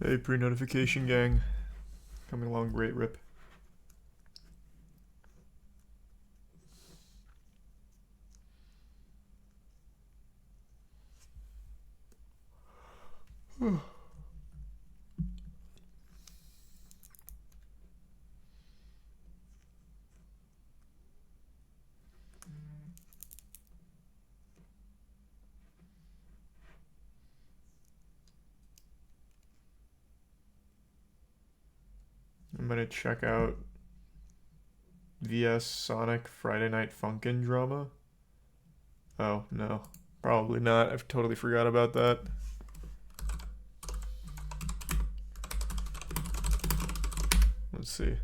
Hey, pre-notification gang. Coming along great, Rip. I'm gonna check out VS Sonic Friday Night Funkin' Drama. Oh, no. Probably not. I've totally forgot about that. Let's see.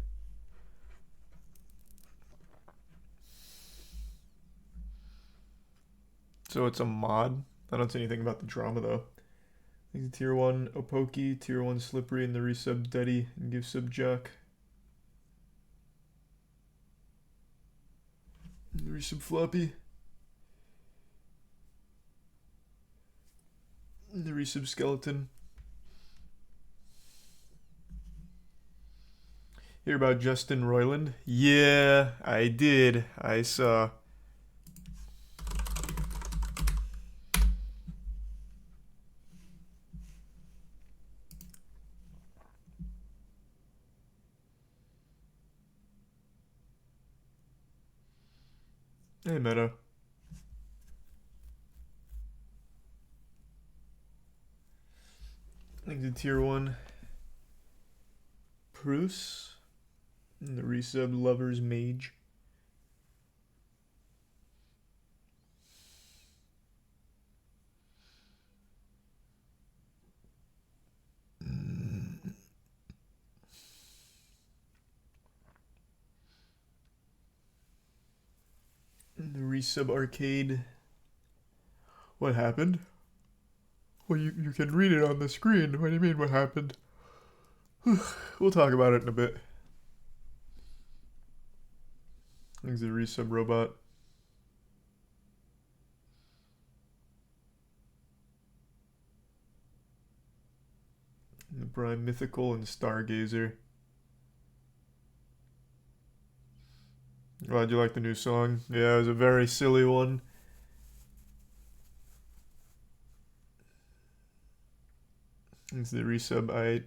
So it's a mod? I don't see anything about the drama, though. I think Tier 1 Opoki, Tier 1 Slippery, and the resub Deddy, and give sub Jack. And the resub Floppy. And the resub Skeleton. Hear about Justin Roiland? Yeah, I did. I saw. Hey, Meadow. I think the Tier 1 Bruce. And the resub Lover's Mage. And the resub Arcade. What happened? Well, you can read it on the screen. What do you mean, what happened? We'll talk about it in a bit. I think the resub Robot. And the Prime Mythical and Stargazer. Glad you like the new song. Yeah, it was a very silly one. It's the resub I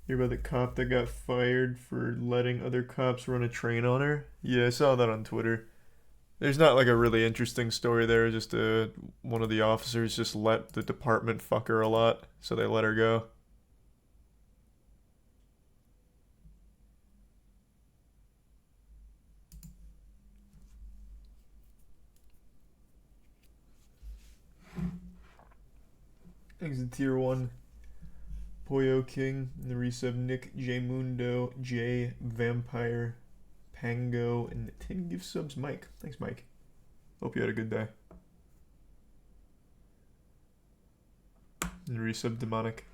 hear about the cop that got fired for letting other cops run a train on her. Yeah, I saw that on Twitter. There's not like a really interesting story there. Just one of the officers just let the department fuck her a lot, so they let her go. Thanks to Tier 1 Poyo King, and the resub Nick J Mundo, J Vampire, Pango, and 10 gift subs Mike. Thanks, Mike. Hope you had a good day. And the resub Demonic.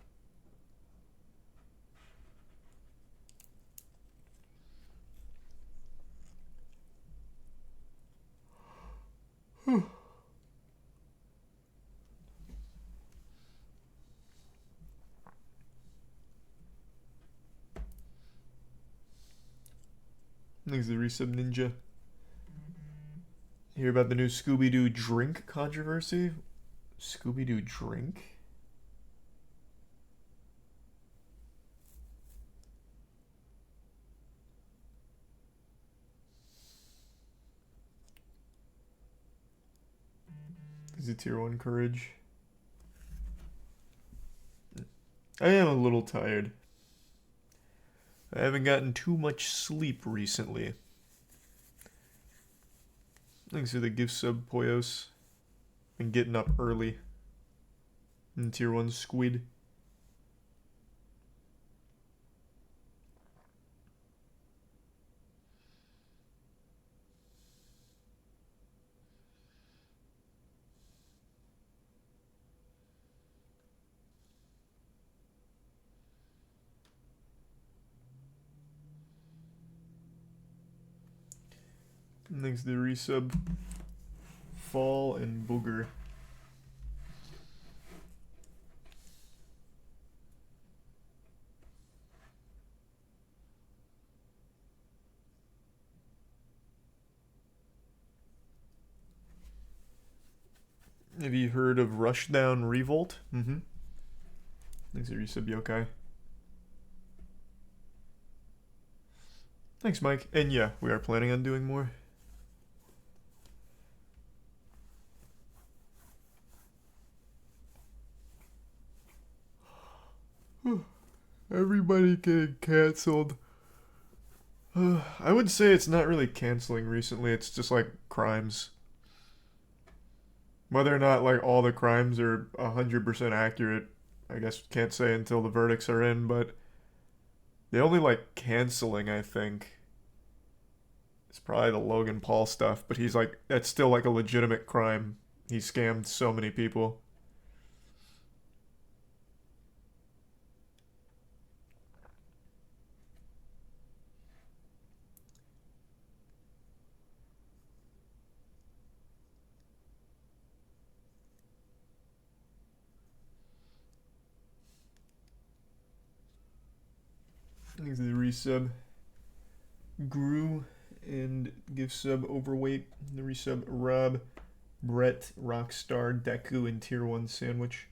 Thanks to the resub Ninja. Hear about the new Scooby-Doo drink controversy? Scooby-Doo drink? Is it Tier 1 Courage? I am a little tired. I haven't gotten too much sleep recently. Thanks to the gift sub Poyos. And getting up early. And Tier 1 Squid. And thanks to the resub Fall and Booger. Have you heard of Rushdown Revolt? Mm-hmm. Thanks, Resub Yokai. Thanks, Mike. And yeah, we are planning on doing more. Everybody getting cancelled. I would say it's not really canceling recently. It's just like crimes. Whether or not like all the crimes are 100% accurate, I guess can't say until the verdicts are in. But the only like canceling, I think, is probably the Logan Paul stuff. But he's like, that's still like a legitimate crime. He scammed so many people. Thanks to the resub. Grew and give sub overweight. The resub Rob, Brett, Rockstar, Deku, and Tier 1 Sandwich.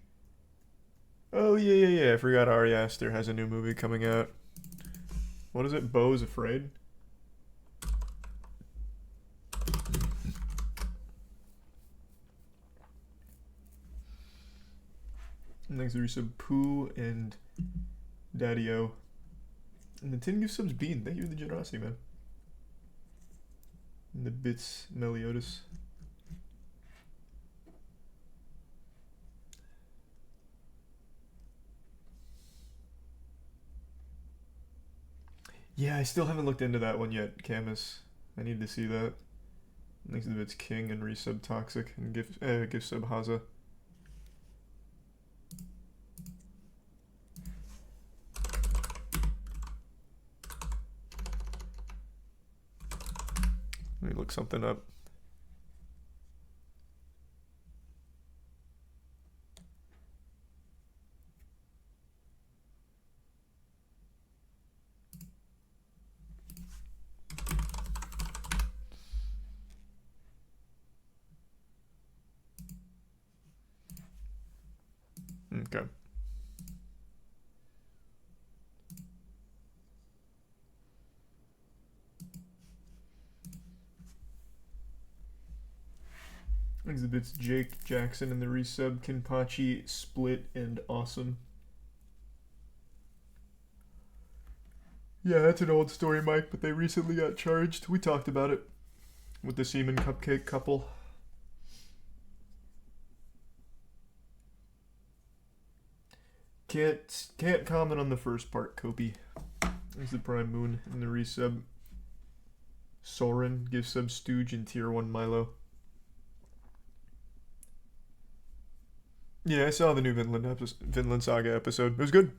Oh, yeah. I forgot Ari Aster has a new movie coming out. What is it? Beau's Afraid? Thanks to resub Pooh and Daddy-O. And the 10 gift subs Bean. Thank you for the generosity, man. And the bits Meliodas. Yeah, I still haven't looked into that one yet, Camus. I need to see that. Thanks to the bits King and resub Toxic and gift sub Haza. Let me look something up. Okay. Exhibits Jake Jackson and the resub Kinpachi, Split, and Awesome. Yeah, that's an old story, Mike, but they recently got charged. We talked about it with the Seaman Cupcake couple. Can't comment on the first part, Kopi. There's the Prime Moon and the resub. Soren gives sub Stooge and Tier 1 Milo. Yeah, I saw the new Vinland Saga episode. It was good.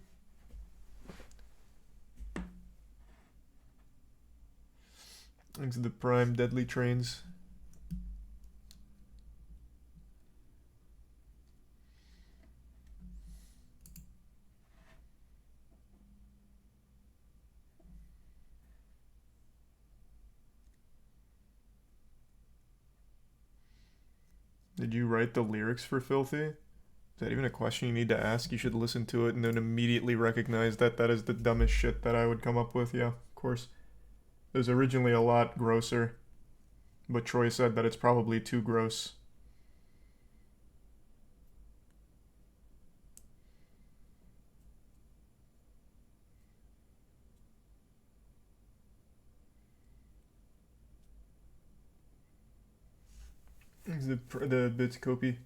Thanks to the Prime Deadly Trains. Did you write the lyrics for Filthy? Is that even a question you need to ask? You should listen to it and then immediately recognize that that is the dumbest shit that I would come up with. Yeah, of course. It was originally a lot grosser, but Troy said that it's probably too gross. The bits Kopi.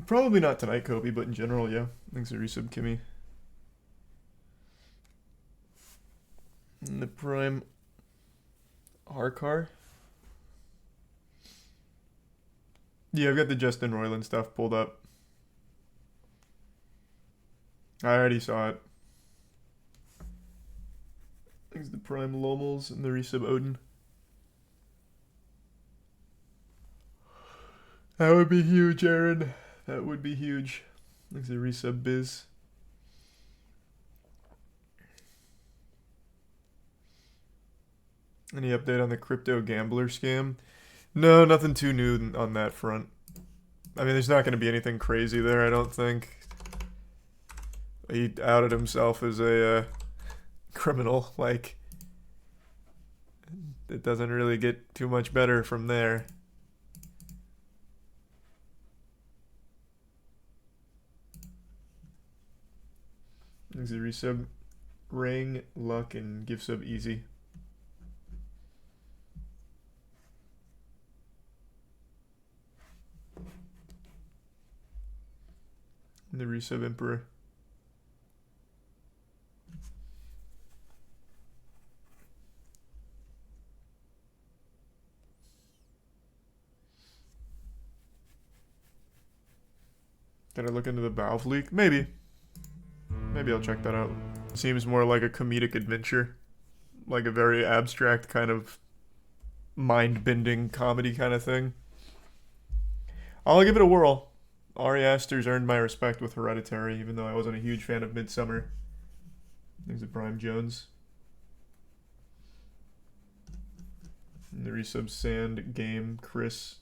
Probably not tonight, Kopi, but in general, yeah. Thanks for resub, Kimmy. And the Prime Harkar. Yeah, I've got the Justin Roiland stuff pulled up. I already saw it. Thanks to the Prime Lomels and the resub Odin. That would be huge, Aaron. That would be huge. Thanks to the resub Biz. Any update on the crypto gambler scam? No, nothing too new on that front. I mean, there's not going to be anything crazy there, I don't think. He outed himself as a criminal. Like, it doesn't really get too much better from there. Easy resub. Ring, luck, and give sub easy. And the resub emperor. Can I look into the valve leak? Maybe. Maybe I'll check that out. Seems more like a comedic adventure. Like a very abstract kind of mind-bending comedy kind of thing. I'll give it a whirl. Ari Aster's earned my respect with Hereditary, even though I wasn't a huge fan of Midsummer. There's a Prime Jones. And the resub Sand, Game, Chris,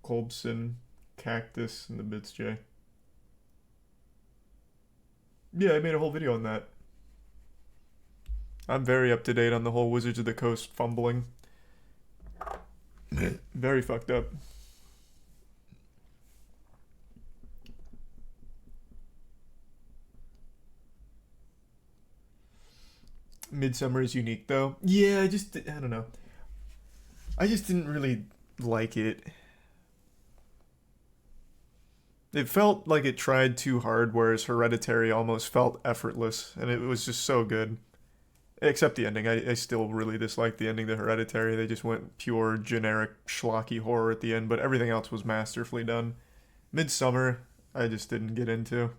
Colbson, Cactus, and the Bits J. Yeah, I made a whole video on that. I'm very up to date on the whole Wizards of the Coast fumbling. Very fucked up. Midsummer is unique though. Yeah, I don't know. I just didn't really like it. It felt like it tried too hard, whereas Hereditary almost felt effortless, and it was just so good. Except the ending. I still really dislike the ending to Hereditary. They just went pure, generic, schlocky horror at the end, but everything else was masterfully done. Midsummer, I just didn't get into.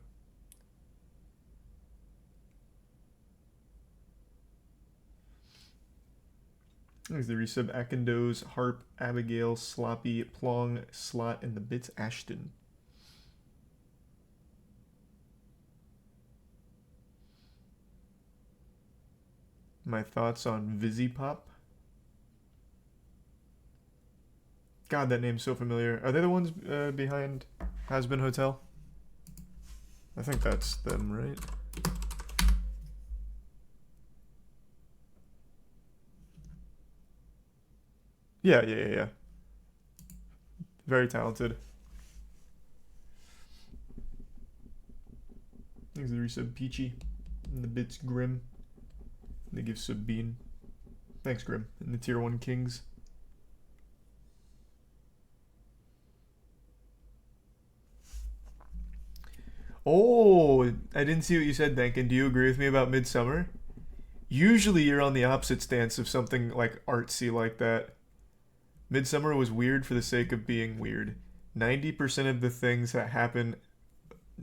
There's the resub Akendos, Harp, Abigail, Sloppy, Plong, Slot, and the Bits Ashton. My thoughts on Vizipop. God, that name's so familiar. Are they the ones behind Has-Been Hotel? I think that's them, right? Yeah. Very talented. There's the resub Peachy. And the Bits Grim. They give Sabine. Thanks, Grim. And the Tier 1 Kings. Oh, I didn't see what you said, Duncan. Do you agree with me about Midsummer? Usually you're on the opposite stance of something like artsy like that. Midsummer was weird for the sake of being weird. 90% of the things that happen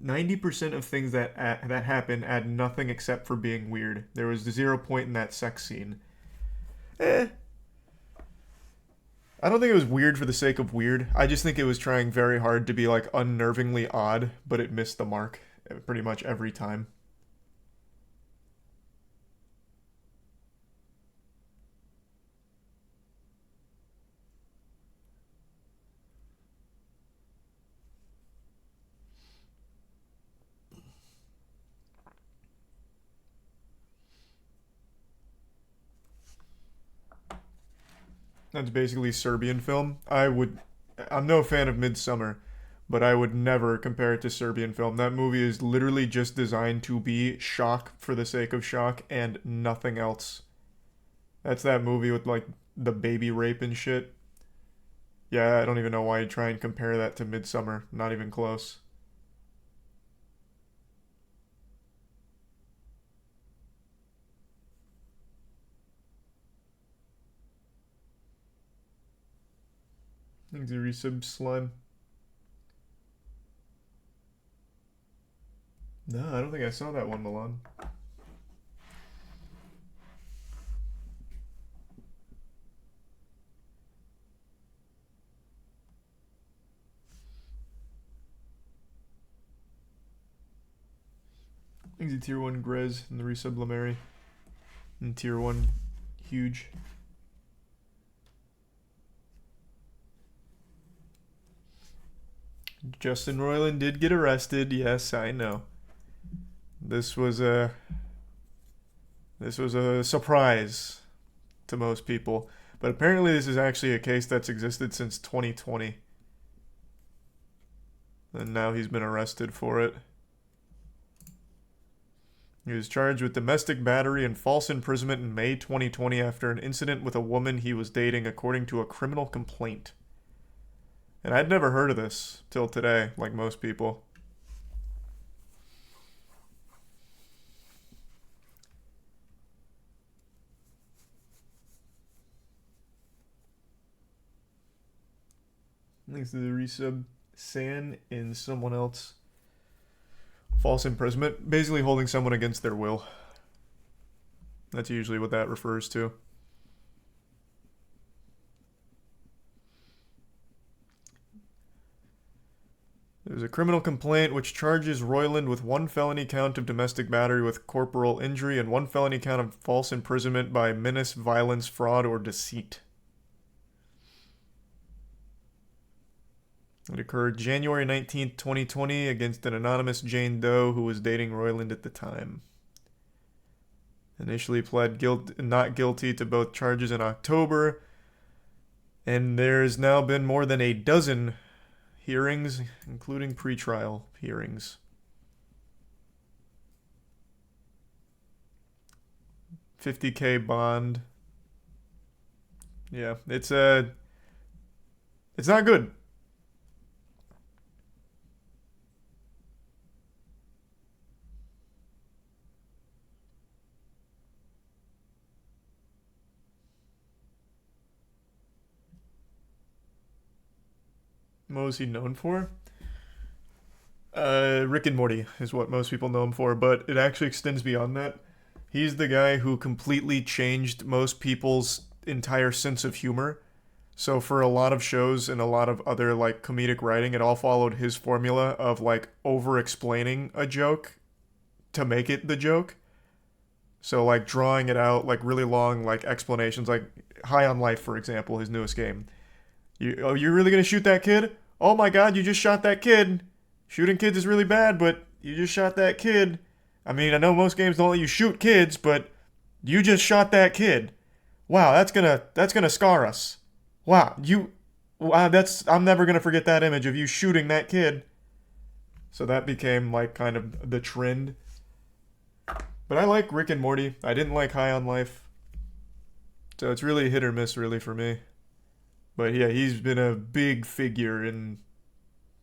90% of things that happen add nothing except for being weird. There was 0 point in that sex scene. I don't think it was weird for the sake of weird. I just think it was trying very hard to be like unnervingly odd, but it missed the mark pretty much every time. That's basically Serbian film. I'm no fan of Midsummer, but I would never compare it to Serbian film. That movie is literally just designed to be shock for the sake of shock and nothing else. That's that movie with like the baby rape and shit. Yeah, I don't even know why you try and compare that to Midsummer. Not even close. Thanks, resub slime. No, I don't think I saw that one, Milan. Thanks to Tier 1 Grez and the resub Lamary. And Tier 1 Huge. Justin Roiland did get arrested. Yes, I know. This was a surprise to most people. But apparently this is actually a case that's existed since 2020. And now he's been arrested for it. He was charged with domestic battery and false imprisonment in May 2020 after an incident with a woman he was dating, according to a criminal complaint. And I'd never heard of this till today, like most people. Thanks to the resub. San and someone else. False imprisonment. Basically holding someone against their will. That's usually what that refers to. There's a criminal complaint which charges Roiland with 1 felony count of domestic battery with corporal injury and 1 felony count of false imprisonment by menace, violence, fraud, or deceit. It occurred January 19th, 2020 against an anonymous Jane Doe who was dating Roiland at the time. Initially pled not guilty to both charges in October, and there's now been more than a dozen hearings, including pretrial hearings. $50,000 bond. Yeah, it's not good. What was he known for? Rick and Morty is what most people know him for, but it actually extends beyond that. He's the guy who completely changed most people's entire sense of humor. So for a lot of shows and a lot of other like comedic writing, it all followed his formula of like over-explaining a joke to make it the joke. So like drawing it out, like really long like explanations, like High on Life, for example, his newest game. You're really gonna shoot that kid? Oh my god, you just shot that kid. Shooting kids is really bad, but you just shot that kid. I mean, I know most games don't let you shoot kids, but you just shot that kid. Wow, that's gonna scar us. Wow, I'm never gonna forget that image of you shooting that kid. So that became like kind of the trend. But I like Rick and Morty. I didn't like High on Life. So it's really hit or miss really for me. But yeah, he's been a big figure in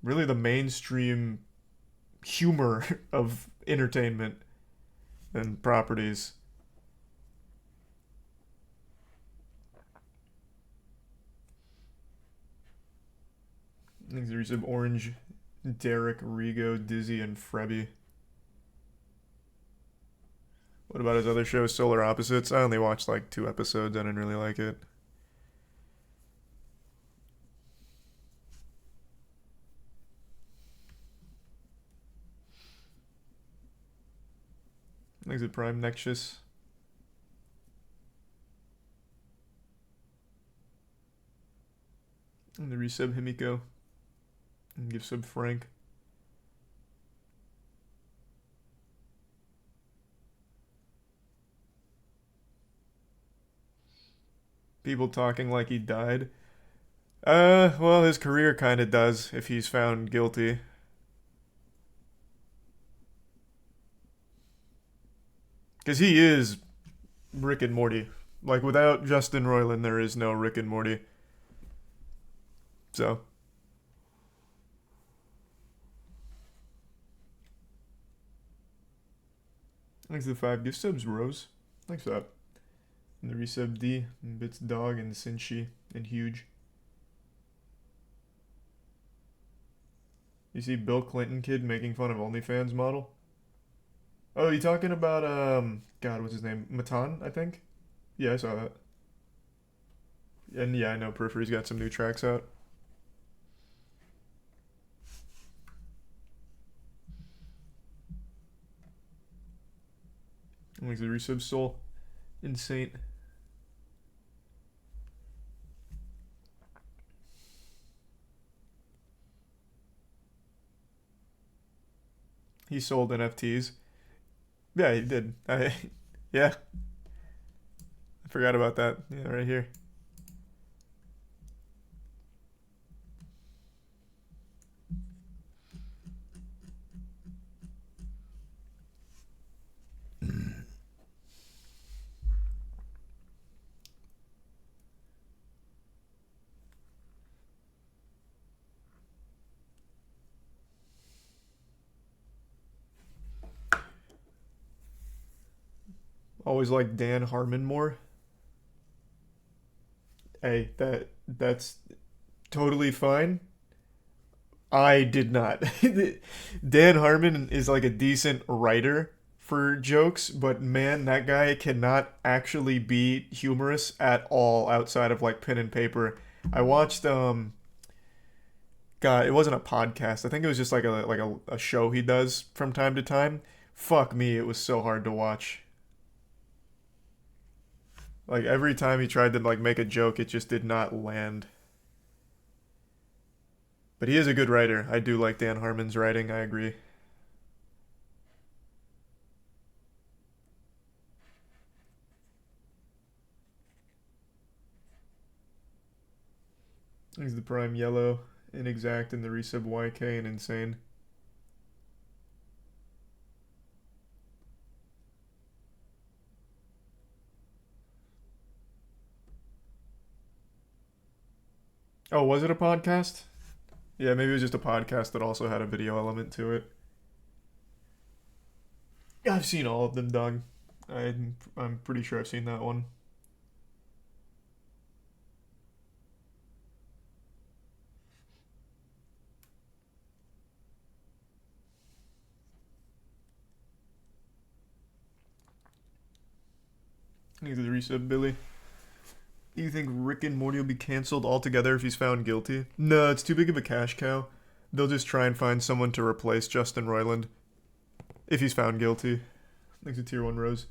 really the mainstream humor of entertainment and properties. I think there's some Orange, Derek, Rigo, Dizzy, and Frebby. What about his other show, Solar Opposites? I only watched like 2 episodes. I didn't really like it. Exit Prime Nexus. And the resub Himiko. And give sub Frank. People talking like he died. Well, his career kind of does if he's found guilty. Because he is Rick and Morty. Like, without Justin Roiland, there is no Rick and Morty. So. Thanks to the 5 gift subs, Rose. Thanks for that. And the resub D, and Bits Dog, and Sinchi, and Huge. You see Bill Clinton kid making fun of OnlyFans model? Oh, you talking about, God, what's his name? Matan, I think? Yeah, I saw that. And yeah, I know Periphery's got some new tracks out. Like the resub Soul. Insane. He sold NFTs. Yeah, he did. Yeah. I forgot about that. Yeah, right here. Always like Dan Harmon more. Hey, that's totally fine. I did not. Dan Harmon is like a decent writer for jokes, but man, that guy cannot actually be humorous at all outside of like pen and paper. I watched God, it wasn't a podcast. I think it was just like a show he does from time to time. Fuck me, it was so hard to watch. Like every time he tried to like make a joke, it just did not land. But he is a good writer. I do like Dan Harmon's writing, I agree. He's the prime yellow, inexact, and the resub YK and insane. Oh, was it a podcast? Yeah, maybe it was just a podcast that also had a video element to it. I've seen all of them, dog. I'm pretty sure I've seen that one. Thanks for the resub, Billy. Do you think Rick and Morty will be canceled altogether if he's found guilty? No, it's too big of a cash cow. They'll just try and find someone to replace Justin Roiland if he's found guilty. Thanks to Tier 1 Rose.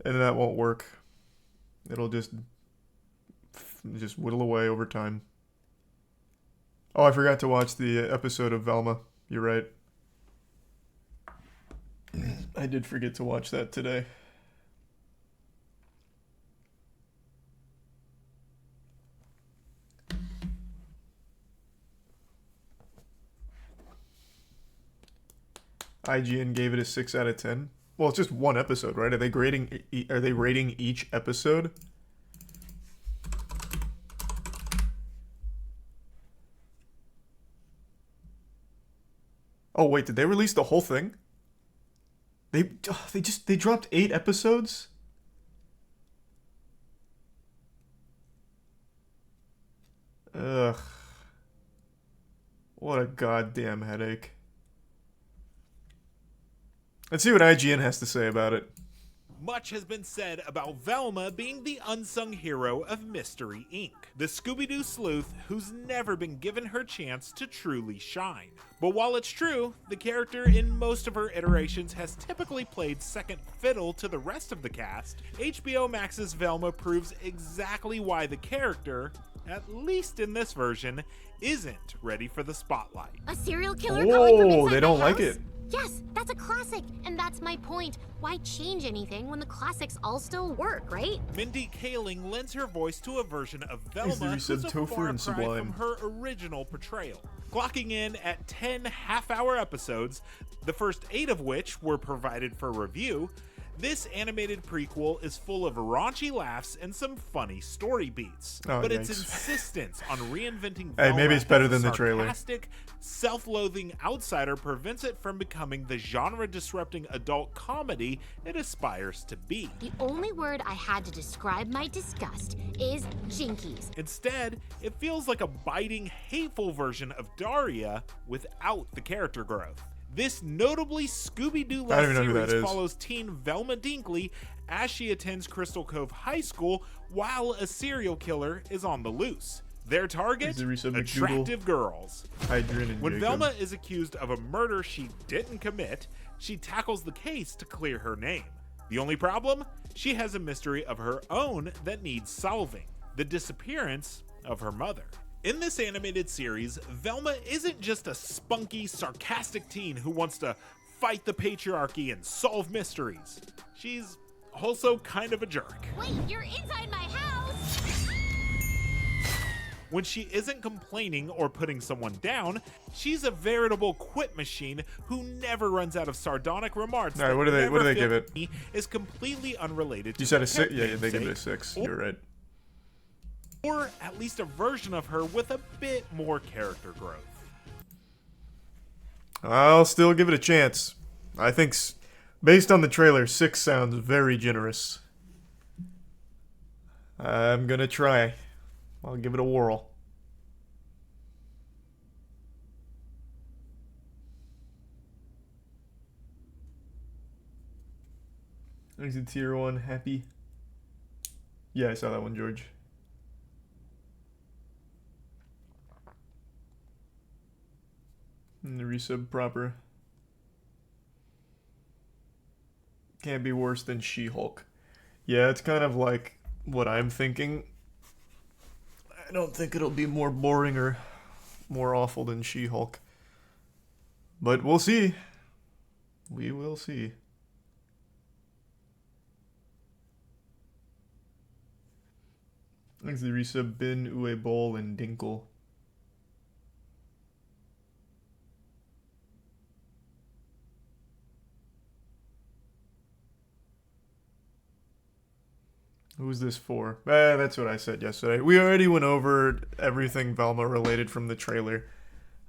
And that won't work. It'll just whittle away over time. Oh, I forgot to watch the episode of Velma. You're right. I did forget to watch that today. IGN gave it a 6 out of 10. Well, it's just one episode, right? Are they rating each episode? Oh wait, did they release the whole thing? They dropped 8 episodes? Ugh. What a goddamn headache. Let's see what IGN has to say about it. Much has been said about Velma being the unsung hero of Mystery Inc., the Scooby-Doo sleuth who's never been given her chance to truly shine. But while it's true, the character in most of her iterations has typically played second fiddle to the rest of the cast, HBO Max's Velma proves exactly why the character, at least in this version, isn't ready for the spotlight. A serial killer calling from inside they don't my like house? it. Yes, that's a classic, and that's my point. Why change anything when the classics all still work, right? Mindy Kaling lends her voice to a version of Is Velma the who's a Topher far and cry Sublime. from her original portrayal. Clocking in at 10 half-hour episodes, the first 8 of which were provided for review, this animated prequel is full of raunchy laughs and some funny story beats. But its insistence on reinventing Velma maybe it's better as a than the trailer. sarcastic, self-loathing outsider prevents it from becoming the genre-disrupting adult comedy it aspires to be. The only word I had to describe my disgust is jinkies. Instead, it feels like a biting, hateful version of Daria without the character growth. This notably Scooby-Doo-less series follows teen Velma Dinkley as she attends Crystal Cove High School while a serial killer is on the loose. Their target? Attractive girls. When Velma is accused of a murder she didn't commit, she tackles the case to clear her name. The only problem? She has a mystery of her own that needs solving: the disappearance of her mother. In this animated series, Velma isn't just a spunky, sarcastic teen who wants to fight the patriarchy and solve mysteries. She's also kind of a jerk. Wait, you're inside my house! When she isn't complaining or putting someone down, she's a veritable quip machine who never runs out of sardonic remarks. All right, what do they give it? Is completely unrelated to you said a 6? Yeah, they give it a 6. You're right. Or at least a version of her with a bit more character growth. I'll still give it a chance. I think, based on the trailer, 6 sounds very generous. I'm gonna try. I'll give it a whirl. There's a tier 1 happy. Yeah, I saw that one, George. And the resub proper. Can't be worse than She-Hulk. Yeah, it's kind of like what I'm thinking. I don't think it'll be more boring or more awful than She-Hulk. But we'll see. We will see. Thanks to the resub Bin, Uwe Bowl, and Dinkle. Who's this for? That's what I said yesterday. We already went over everything Velma related from the trailer.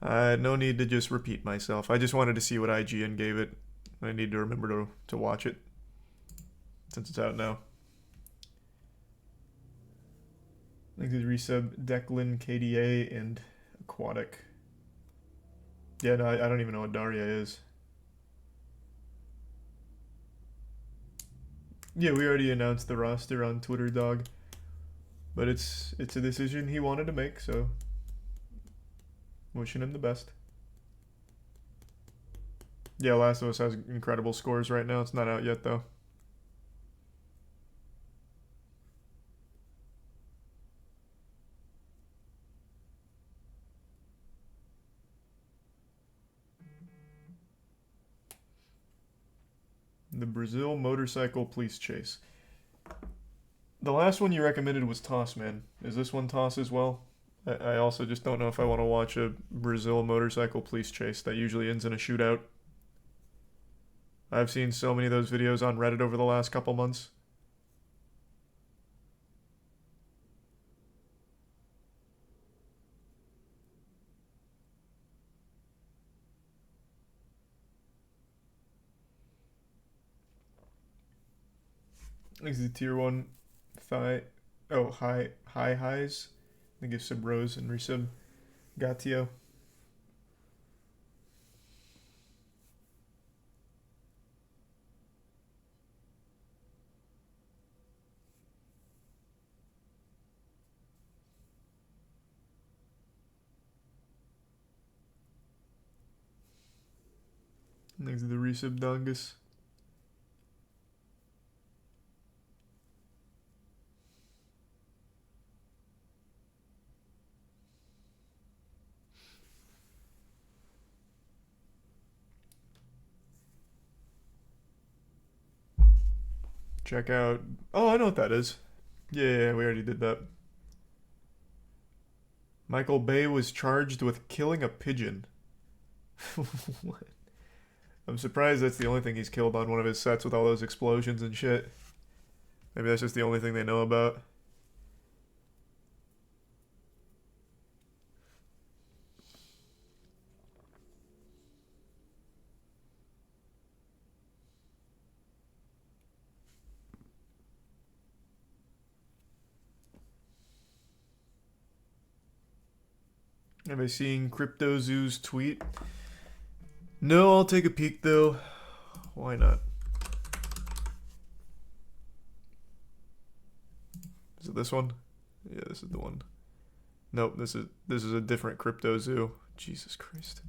No need to just repeat myself. I just wanted to see what IGN gave it. I need to remember to watch it, since it's out now. Thanks to the resub Declan, KDA, and Aquatic. Yeah, no, I don't even know what Daria is. Yeah, we already announced the roster on Twitter, dog. But it's a decision he wanted to make, so wishing him the best. Yeah, Last of Us has incredible scores right now. It's not out yet, though. The Brazil motorcycle police chase. The last one you recommended was Toss, man. Is this one Toss as well? I also just don't know if I want to watch a Brazil motorcycle police chase. That usually ends in a shootout. I've seen so many of those videos on Reddit over the last couple months. This is the tier 1 high highs. I think it's sub Rose and resub Gatio. Next to the resub Dongus. Check out... Oh, I know what that is. Yeah, we already did that. Michael Bay was charged with killing a pigeon. What? I'm surprised that's the only thing he's killed on one of his sets with all those explosions and shit. Maybe that's just the only thing they know about. Have I seen CryptoZoo's tweet? No, I'll take a peek though. Why not? Is it this one? Yeah, this is the one. Nope, this is a different CryptoZoo. Jesus Christ.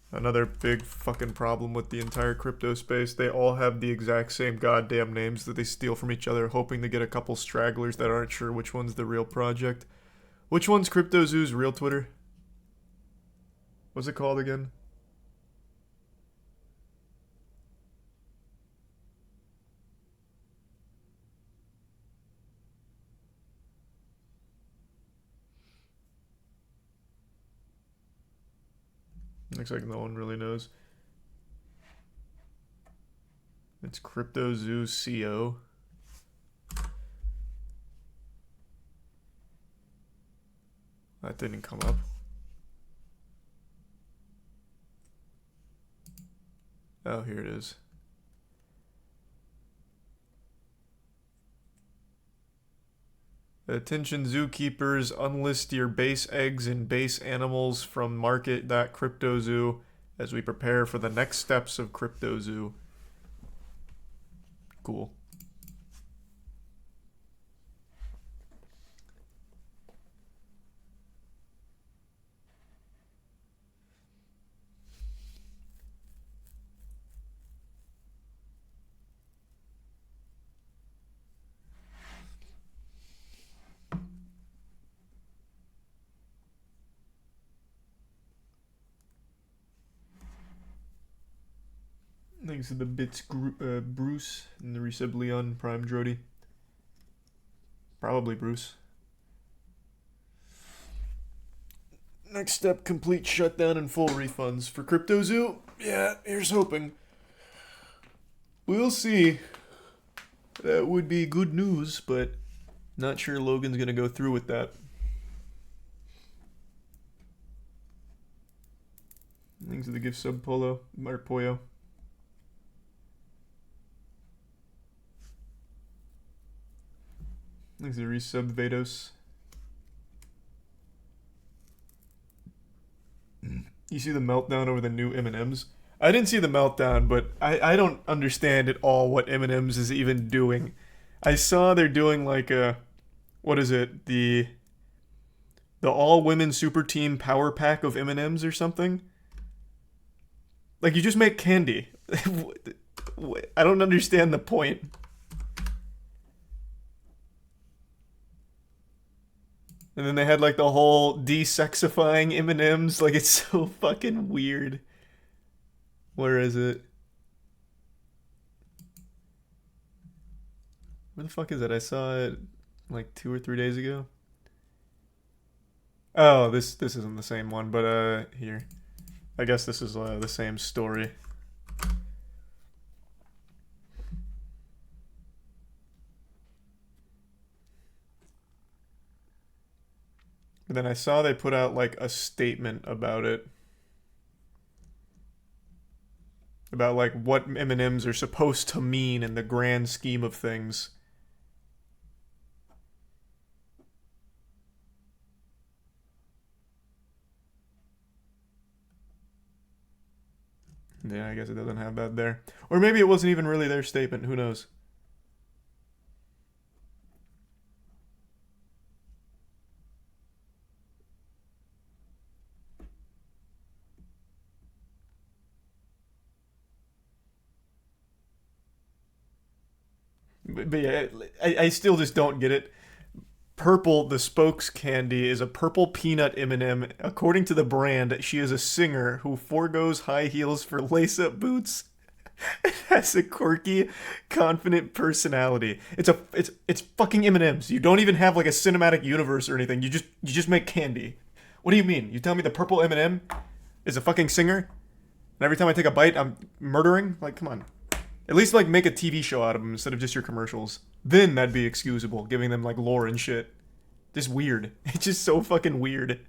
Another big fucking problem with the entire crypto space. They all have the exact same goddamn names that they steal from each other, hoping to get a couple stragglers that aren't sure which one's the real project. Which one's CryptoZoo's real Twitter? What's it called again? Looks like no one really knows. It's CryptoZoo CO. That didn't come up. Oh, here it is. Attention zookeepers, unlist your base eggs and base animals from market.cryptozoo as we prepare for the next steps of CryptoZoo. Cool. Thanks to the bits Bruce and the resub Leon Prime Drody. Probably Bruce. Next step, complete shutdown and full refunds. For CryptoZoo? Yeah, here's hoping. We'll see. That would be good news, but not sure Logan's gonna go through with that. Thanks to the gift sub Polo, or Poyo. Thanks to the resub Vados. You see the meltdown over the new M&Ms? I didn't see the meltdown, but I don't understand at all what M&Ms is even doing. I saw they're doing like a, what is it, the all-women super team power pack of M&Ms or something? Like, you just make candy. I don't understand the point. And then they had like the whole desexifying M&Ms. Like, it's so fucking weird. Where is it? Where the fuck is it? I saw it like 2 or 3 days ago. Oh, this isn't the same one, but here. I guess this is the same story. But then I saw they put out like a statement about it. About like what M&Ms are supposed to mean in the grand scheme of things. Yeah, I guess it doesn't have that there. Or maybe it wasn't even really their statement, who knows? But yeah, I still just don't get it. Purple, the spokes candy, is a purple peanut M&M. According to the brand, she is a singer who forgoes high heels for lace-up boots. Has a quirky, confident personality. It's fucking M&Ms. You don't even have like a cinematic universe or anything. You just make candy. What do you mean? You tell me the purple M&M is a fucking singer, and every time I take a bite, I'm murdering? Like, come on. At least, like, make a TV show out of them instead of just your commercials. Then that'd be excusable, giving them, like, lore and shit. Just weird. It's just so fucking weird.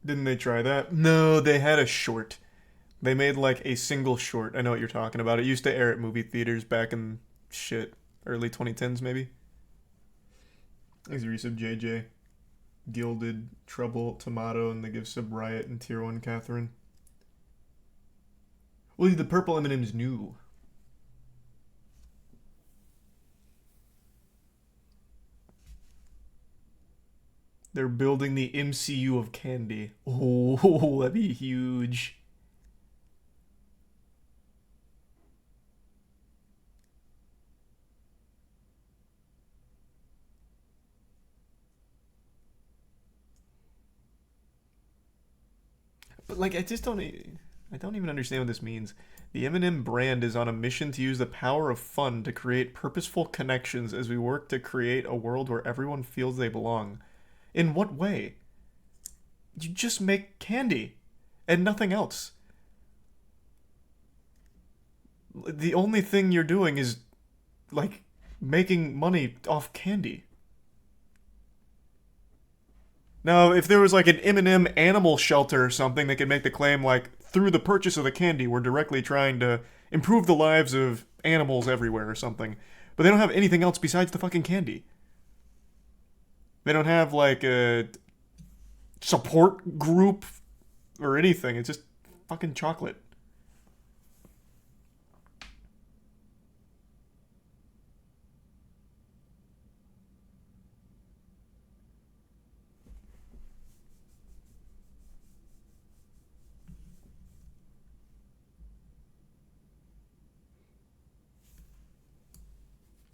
Didn't they try that? No, they had a short. They made, like, a single short. I know what you're talking about. It used to air at movie theaters back in, shit, early 2010s, maybe? Thanks, resub JJ. Gilded, Trouble, Tomato, and they give sub Riot and Tier 1 Catherine. Well, the purple M&M's new. They're building the MCU of candy. Oh, that'd be huge. But like, I don't even understand what this means. The M&M brand is on a mission to use the power of fun to create purposeful connections as we work to create a world where everyone feels they belong. In what way? You just make candy and nothing else. The only thing you're doing is, like, making money off candy. Now, if there was like an M&M animal shelter or something, they could make the claim like, through the purchase of the candy, we're directly trying to improve the lives of animals everywhere or something. But they don't have anything else besides the fucking candy. They don't have like a support group or anything. It's just fucking chocolate.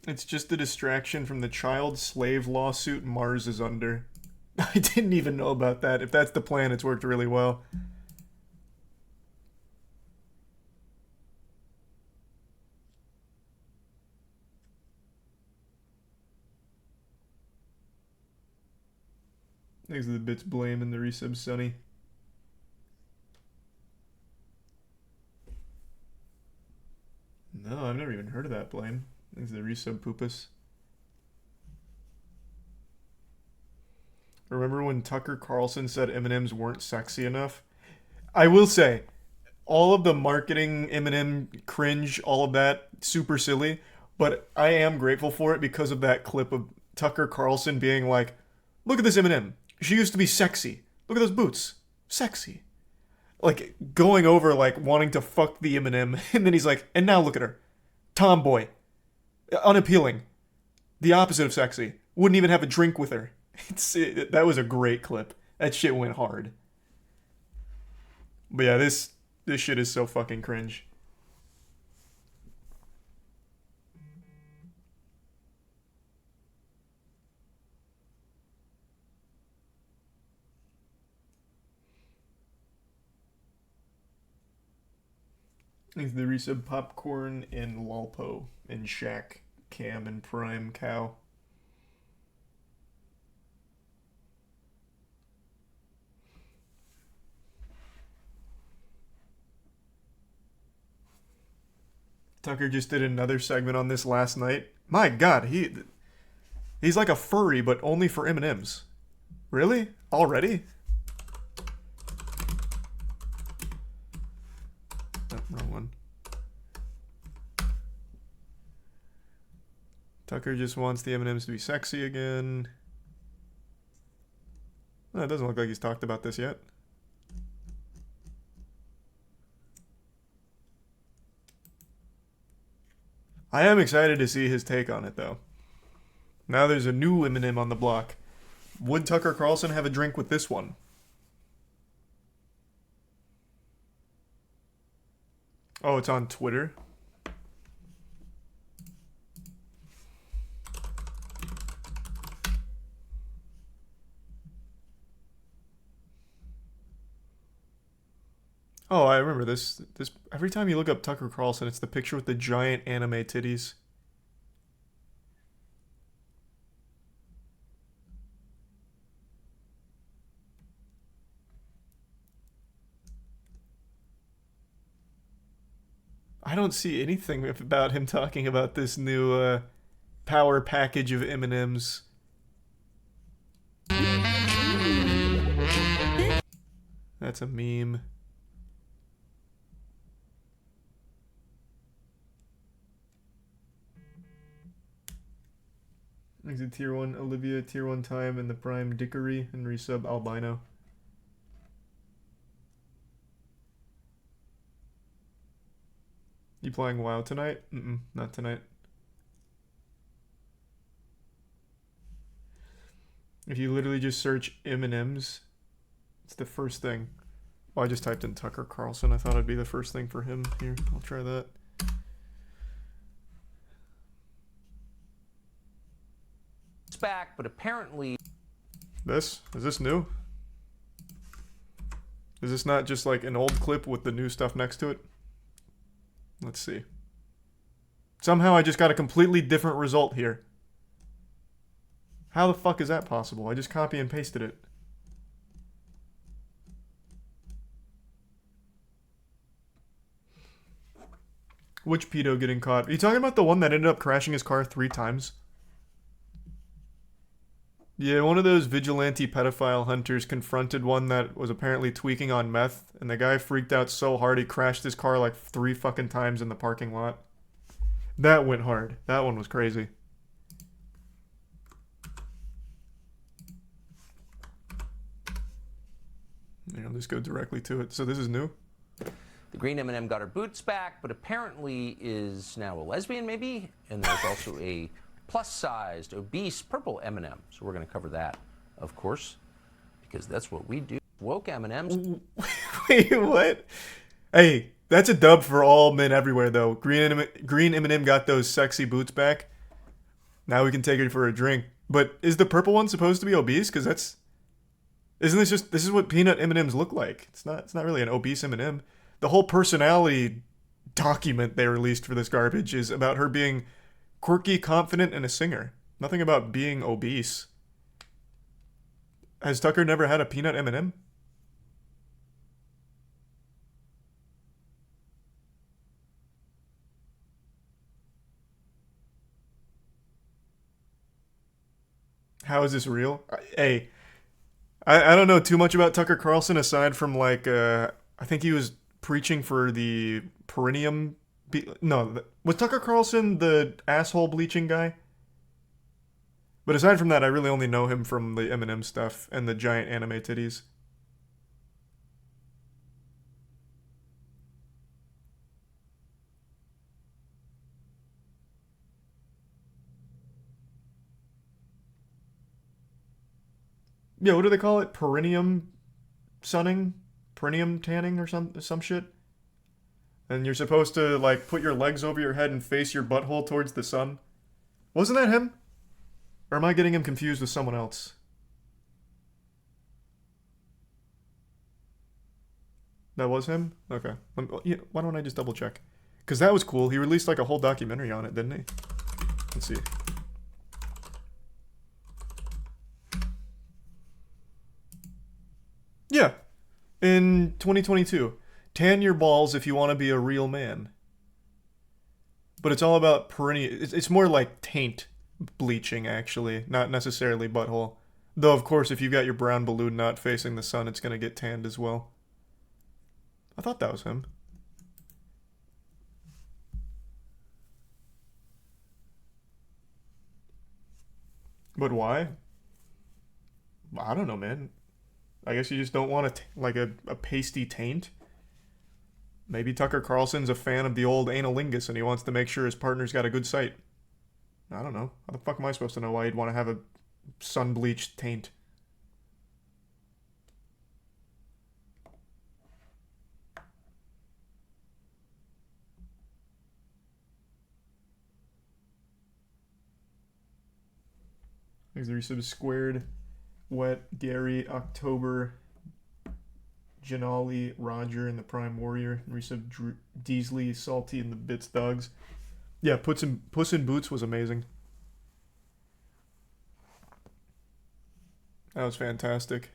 It's just a distraction from the child slave lawsuit Mars is under. I didn't even know about that. If that's the plan, it's worked really well. Thanks to the bits blame and the resub Sunny. No, I've never even heard of that blame. Thanks to the resub Poopus. Remember when Tucker Carlson said M&Ms weren't sexy enough? I will say, all of the marketing M&M cringe, all of that, super silly, but I am grateful for it because of that clip of Tucker Carlson being like, look at this M&M. She used to be sexy. Look at those boots. Sexy. Like, going over, like, wanting to fuck the M&M, and then he's like, and now look at her. Tomboy. Unappealing. The opposite of sexy. Wouldn't even have a drink with her. That was a great clip. That shit went hard. But yeah, this shit is so fucking cringe. Thanks to the resub Popcorn and Walpo and Shaq, Cam and Prime Cow. Tucker just did another segment on this last night. My god, he's like a furry, but only for M&Ms. Really? Already? Oh, wrong one. Tucker just wants the M&Ms to be sexy again. Oh, it doesn't look like he's talked about this yet. I am excited to see his take on it, though. Now there's a new M&M on the block. Would Tucker Carlson have a drink with this one? Oh, it's on Twitter? Oh, I remember this. Every time you look up Tucker Carlson, it's the picture with the giant anime titties. I don't see anything about him talking about this new power package of M&Ms. That's a meme. Exit tier 1 Olivia, tier 1 time, and the prime Dickory, and resub Albino. You playing WoW tonight? Not tonight. If you literally just search M&Ms, it's the first thing. Oh, I just typed in Tucker Carlson. I thought it'd be the first thing for him. Here, I'll try that. It's back, but apparently... Is this new? Is this not just like an old clip with the new stuff next to it? Let's see. Somehow I just got a completely different result here. How the fuck is that possible? I just copy and pasted it. Which pedo getting caught? Are you talking about the one that ended up crashing his car 3 times? Yeah, one of those vigilante pedophile hunters confronted one that was apparently tweaking on meth, and the guy freaked out so hard he crashed his car like 3 fucking times in the parking lot. That went hard. That one was crazy. I'll just go directly to it. So this is new? The green M&M got her boots back, but apparently is now a lesbian, maybe? And there's also a plus-sized, obese purple M&M. So we're going to cover that, of course, because that's what we do. Woke M&Ms. Wait, what? Hey, that's a dub for all men everywhere, though. Green M&M got those sexy boots back. Now we can take it for a drink. But is the purple one supposed to be obese? Because that's... Isn't this just... This is what peanut M&Ms look like. It's not really an obese M&M. The whole personality document they released for this garbage is about her being quirky, confident, and a singer. Nothing about being obese. Has Tucker never had a peanut M&M? How is this real? Hey, I don't know too much about Tucker Carlson aside from like I think he was preaching for the perineum. No, was Tucker Carlson the asshole bleaching guy? But aside from that, I really only know him from the M&M stuff and the giant anime titties. Yeah, what do they call it? Perineum sunning? Perineum tanning or some shit? And you're supposed to, like, put your legs over your head and face your butthole towards the sun? Wasn't that him? Or am I getting him confused with someone else? That was him? Okay. Why don't I just double check? Because that was cool. He released, like, a whole documentary on it, didn't he? Let's see. Yeah. In 2022. Tan your balls if you want to be a real man. But it's all about perineum. It's more like taint bleaching, actually. Not necessarily butthole. Though, of course, if you've got your brown balloon not facing the sun, it's going to get tanned as well. I thought that was him. But why? I don't know, man. I guess you just don't want a pasty taint. Maybe Tucker Carlson's a fan of the old analingus and he wants to make sure his partner's got a good sight. I don't know. How the fuck am I supposed to know why he'd want to have a sun-bleached taint? There's the resub squared. Wet, Gary, October, Janali, Roger, and the Prime Warrior. Resub Deasley, Salty, and the Bits Dogs. Yeah, Puss in Boots was amazing. That was fantastic.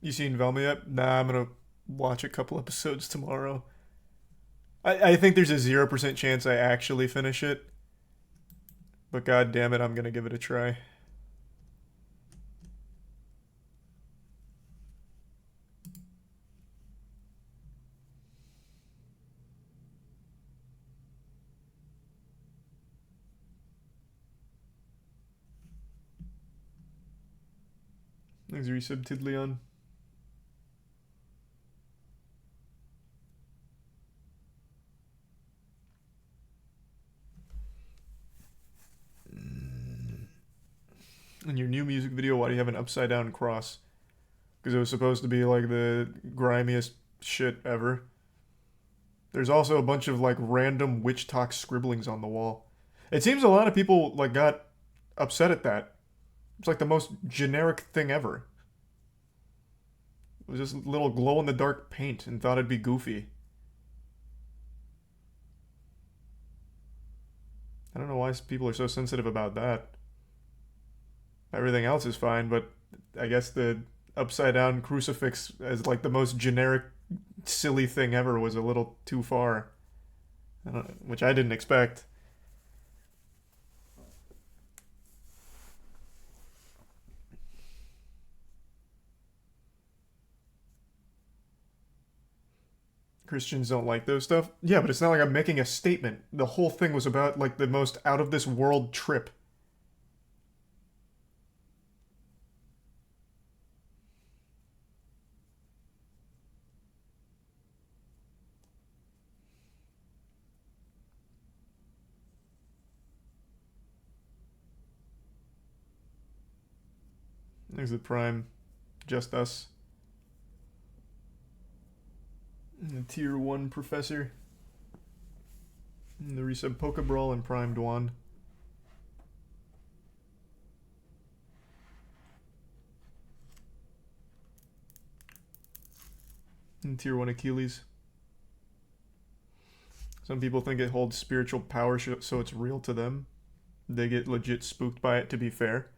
You seen Velma yet? Nah, I'm gonna watch a couple episodes tomorrow. I think there's a 0% chance I actually finish it. But god damn it, I'm gonna give it a try. Thanks, resub Tidleon. In your new music video, why do you have an upside down cross? Because it was supposed to be like the grimiest shit ever. There's also a bunch of like random witch talk scribblings on the wall. It seems a lot of people like got upset at that. It's like the most generic thing ever. It was just little glow-in-the-dark paint and thought it'd be goofy. I don't know why people are so sensitive about that. Everything else is fine, but I guess the upside-down crucifix as like the most generic, silly thing ever was a little too far. Which I didn't expect. Christians don't like those stuff. Yeah, but it's not like I'm making a statement. The whole thing was about like the most out of this world trip. There's the Prime. Just us. The Tier 1 Professor. And the resub Pokebrawl and Prime Dwan. And Tier 1 Achilles. Some people think it holds spiritual power so it's real to them. They get legit spooked by it, to be fair.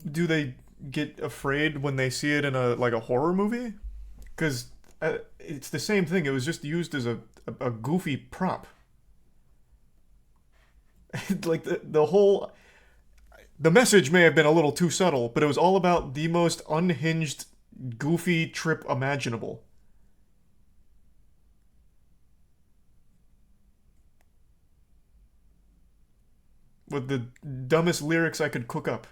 Do they get afraid when they see it in a horror movie? Because it's the same thing. It was just used as a goofy prop. Like the message may have been a little too subtle, but it was all about the most unhinged, goofy trip imaginable. With the dumbest lyrics I could cook up.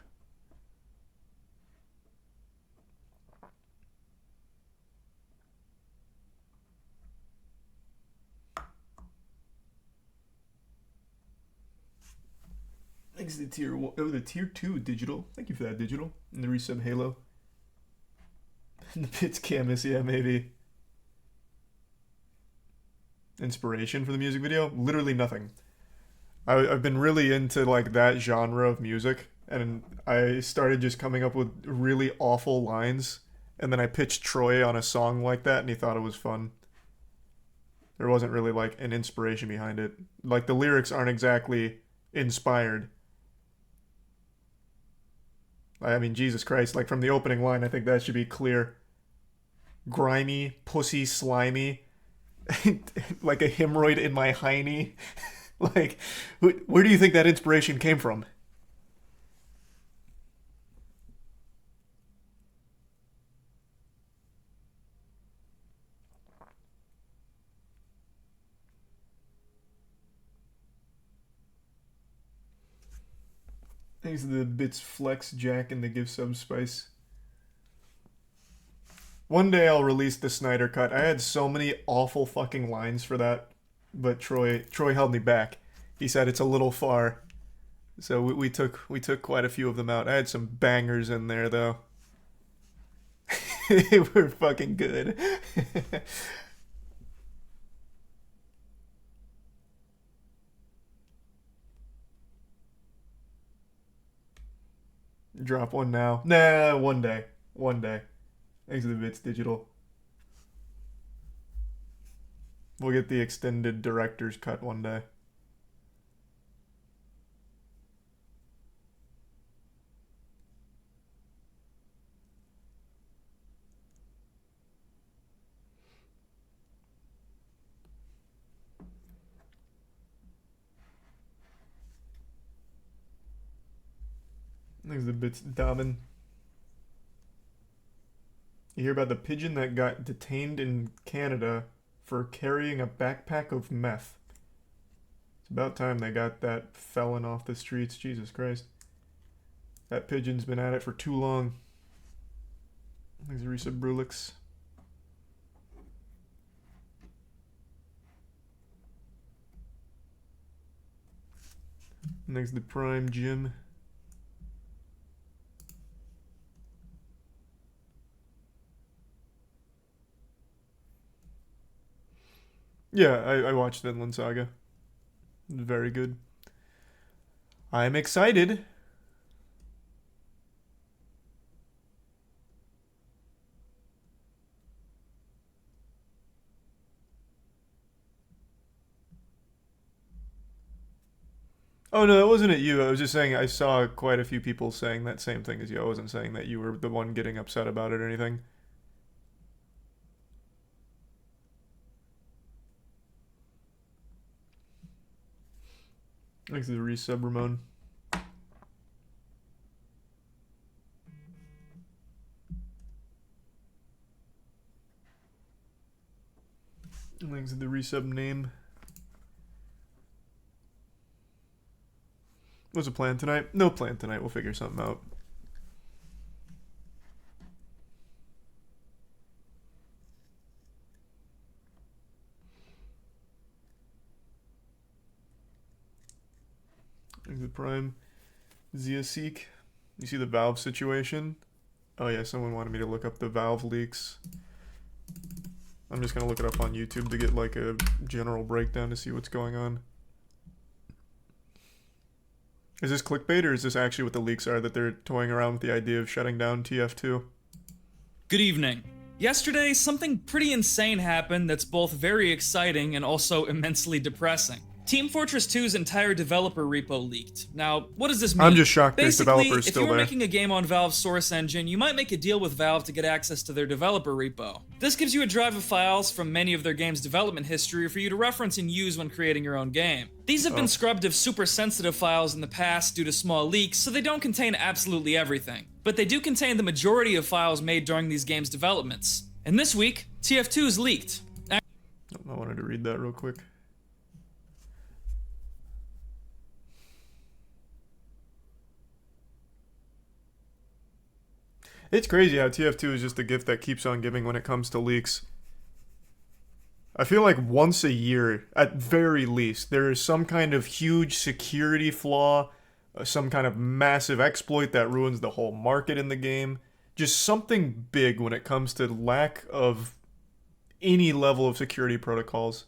Thanks to the tier 1. Oh, the tier 2 digital. Thank you for that, digital. And the resub Halo. And the Pits Camus, yeah, maybe. Inspiration for the music video? Literally nothing. I've been really into like that genre of music, and I started just coming up with really awful lines, and then I pitched Troy on a song like that, and he thought it was fun. There wasn't really like an inspiration behind it. Like the lyrics aren't exactly inspired. I mean, Jesus Christ, like from the opening line, I think that should be clear. Grimy, pussy, slimy, like a hemorrhoid in my hiney. Like, where do you think that inspiration came from? Thanks to the Bits Flex, Jack, and the Give Sub Spice. One day I'll release the Snyder Cut. I had so many awful fucking lines for that, but Troy held me back. He said it's a little far, so we took quite a few of them out. I had some bangers in there though. They were fucking good. Drop one now. Nah, one day. One day. Thanks to the Bits Digital. We'll get the extended director's cut one day. Thanks to the Bits Damen. You hear about the pigeon that got detained in Canada for carrying a backpack of meth. It's about time they got that felon off the streets. Jesus Christ. That pigeon's been at it for too long. Thanks to Risa Brulix. Thanks to Prime Jim. Yeah, I watched Vinland Saga. Very good. I'm excited Oh no, that wasn't at you. I was just saying I saw quite a few people saying that same thing as you. I wasn't saying that you were the one getting upset about it or anything. Thanks for the resub, Ramon. Thanks for the resub name. What's the plan tonight? No plan tonight. We'll figure something out. Thanks for the Prime. Ziaseek. You see the Valve situation? Oh yeah, someone wanted me to look up the Valve leaks. I'm just gonna look it up on YouTube to get like a general breakdown to see what's going on. Is this clickbait or is this actually what the leaks are, that they're toying around with the idea of shutting down TF2? Good evening. Yesterday, something pretty insane happened that's both very exciting and also immensely depressing. Team Fortress 2's entire developer repo leaked. Now, what does this mean? I'm just shocked there's developers still there. Basically, if you were making a game on Valve's Source Engine, you might make a deal with Valve to get access to their developer repo. This gives you a drive of files from many of their game's development history for you to reference and use when creating your own game. These have been scrubbed of super sensitive files in the past due to small leaks, so they don't contain absolutely everything. But they do contain the majority of files made during these games' developments. And this week, TF2 is leaked. I wanted to read that real quick. It's crazy how TF2 is just a gift that keeps on giving when it comes to leaks. I feel like once a year, at very least, there is some kind of huge security flaw, some kind of massive exploit that ruins the whole market in the game. Just something big when it comes to lack of any level of security protocols.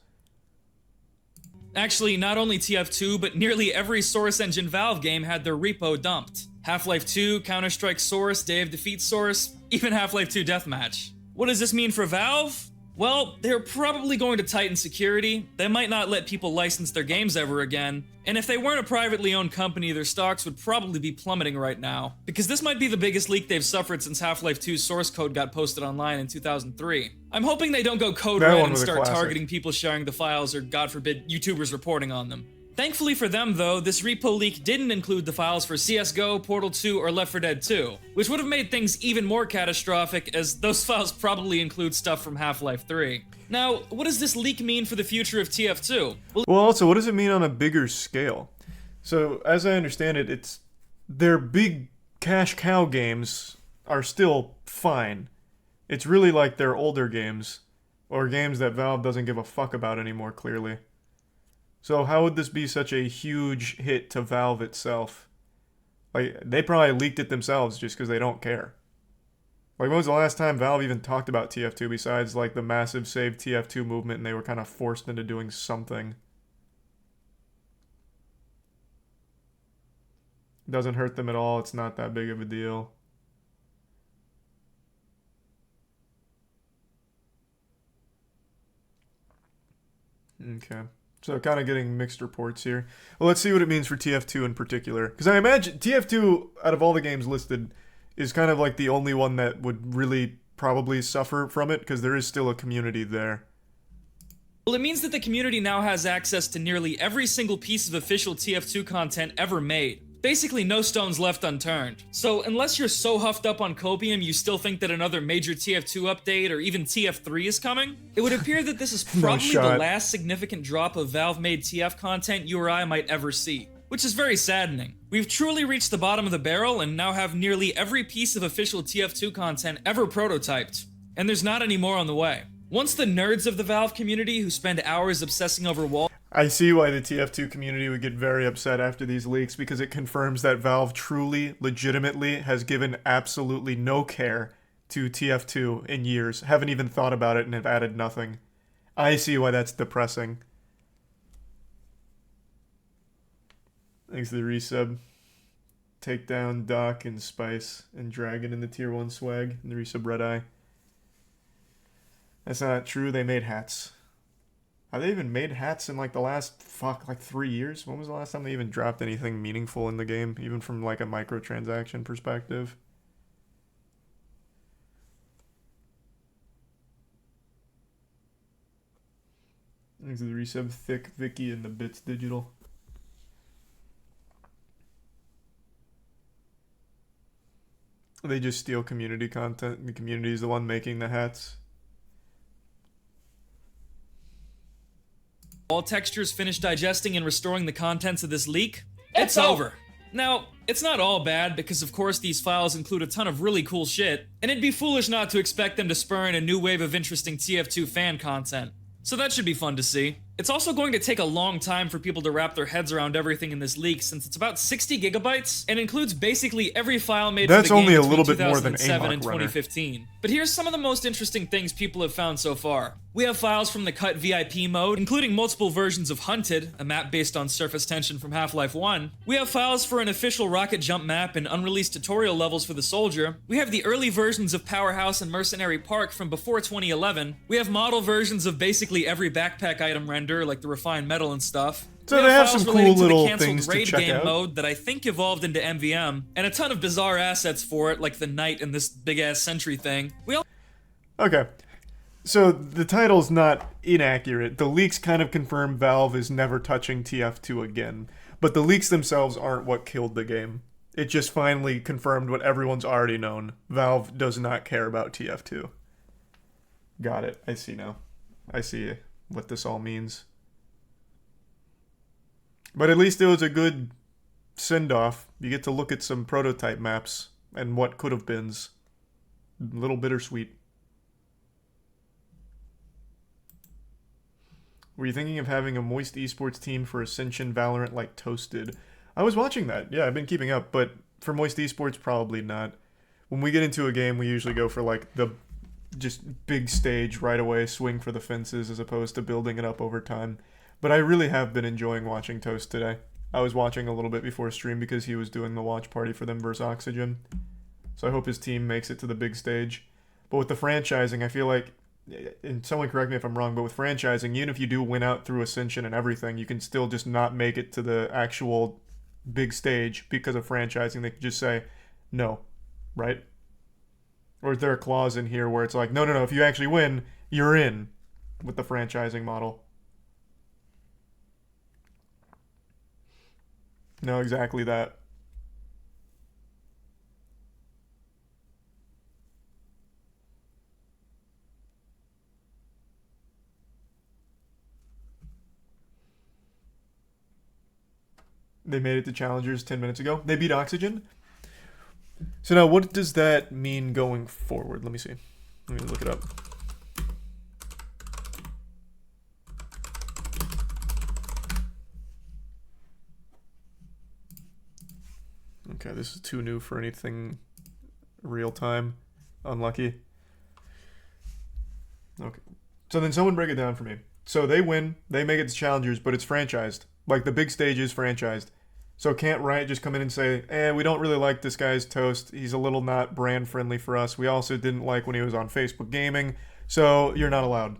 Actually, not only TF2, but nearly every Source Engine Valve game had their repo dumped. Half-Life 2, Counter-Strike Source, Day of Defeat Source, even Half-Life 2 Deathmatch. What does this mean for Valve? Well, they're probably going to tighten security. They might not let people license their games ever again. And if they weren't a privately owned company, their stocks would probably be plummeting right now. Because this might be the biggest leak they've suffered since Half-Life 2's source code got posted online in 2003. I'm hoping they don't go code red and start targeting people sharing the files or, God forbid, YouTubers reporting on them. Thankfully for them, though, this repo leak didn't include the files for CSGO, Portal 2, or Left 4 Dead 2, which would have made things even more catastrophic, as those files probably include stuff from Half-Life 3. Now, what does this leak mean for the future of TF2? Well, also, what does it mean on a bigger scale? So, as I understand it, it's their big cash cow games are still fine. It's really like their older games, or games that Valve doesn't give a fuck about anymore, clearly. So how would this be such a huge hit to Valve itself? Like, they probably leaked it themselves just because they don't care. Like, when was the last time Valve even talked about TF2 besides, like, the massive Save TF2 movement and they were kind of forced into doing something? Doesn't hurt them at all. It's not that big of a deal. Okay. So kind of getting mixed reports here. Well, let's see what it means for TF2 in particular. Because I imagine TF2, out of all the games listed, is kind of like the only one that would really probably suffer from it, because there is still a community there. Well, it means that the community now has access to nearly every single piece of official TF2 content ever made. Basically, no stones left unturned. So, unless you're so huffed up on copium you still think that another major TF2 update or even TF3 is coming, it would appear that this is probably the last significant drop of Valve-made TF content you or I might ever see. Which is very saddening. We've truly reached the bottom of the barrel and now have nearly every piece of official TF2 content ever prototyped. And there's not any more on the way. Once the nerds of the Valve community who spend hours obsessing over walls... I see why the TF2 community would get very upset after these leaks, because it confirms that Valve truly, legitimately has given absolutely no care to TF2 in years. Haven't even thought about it and have added nothing. I see why that's depressing. Thanks to the resub. Take down Doc and Spice and Dragon in the tier 1 swag and the resub Red Eye. That's not true, they made hats. Have they even made hats in like the last, like 3 years? When was the last time they even dropped anything meaningful in the game, even from like a microtransaction perspective? Thanks to the resub, Thick, Vicky, and the Bits Digital. They just steal community content. The community is the one making the hats. All textures finished digesting and restoring the contents of this leak, it's over. Now, it's not all bad, because of course these files include a ton of really cool shit, and it'd be foolish not to expect them to spur in a new wave of interesting TF2 fan content. So that should be fun to see. It's also going to take a long time for people to wrap their heads around everything in this leak, since it's about 60 gigabytes and includes basically every file made for the game only a little between bit more than 2007 and Amok Runner. 2015. But here's some of the most interesting things people have found so far. We have files from the Cut VIP mode, including multiple versions of Hunted, a map based on surface tension from Half-Life 1. We have files for an official rocket jump map and unreleased tutorial levels for the Soldier. We have the early versions of Powerhouse and Mercenary Park from before 2011. We have model versions of basically every backpack item render, like the refined metal and stuff. So they have some cool little things to check game out. mode that I think evolved into MVM, and a ton of bizarre assets for it, like the Knight and this big-ass sentry thing. Okay. So the title's not inaccurate. The leaks kind of confirm Valve is never touching TF2 again. But the leaks themselves aren't what killed the game. It just finally confirmed what everyone's already known. Valve does not care about TF2. Got it. I see now. I see what this all means. But at least it was a good send-off. You get to look at some prototype maps and what could have beens. A little bittersweet. Were you thinking of having a Moist esports team for Ascension Valorant like Toasted? I was watching that. Yeah, I've been keeping up, but for Moist esports, probably not. When we get into a game, we usually go for like the just big stage right away, swing for the fences as opposed to building it up over time. But I really have been enjoying watching Toast today. I was watching a little bit before stream because he was doing the watch party for them versus Oxygen. So I hope his team makes it to the big stage. But with the franchising, I feel like, and someone correct me if I'm wrong, but with franchising, even if you do win out through Ascension and everything, you can still just not make it to the actual big stage because of franchising. They can just say no, right? Or is there a clause in here where it's like, no, if you actually win, you're in with the franchising model? No, exactly that. They made it to Challengers 10 minutes ago. They beat Oxygen. So now what does that mean going forward? Let me see. Let me look it up. Okay, this is too new for anything real time. Unlucky. Okay. So then someone break it down for me. So they win, they make it to Challengers, but it's franchised. Like the big stage is franchised. So can't Riot just come in and say, we don't really like this guy's Toast. He's a little not brand friendly for us. We also didn't like when he was on Facebook Gaming. So you're not allowed.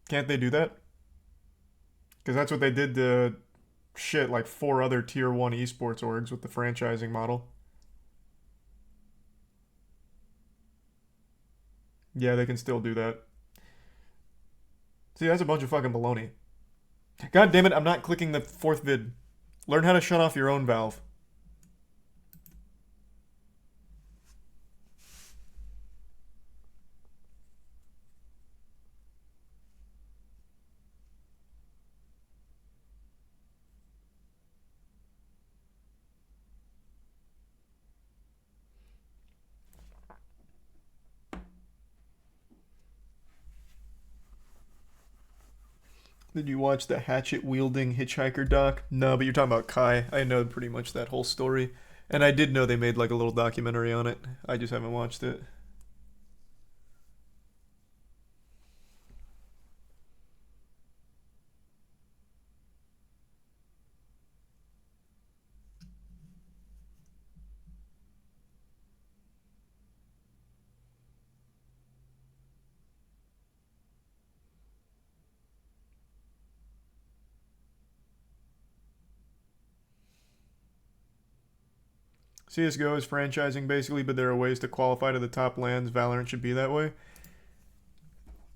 Can't they do that? Because that's what they did to like 4 other tier 1 esports orgs with the franchising model. Yeah, they can still do that. See, that's a bunch of fucking baloney. God damn it, I'm not clicking the 4th vid. Learn how to shut off your own valve. Did you watch the hatchet-wielding hitchhiker doc? No, but you're talking about Kai. I know pretty much that whole story. And I did know they made like a little documentary on it. I just haven't watched it. CSGO is franchising basically, but there are ways to qualify to the top lands. Valorant should be that way.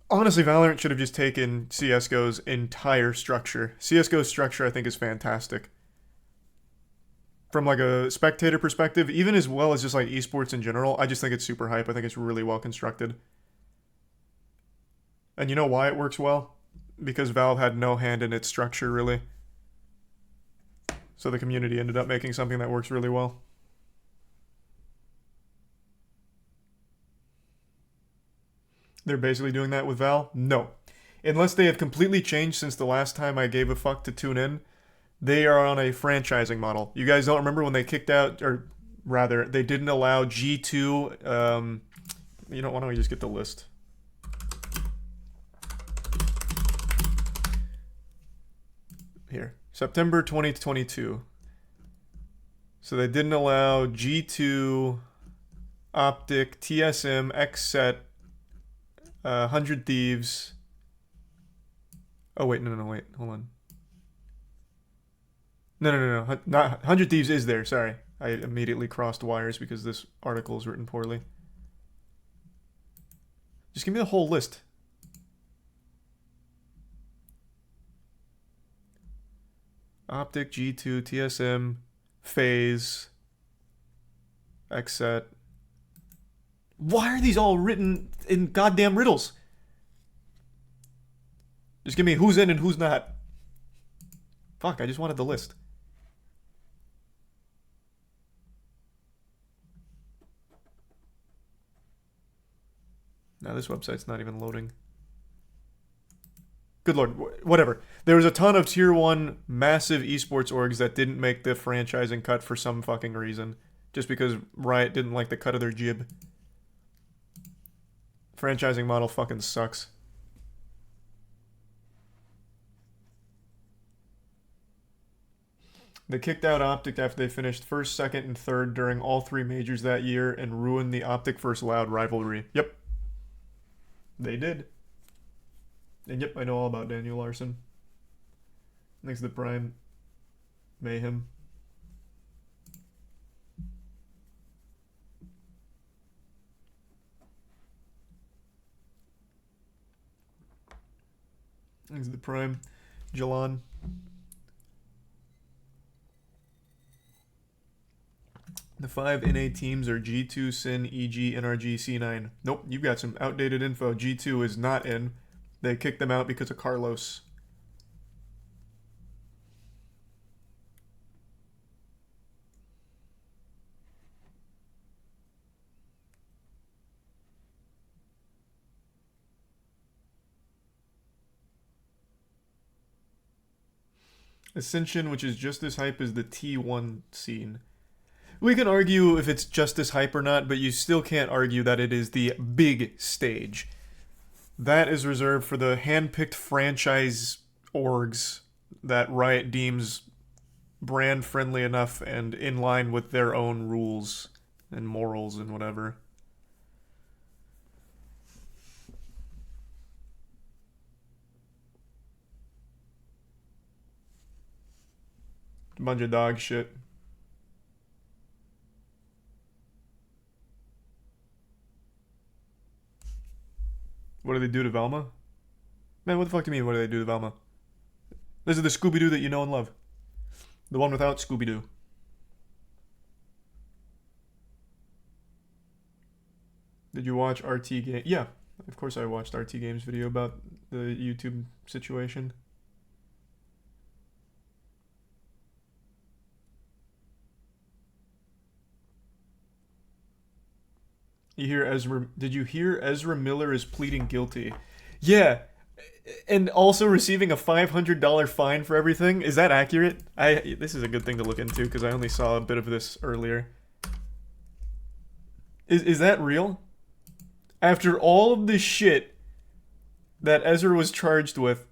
Honestly, Valorant should have just taken CSGO's entire structure. CSGO's structure, I think, is fantastic. From like a spectator perspective, even as well as just like esports in general, I just think it's super hype. I think it's really well constructed. And you know why it works well? Because Valve had no hand in its structure, really. So the community ended up making something that works really well. They're basically doing that with Val? No. Unless they have completely changed since the last time I gave a fuck to tune in, they are on a franchising model. You guys don't remember when they kicked out, or rather, they didn't allow G2, you know, why don't we just get the list? Here. September 2022. So they didn't allow G2, Optic, TSM, XSET, 100 Thieves. Oh, wait, no, wait, hold on. No. Not 100 Thieves is there, sorry. I immediately crossed wires because this article is written poorly. Just give me the whole list. Optic, G2, TSM, FaZe, XSET. Why are these all written in goddamn riddles? Just give me who's in and who's not. Fuck, I just wanted the list. Now this website's not even loading. Good lord, whatever. There was a ton of tier 1 massive esports orgs that didn't make the franchising cut for some fucking reason. Just because Riot didn't like the cut of their jib. Franchising model fucking sucks. They kicked out Optic after they finished first, second, and third during all 3 majors that year and ruined the Optic vs. Loud rivalry. Yep. They did. And yep, I know all about Daniel Larson. Thanks to the Prime. Mayhem. Thanks to the Prime. Jalon. The 5 NA teams are G2, Sin, EG, NRG, C9. Nope, you've got some outdated info. G2 is not in. They kicked them out because of Carlos. Ascension, which is just as hype as the T1 scene. We can argue if it's just as hype or not, but you still can't argue that it is the big stage. That is reserved for the hand-picked franchise orgs that Riot deems brand-friendly enough and in line with their own rules and morals and whatever. Bunch of dog shit. What do they do to Velma? Man, what the fuck do you mean, what do they do to Velma? This is the Scooby-Doo that you know and love. The one without Scooby-Doo. Did you watch RT Game? Yeah, of course I watched RT Game's video about the YouTube situation. You hear Ezra? Did you hear Ezra Miller is pleading guilty? Yeah, and also receiving a $500 fine for everything. Is that accurate? This is a good thing to look into because I only saw a bit of this earlier. Is that real? After all of the shit that Ezra was charged with,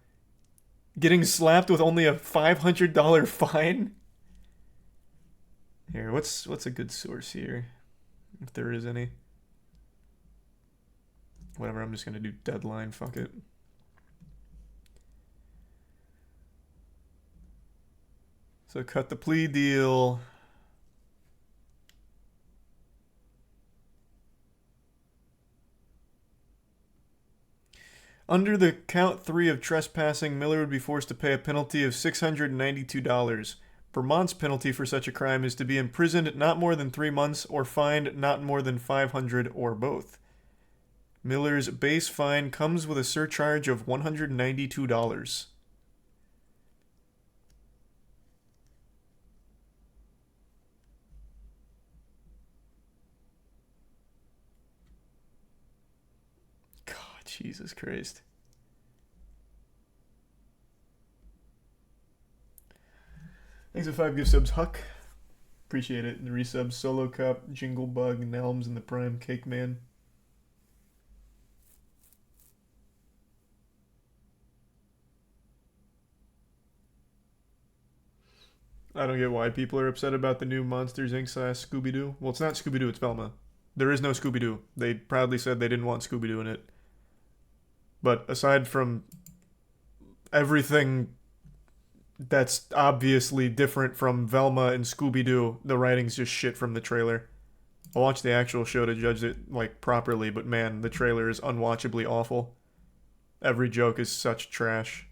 getting slapped with only a $500 fine? Here, what's a good source here, if there is any? Whatever, I'm just gonna do Deadline, fuck it. So cut the plea deal. Under the count 3 of trespassing, Miller would be forced to pay a penalty of $692. Vermont's penalty for such a crime is to be imprisoned not more than 3 months or fined not more than $500 or both. Miller's base fine comes with a surcharge of $192. God, Jesus Christ. Thanks for 5 gift subs, Huck. Appreciate it. The resubs, Solo Cup, Jingle Bug, Nelms, and the Prime Cake Man. I don't get why people are upset about the new Monsters Inc. / Scooby-Doo. Well, it's not Scooby-Doo, it's Velma. There is no Scooby-Doo. They proudly said they didn't want Scooby-Doo in it. But aside from everything that's obviously different from Velma and Scooby-Doo, the writing's just shit from the trailer. I'll watch the actual show to judge it, like, properly, but man, the trailer is unwatchably awful. Every joke is such trash.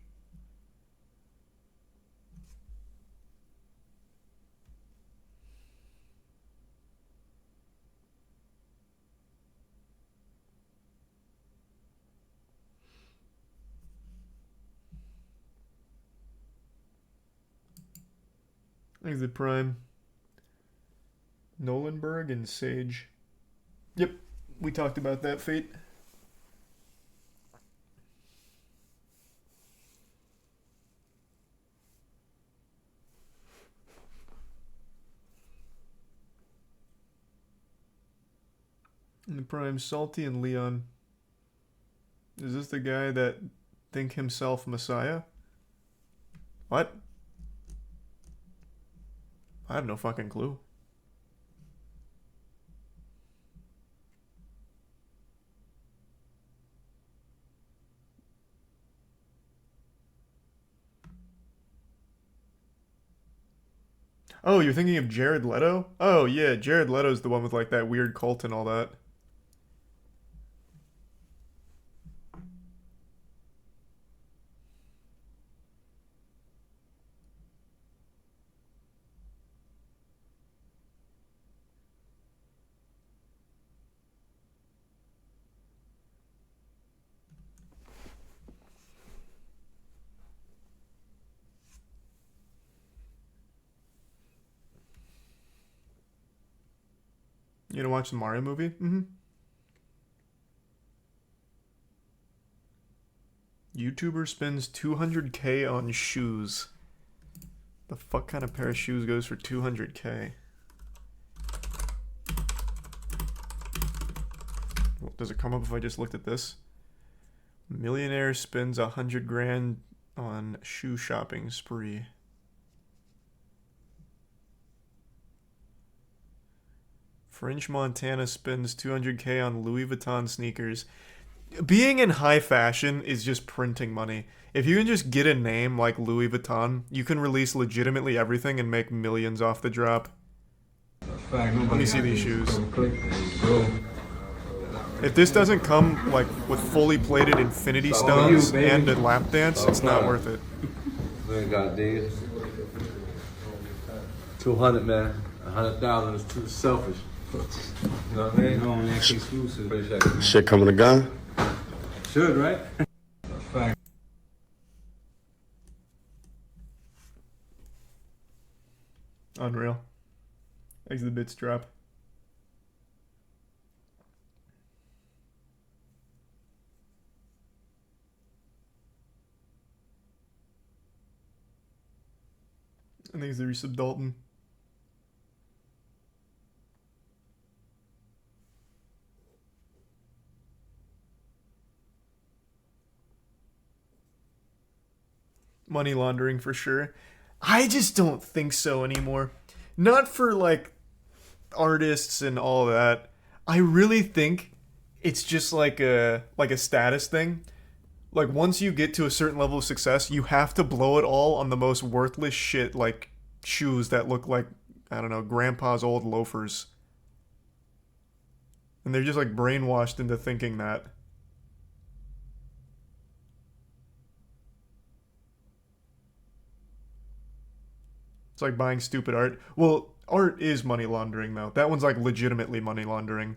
There's the Prime. Nolenberg and Sage. Yep, we talked about that, Fate. And the Prime, Salty and Leon. Is this the guy that think himself Messiah? What? I have no fucking clue. Oh, you're thinking of Jared Leto? Oh, yeah, Jared Leto's the one with, like, that weird cult and all that. You gonna watch the Mario movie? Mm-hmm. YouTuber spends $200K on shoes. The fuck kind of pair of shoes goes for $200K? Well, does it come up if I just looked at this? Millionaire spends $100,000 on shoe shopping spree. French Montana spends $200K on Louis Vuitton sneakers. Being in high fashion is just printing money. If you can just get a name like Louis Vuitton, you can release legitimately everything and make millions off the drop. Let me see these shoes. If this doesn't come like with fully plated infinity stones and a lap dance, it's not worth it. Man, got these. 200, man. 100,000 is too selfish. You know what I mean? No, next exclusive. Shit coming to gun? Should, right? Fact. Unreal. As the bits drop. I think it's the resub Dalton. Money laundering for sure. I just don't think so anymore. Not for like artists and all that. I really think it's just like a status thing. Like once you get to a certain level of success, you have to blow it all on the most worthless shit, like shoes that look like, I don't know, grandpa's old loafers. And they're just like brainwashed into thinking that. It's like buying stupid art. Well, art is money laundering, though. That one's like legitimately money laundering.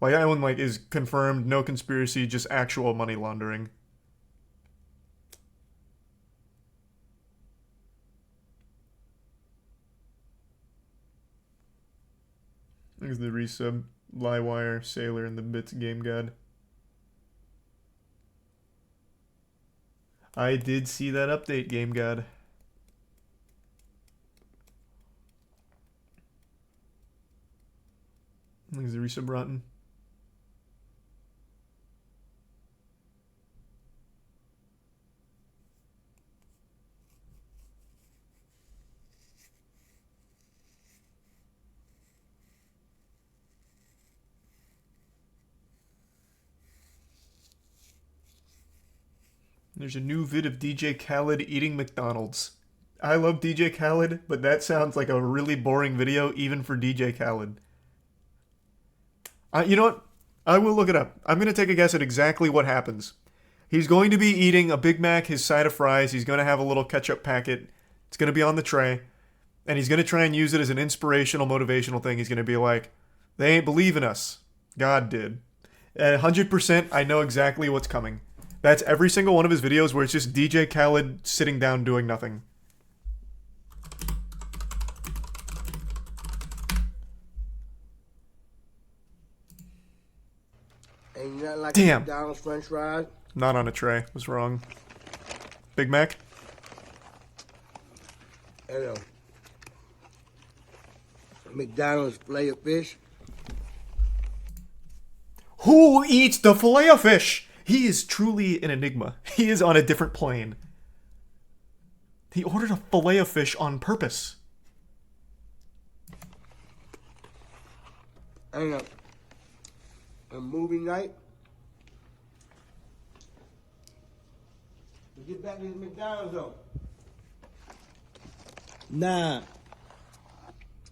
Like, that one like is confirmed, no conspiracy, just actual money laundering. There's the resub, Livewire, Sailor, and the Bits Game God. I did see that update, Game God. There's the resub rotten. There's a new vid of DJ Khaled eating McDonald's. I love DJ Khaled, but that sounds like a really boring video even for DJ Khaled. You know what? I will look it up. I'm going to take a guess at exactly what happens. He's going to be eating a Big Mac, his side of fries. He's going to have a little ketchup packet. It's going to be on the tray. And he's going to try and use it as an inspirational, motivational thing. He's going to be like, they ain't believing us. God did. 100% I know exactly what's coming. That's every single one of his videos where it's just DJ Khaled sitting down doing nothing. Ain't nothing like Damn. McDonald's French fries. Not on a tray. Was wrong. Big Mac? Hello. McDonald's filet of fish. Who eats the filet of fish? He is truly an enigma. He is on a different plane. He ordered a filet of fish on purpose. And a movie night. Let's get back to this McDonald's though. Nah.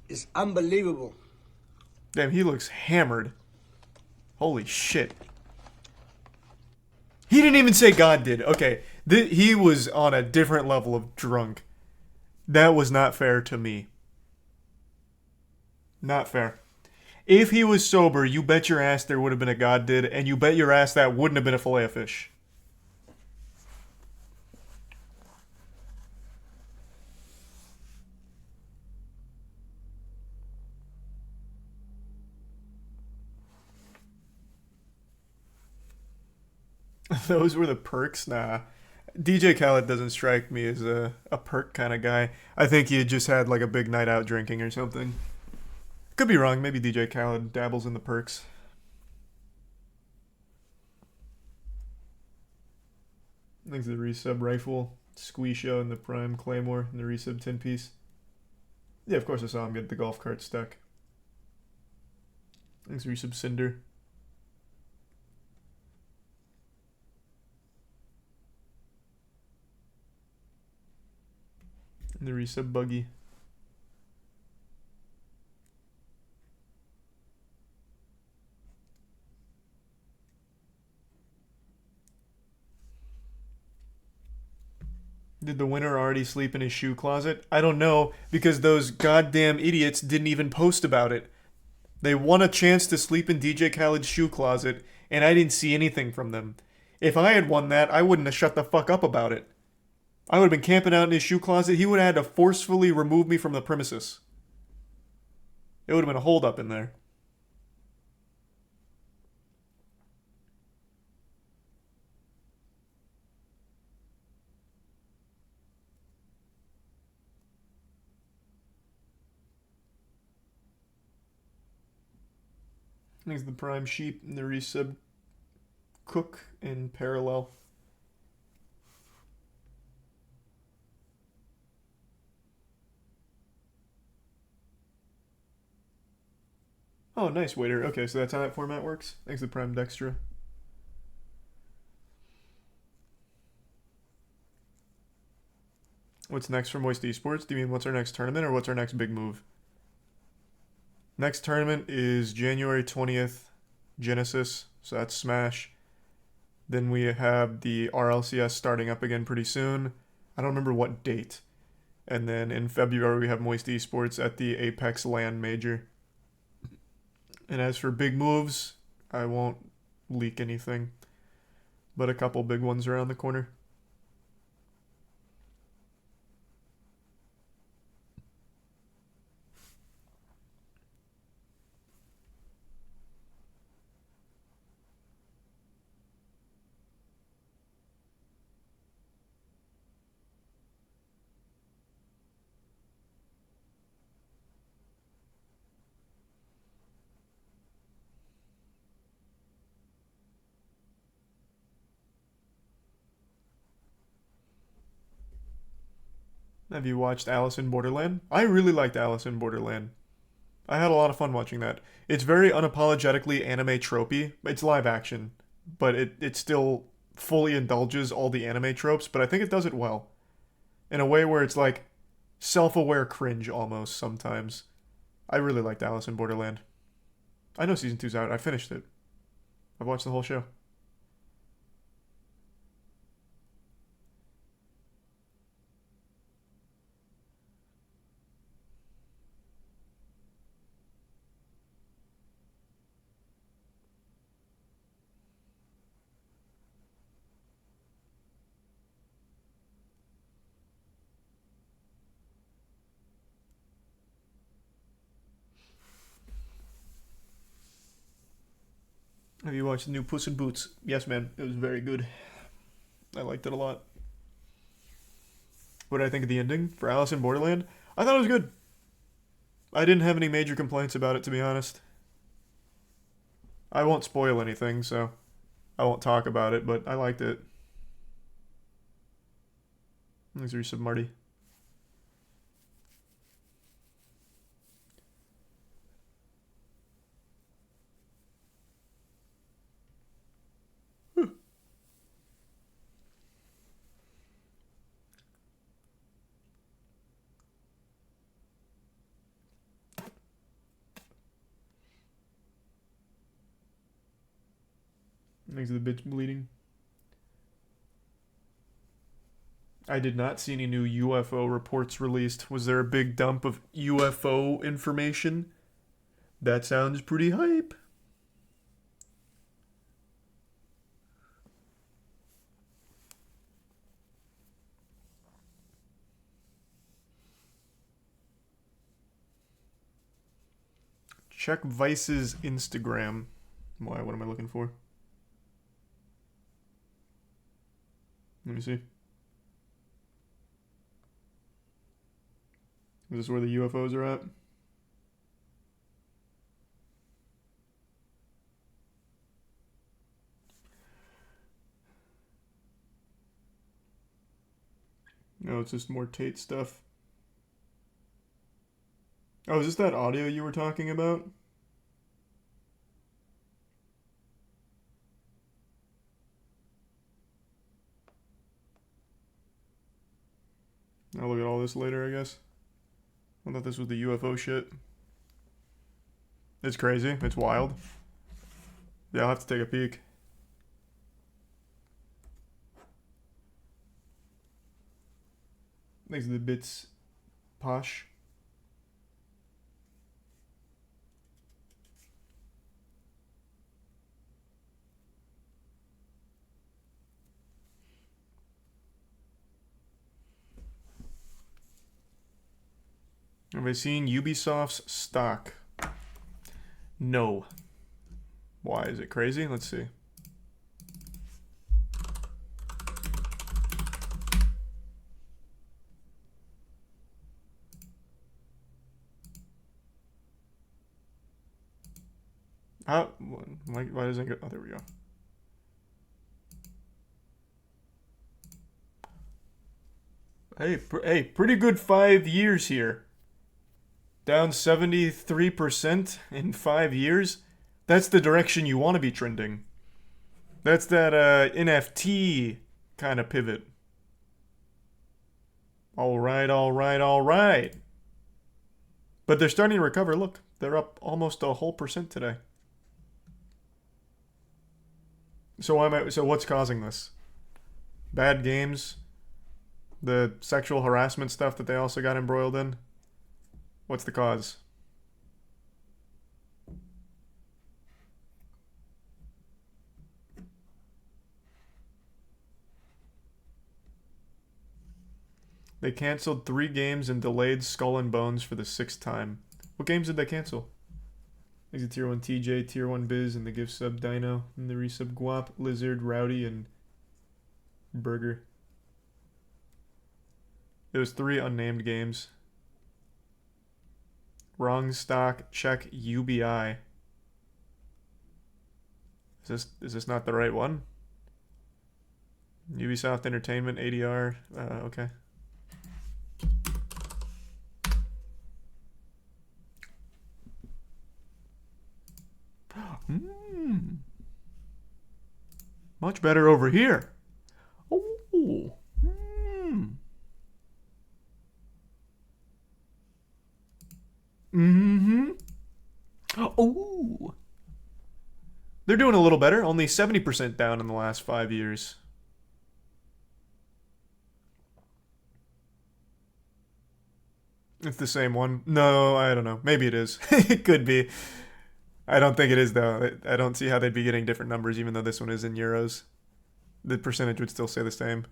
It's unbelievable. Damn, he looks hammered. Holy shit. He didn't even say God did. Okay, he was on a different level of drunk. That was not fair to me. Not fair. If he was sober, you bet your ass there would have been a God did, and you bet your ass that wouldn't have been a filet of fish. Those were the perks? Nah. DJ Khaled doesn't strike me as a perk kind of guy. I think he had just had like a big night out drinking or something. Could be wrong. Maybe DJ Khaled dabbles in the perks. Thanks to the resub rifle, Squeeshow, and the Prime Claymore, and the resub 10-piece. Yeah, of course I saw him get the golf cart stuck. Thanks to resub Cinder. And the resub Buggy. Did the winner already sleep in his shoe closet? I don't know, because those goddamn idiots didn't even post about it. They won a chance to sleep in DJ Khaled's shoe closet, and I didn't see anything from them. If I had won that, I wouldn't have shut the fuck up about it. I would have been camping out in his shoe closet. He would have had to forcefully remove me from the premises. It would have been a holdup in there. There's the Prime Sheep and the resub Cook in parallel. Oh, nice, waiter. Okay, so that's how that format works. Thanks to Prime Dextra. What's next for Moist Esports? Do you mean what's our next tournament or what's our next big move? Next tournament is January 20th, Genesis, so that's Smash. Then we have the RLCS starting up again pretty soon. I don't remember what date. And then in February, we have Moist Esports at the Apex LAN Major. And as for big moves, I won't leak anything, but a couple big ones around the corner. Have you watched Alice in Borderland? I really liked Alice in Borderland. I had a lot of fun watching that. It's very unapologetically anime tropey. It's live action, but it still fully indulges all the anime tropes, but I think it does it well. In a way where it's like self-aware cringe almost sometimes. I really liked Alice in Borderland. I know season 2's out. I finished it. I've watched the whole show. Have you watched the new Puss in Boots? Yes, man. It was very good. I liked it a lot. What did I think of the ending for Alice in Borderland? I thought it was good. I didn't have any major complaints about it, to be honest. I won't spoil anything, so I won't talk about it, but I liked it. Thanks for your sub, Marty. Thanks to the bitch bleeding. I did not see any new UFO reports released. Was there a big dump of UFO information? That sounds pretty hype. Check Vice's Instagram. Why? What am I looking for? Let me see. Is this where the UFOs are at? No, it's just more Tate stuff. Oh, is this that audio you were talking about? I'll look at all this later, I guess. I thought this was the UFO shit. It's crazy. It's wild. Yeah, I'll have to take a peek. Thanks to the bits, Posh. Have I seen Ubisoft's stock? No. Why? Is it crazy? Let's see. How? Why doesn't it go? Oh, there we go. Hey, pretty good 5 years here. Down 73% in 5 years. That's the direction you want to be trending. That's that NFT kind of pivot. All right. But they're starting to recover. Look, they're up almost a whole % today. So what's causing this? Bad games, The sexual harassment stuff that they also got embroiled in. What's the cause? They canceled 3 games and delayed Skull and Bones for the 6th time. What games did they cancel? Exit Tier 1 TJ, Tier 1 Biz, and the gift sub Dino, and the resub Guap, Lizard, Rowdy, and Burger. It was 3 unnamed games. Wrong stock, check UBI. Is this not the right one? Ubisoft Entertainment, ADR, okay. Much better over here. Oh. Oh. They're doing a little better. Only 70% down in the last 5 years. It's the same one. No, I don't know. Maybe it is. It could be. I don't think it is, though. I don't see how they'd be getting different numbers, even though this one is in euros. The percentage would still say the same.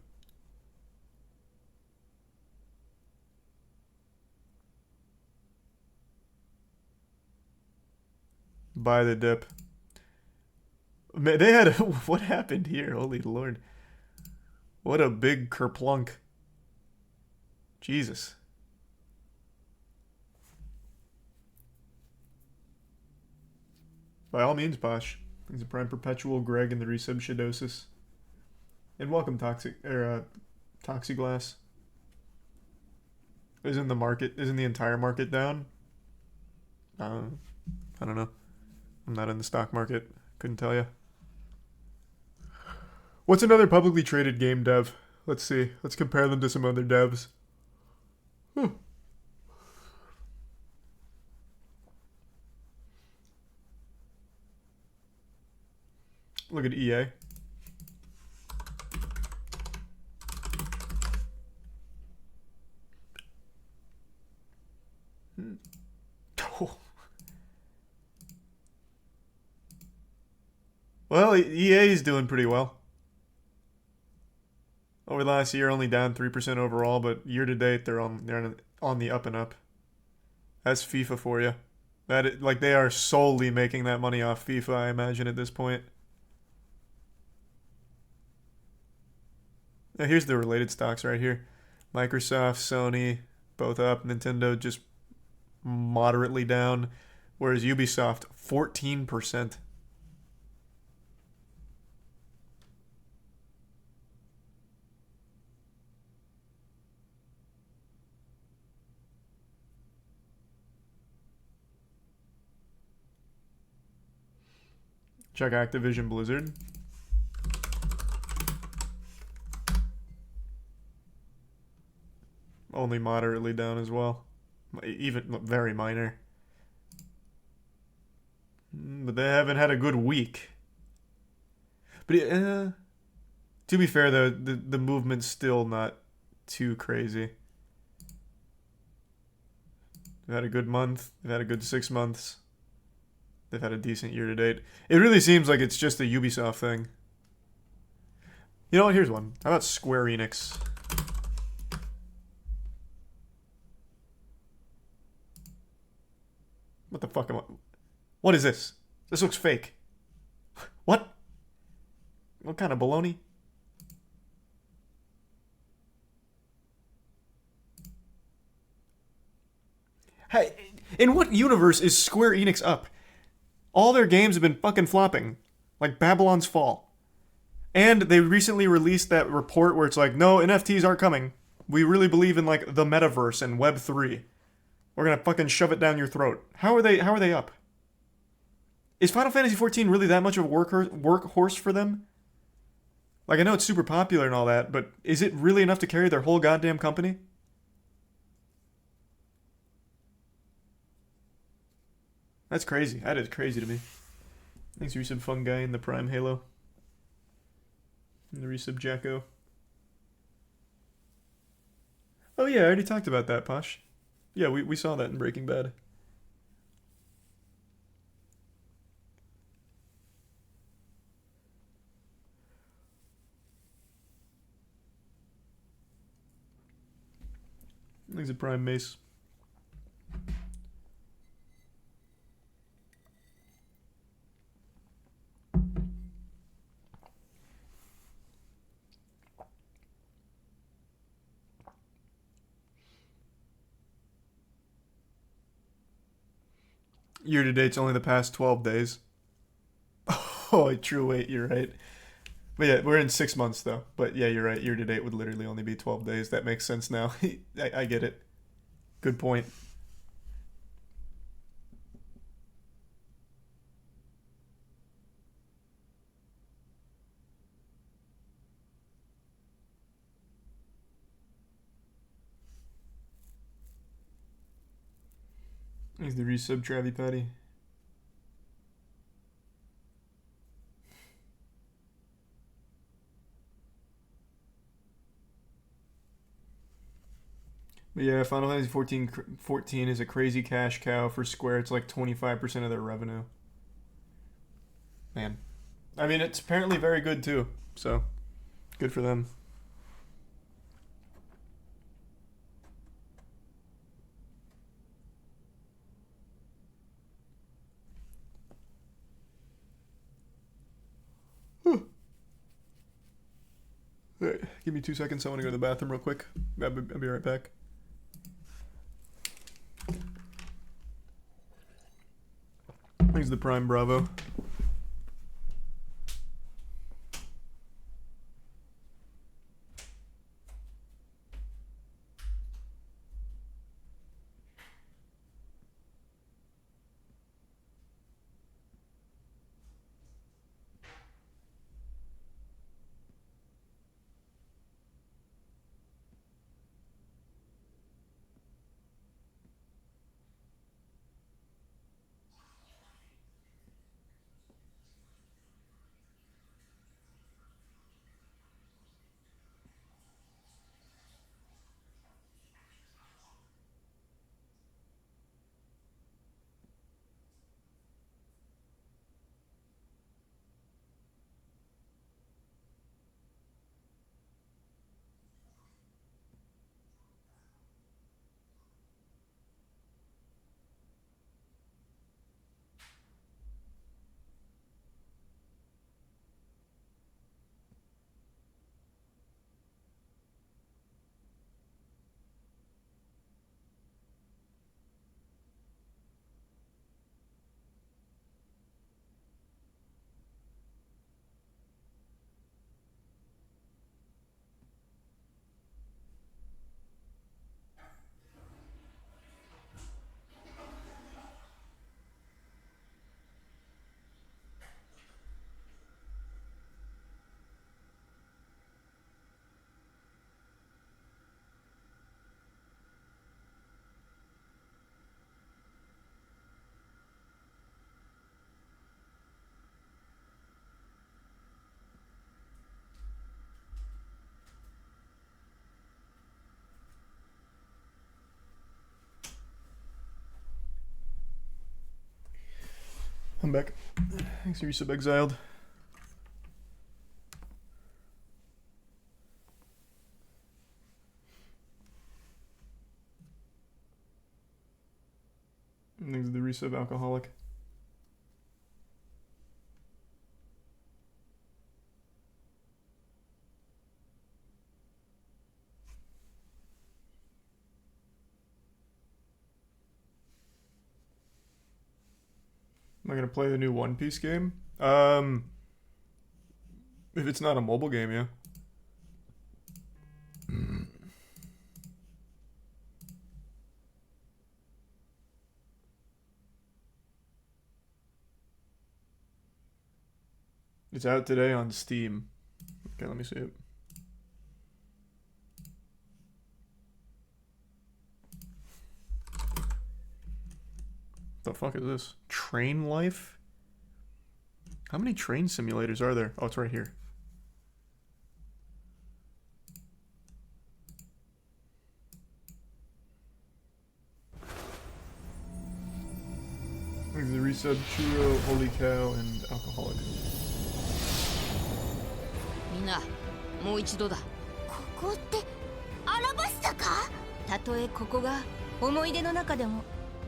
Buy the dip. They had a, what happened here? Holy Lord. What a big kerplunk. Jesus. By all means, Bosh. Thanks a Prime Perpetual, Greg, and the resub Shadosis. And welcome, Toxiglass. Isn't the entire market down? I don't know. I'm not in the stock market. Couldn't tell you. What's another publicly traded game dev? Let's see. Let's compare them to some other devs. Look at EA. Oh. Well, EA is doing pretty well. Over the last year, only down 3% overall, but year to date, they're on the up and up. That's FIFA for you. Like they are solely making that money off FIFA, I imagine at this point. Now here's the related stocks right here. Microsoft, Sony, both up. Nintendo just moderately down. Whereas Ubisoft, 14%. Check Activision Blizzard. Only moderately down as well. Even very minor. But they haven't had a good week. But to be fair, though, the movement's still not too crazy. They've had a good month. They've had a good 6 months. They've had a decent year to date. It really seems like it's just a Ubisoft thing. You know what? Here's one. How about Square Enix? What the fuck am I... What is this? This looks fake. What? What kind of baloney? Hey, in what universe is Square Enix up? All their games have been fucking flopping. Like Babylon's Fall. And they recently released that report where it's like, no, NFTs aren't coming. We really believe in like the metaverse and Web3. We're gonna fucking shove it down your throat. How are they up? Is Final Fantasy XIV really that much of a workhorse for them? Like, I know it's super popular and all that, but is it really enough to carry their whole goddamn company? That's crazy. That is crazy to me. Thanks, resub Fun Guy in the Prime Halo. And the resub Jacko. Oh yeah, I already talked about that, Posh. Yeah, we saw that in Breaking Bad. He's a prime mace. Year to date's only the past 12 days. Oh, true. Wait, you're right. But yeah, we're in 6 months though. But yeah, you're right. Year to date would literally only be 12 days. That makes sense now. I get it. Good point. He's the resub Travie Patty. But yeah, Final Fantasy 14 is a crazy cash cow for Square. It's like 25% of their revenue. Man. I mean, it's apparently very good too. So, good for them. Alright, give me 2 seconds. I want to go to the bathroom real quick. I'll be right back. Here's the Prime Bravo. I'm back. Thanks for resub exiled. Thanks the resub alcoholic. Am I gonna play the new One Piece game? If it's not a mobile game, yeah. It's out today on Steam. Okay, let me see it. The fuck is this? Train Life? How many train simulators are there? Oh, it's right here. resub Churro, Holy Cow, and Alcoholic. みんな、もう一度だ。ここってアラバスタか？たとえここが思い出の中でも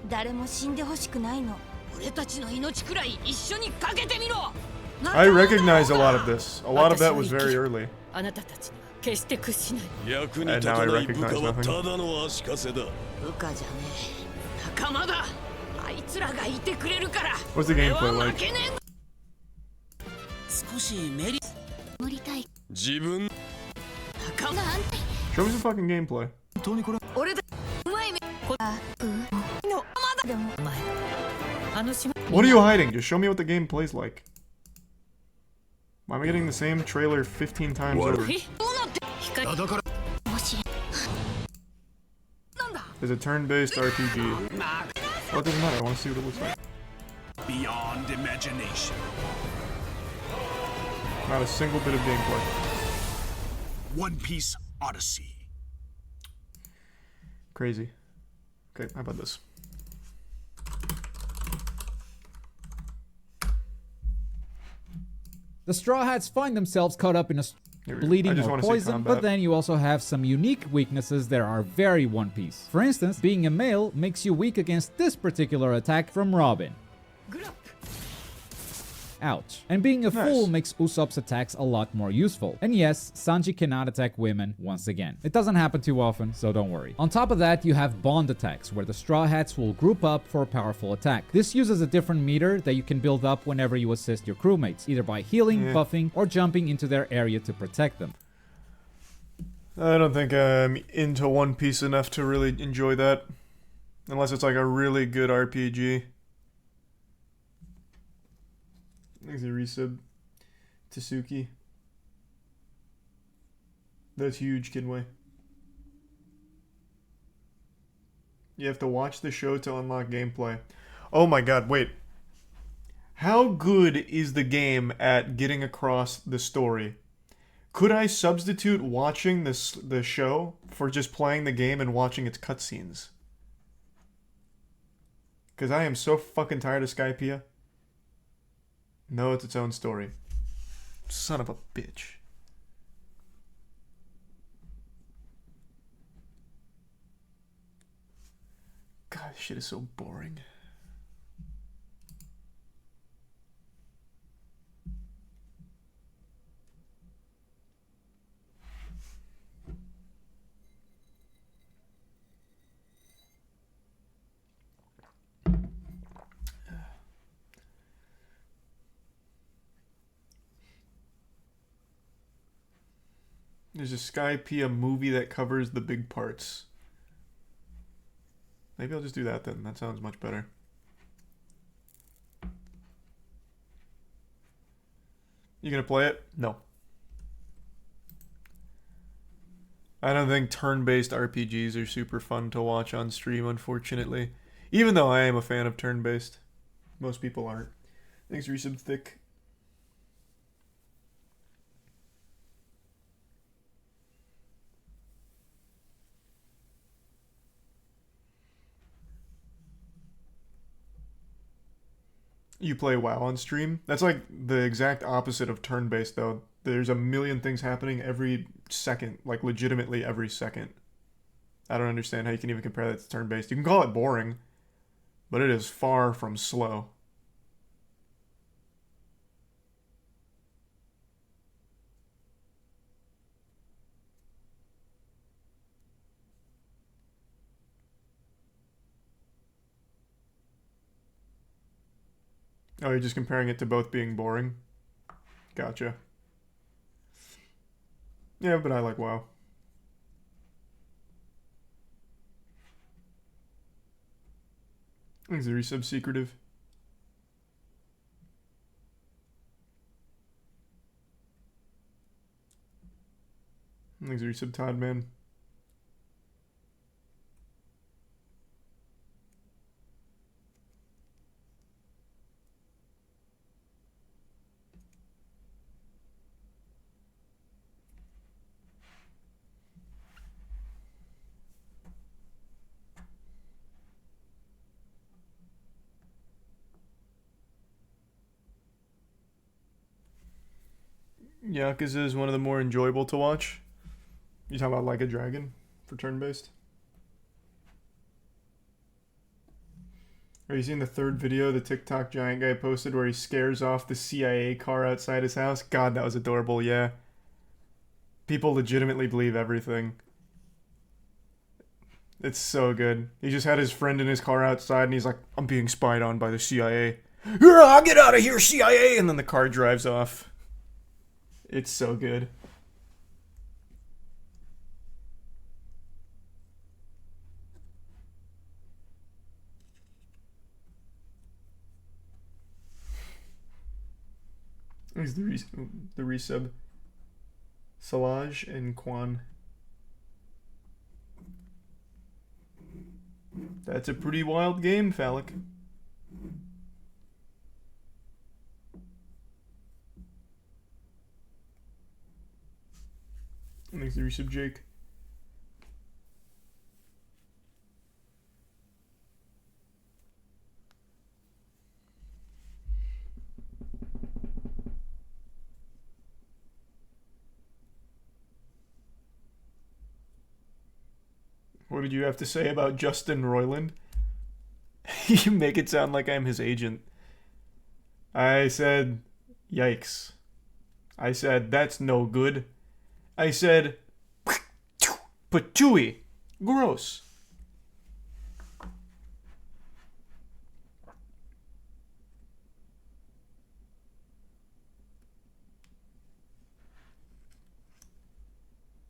誰も死んでほしくないの。俺たちの命くらい一緒にかけてみろ。 I recognize a lot of this. A lot of that was very early. あなたたちには決して屈しない。 And now I recognize nothing. 部下じゃねえ。仲間だ。あいつらがいてくれるから。 What's the gameplay like? 少しメリ乗りたい。自分。仲間なんて。 Show me some fucking gameplay. 俺だ。うまいめ。こあうのまだでもうまい。あの島。 What are you hiding? Just show me what the game plays like. Why am I getting the same trailer 15 times over? It's a turn-based RPG. Well, it doesn't matter. I want to see what it looks like. Beyond imagination. Not a single bit of gameplay. One Piece Odyssey. Crazy. Okay, how about this? The Straw Hats find themselves caught up in a bleeding or poison, but then you also have some unique weaknesses that are very One Piece. For instance, being a male makes you weak against this particular attack from Robin. Ouch. And being a fool makes Usopp's attacks a lot more useful. And yes, Sanji cannot attack women once again. It doesn't happen too often, so don't worry. On top of that, you have bond attacks, where the Straw Hats will group up for a powerful attack. This uses a different meter that you can build up whenever you assist your crewmates, either by healing, buffing, or jumping into their area to protect them. I don't think I'm into One Piece enough to really enjoy that. Unless it's like a really good RPG. Thanks a resub. Tsuki. That's huge, Kidway. You have to watch the show to unlock gameplay. Oh my god, wait. How good is the game at getting across the story? Could I substitute watching the show for just playing the game and watching its cutscenes? Because I am so fucking tired of Skypiea. No, it's its own story. Son of a bitch. God, this shit is so boring. There's a Skypiea movie that covers the big parts. Maybe I'll just do that then. That sounds much better. You gonna play it? No. I don't think turn-based RPGs are super fun to watch on stream, unfortunately. Even though I am a fan of turn-based. Most people aren't. Thanks, Resub Thick. You play WoW on stream? That's like the exact opposite of turn-based, though. There's a million things happening every second, like legitimately every second. I don't understand how you can even compare that to turn-based. You can call it boring, but it is far from slow. Oh, you're just comparing it to both being boring? Gotcha. Yeah, but I like WoW. Thanks, resub secretive. Thanks, resub Todd, man. Yakuza is one of the more enjoyable to watch. You talking about Like a Dragon for turn-based? Are you seeing the third video the TikTok giant guy posted where he scares off the CIA car outside his house? God, that was adorable, yeah. People legitimately believe everything. It's so good. He just had his friend in his car outside and he's like, I'm being spied on by the CIA. I'll get out of here, CIA! And then the car drives off. It's so good. Here's the resub. Salaj and Quan. That's a pretty wild game, Phallic. Thanks, the resub, Jake. What did you have to say about Justin Roiland? You make it sound like I'm his agent. I said, yikes. I said, that's no good. I said, patooey. Gross.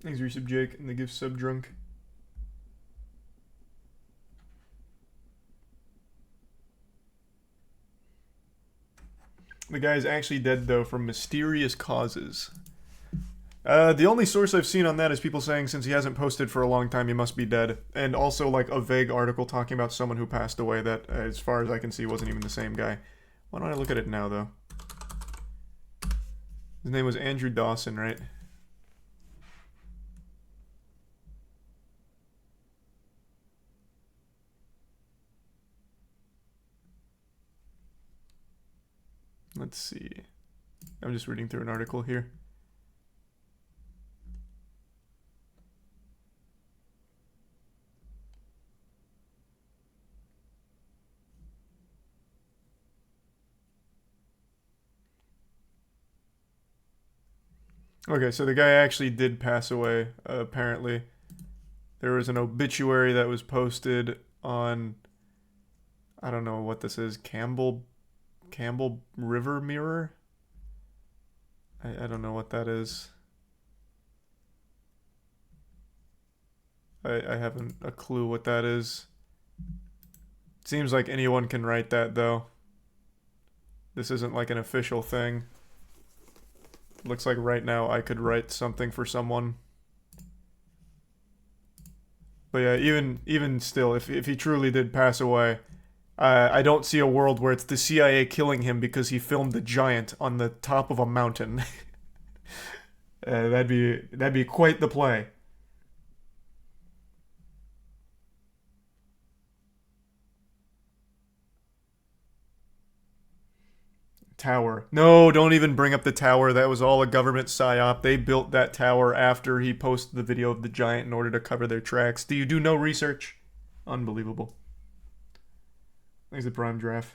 Thanks, resub Jake, and the gift sub drunk. The guy is actually dead, though, from mysterious causes. The only source I've seen on that is people saying since he hasn't posted for a long time, he must be dead. And also, like, a vague article talking about someone who passed away that, as far as I can see, wasn't even the same guy. Why don't I look at it now, though? His name was Andrew Dawson, right? Let's see. I'm just reading through an article here. Okay, so the guy actually did pass away, apparently. There was an obituary that was posted on, I don't know what this is, Campbell River Mirror? I don't know what that is. I haven't a clue what that is. Seems like anyone can write that, though. This isn't like an official thing. Looks like right now I could write something for someone. But yeah, even still, if he truly did pass away, I don't see a world where it's the CIA killing him because he filmed the giant on the top of a mountain. That'd be quite the play. Tower. No, don't even bring up the tower. That was all a government psyop. They built that tower after he posted the video of the giant in order to cover their tracks. Do you do no research? Unbelievable. There's the prime draft.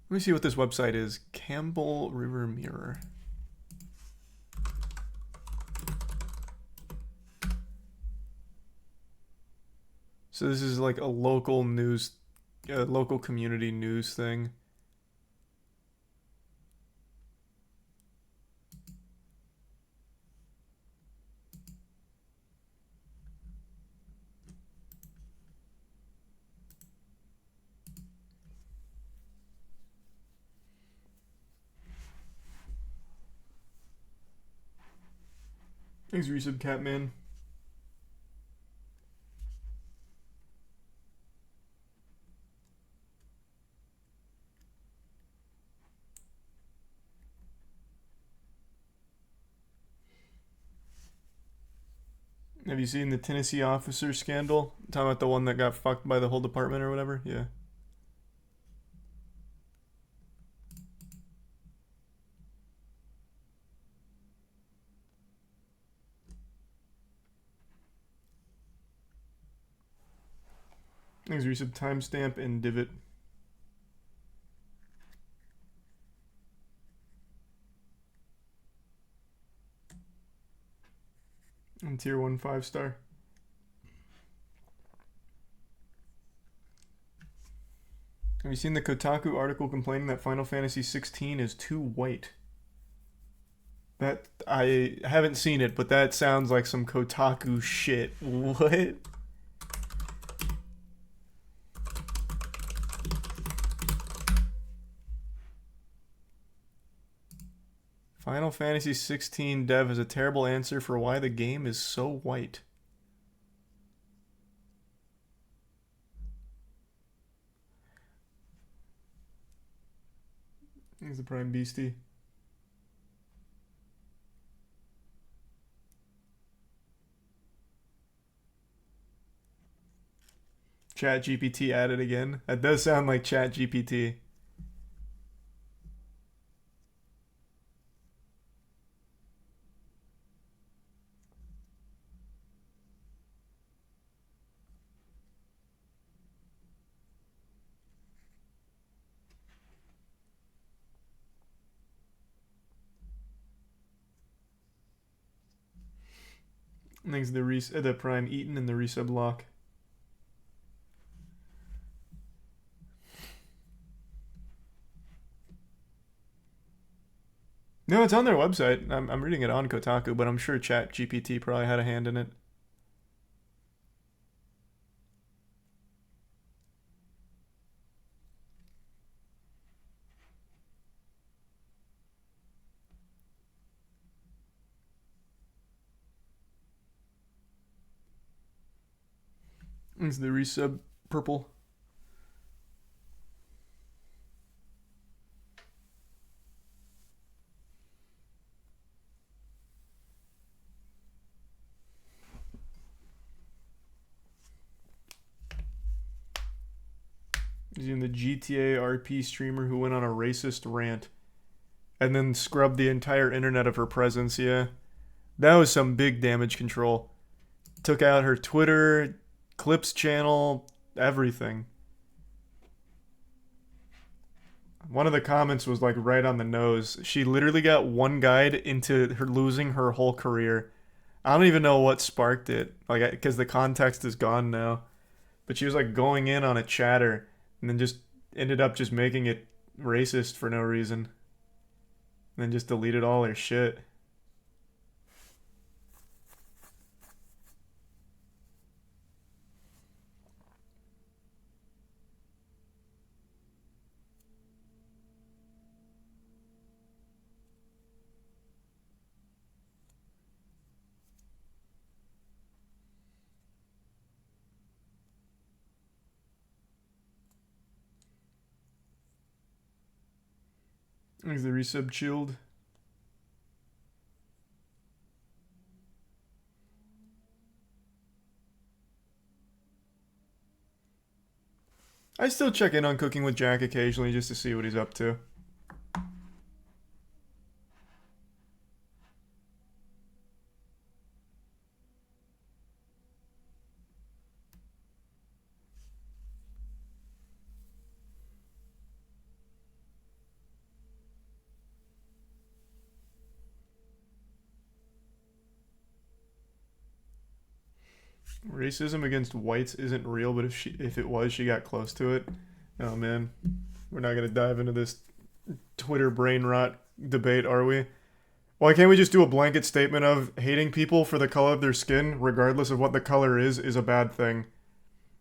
Let me see what this website is. Campbell River Mirror. So this is like a local news, local community news thing. Thanks, resub Catman. Have you seen the Tennessee officer scandal? I'm talking about the one that got fucked by the whole department or whatever? Yeah. Thanks, resub timestamp and divot. And tier 1 5-star. Have you seen the Kotaku article complaining that Final Fantasy 16 is too white? That I haven't seen it, but that sounds like some Kotaku shit. What? Final Fantasy 16 dev has a terrible answer for why the game is so white. He's the Prime Beastie. Chat GPT added again. That does sound like Chat GPT. Thanks to the Prime Eaton and the resub lock. No, it's on their website. I'm reading it on Kotaku, but I'm sure ChatGPT probably had a hand in it. It's the resub purple. Using the GTA RP streamer who went on a racist rant and then scrubbed the entire internet of her presence. Yeah, that was some big damage control. Took out her Twitter, Clips channel, everything. One of the comments was like right on the nose. She literally got one guide into her losing her whole career. I don't even know what sparked it, like, because the context is gone now. But she was like going in on a chatter and then just ended up just making it racist for no reason. And then just deleted all her shit. Is the resub chilled? I still check in on Cooking with Jack occasionally just to see what he's up to. Racism against whites isn't real, but if it was, she got close to it. Oh man, we're not gonna dive into this Twitter brain rot debate, are we? Why can't we just do a blanket statement of hating people for the color of their skin, regardless of what the color is a bad thing,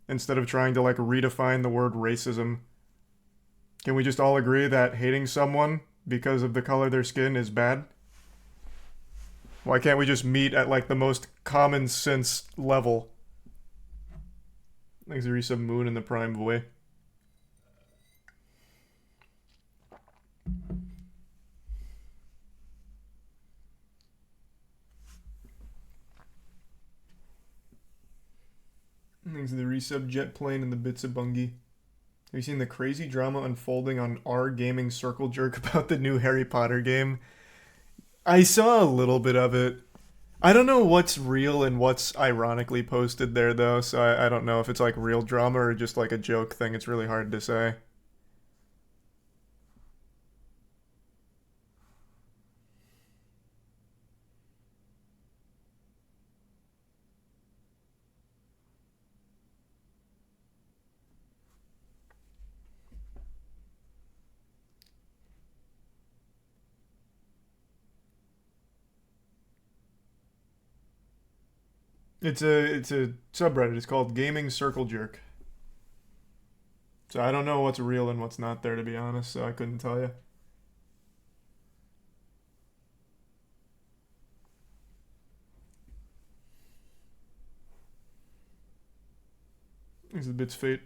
instead of trying to like redefine the word racism? Can we just all agree that hating someone because of the color of their skin is bad? Why can't we just meet at like the most common sense level? Thanks to resub Moon and the Prime Boy. Thanks to the resub jet plane and the bits of bungie. Have you seen the crazy drama unfolding on our gaming circle jerk about the new Harry Potter game? I saw a little bit of it. I don't know what's real and what's ironically posted there, though, so I don't know if it's like real drama or just like a joke thing. It's really hard to say. It's a subreddit. It's called Gaming Circle Jerk. So I don't know what's real and what's not there, to be honest, so I couldn't tell you. This is Bit's fate.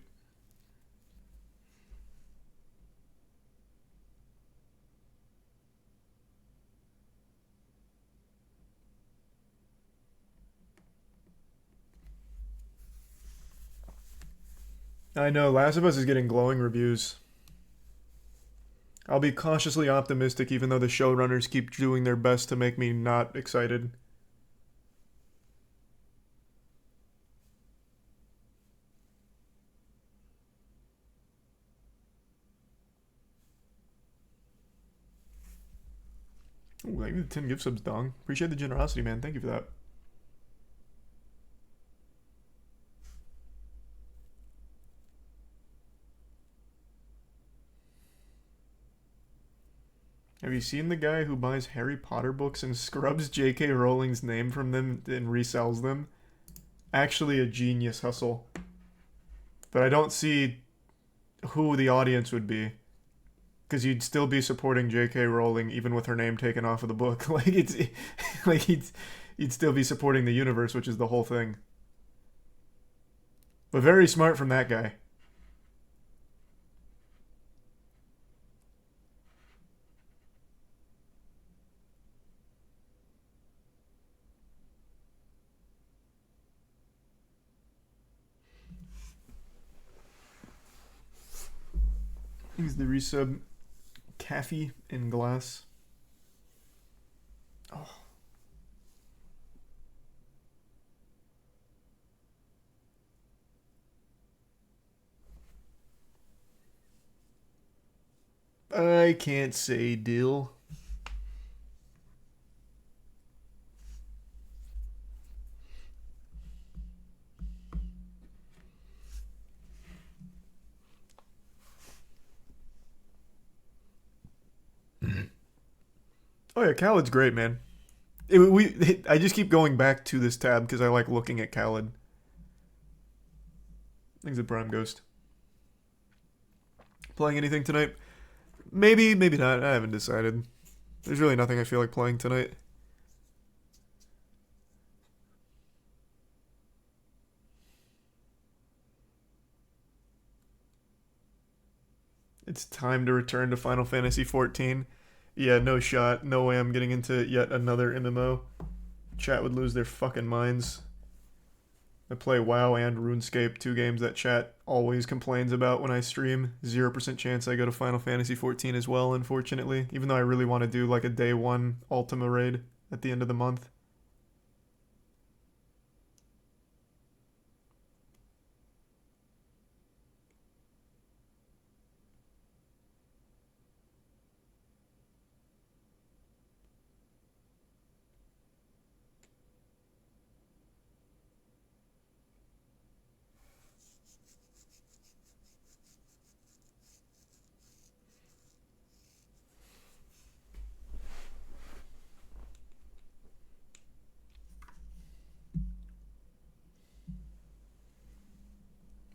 I know, Last of Us is getting glowing reviews. I'll be cautiously optimistic even though the showrunners keep doing their best to make me not excited. Ooh, thank you for the 10 gift subs, Dong. Appreciate the generosity, man. Thank you for that. Have you seen the guy who buys Harry Potter books and scrubs J.K. Rowling's name from them and resells them? Actually a genius hustle. But I don't see who the audience would be. Because you'd still be supporting J.K. Rowling even with her name taken off of the book. Like, it's like you'd still be supporting the universe, which is the whole thing. But very smart from that guy. He's the resub Caffey in glass. Oh. I can't say Dill. Oh yeah, Khaled's great, man. I just keep going back to this tab because I like looking at Khaled. Things at Prime Ghost. Playing anything tonight? Maybe, maybe not. I haven't decided. There's really nothing I feel like playing tonight. It's time to return to Final Fantasy XIV. Yeah, no shot. No way I'm getting into yet another MMO. Chat would lose their fucking minds. I play WoW and RuneScape, two games that chat always complains about when I stream. 0% chance I go to Final Fantasy XIV as well, unfortunately. Even though I really want to do like a day one Ultima raid at the end of the month.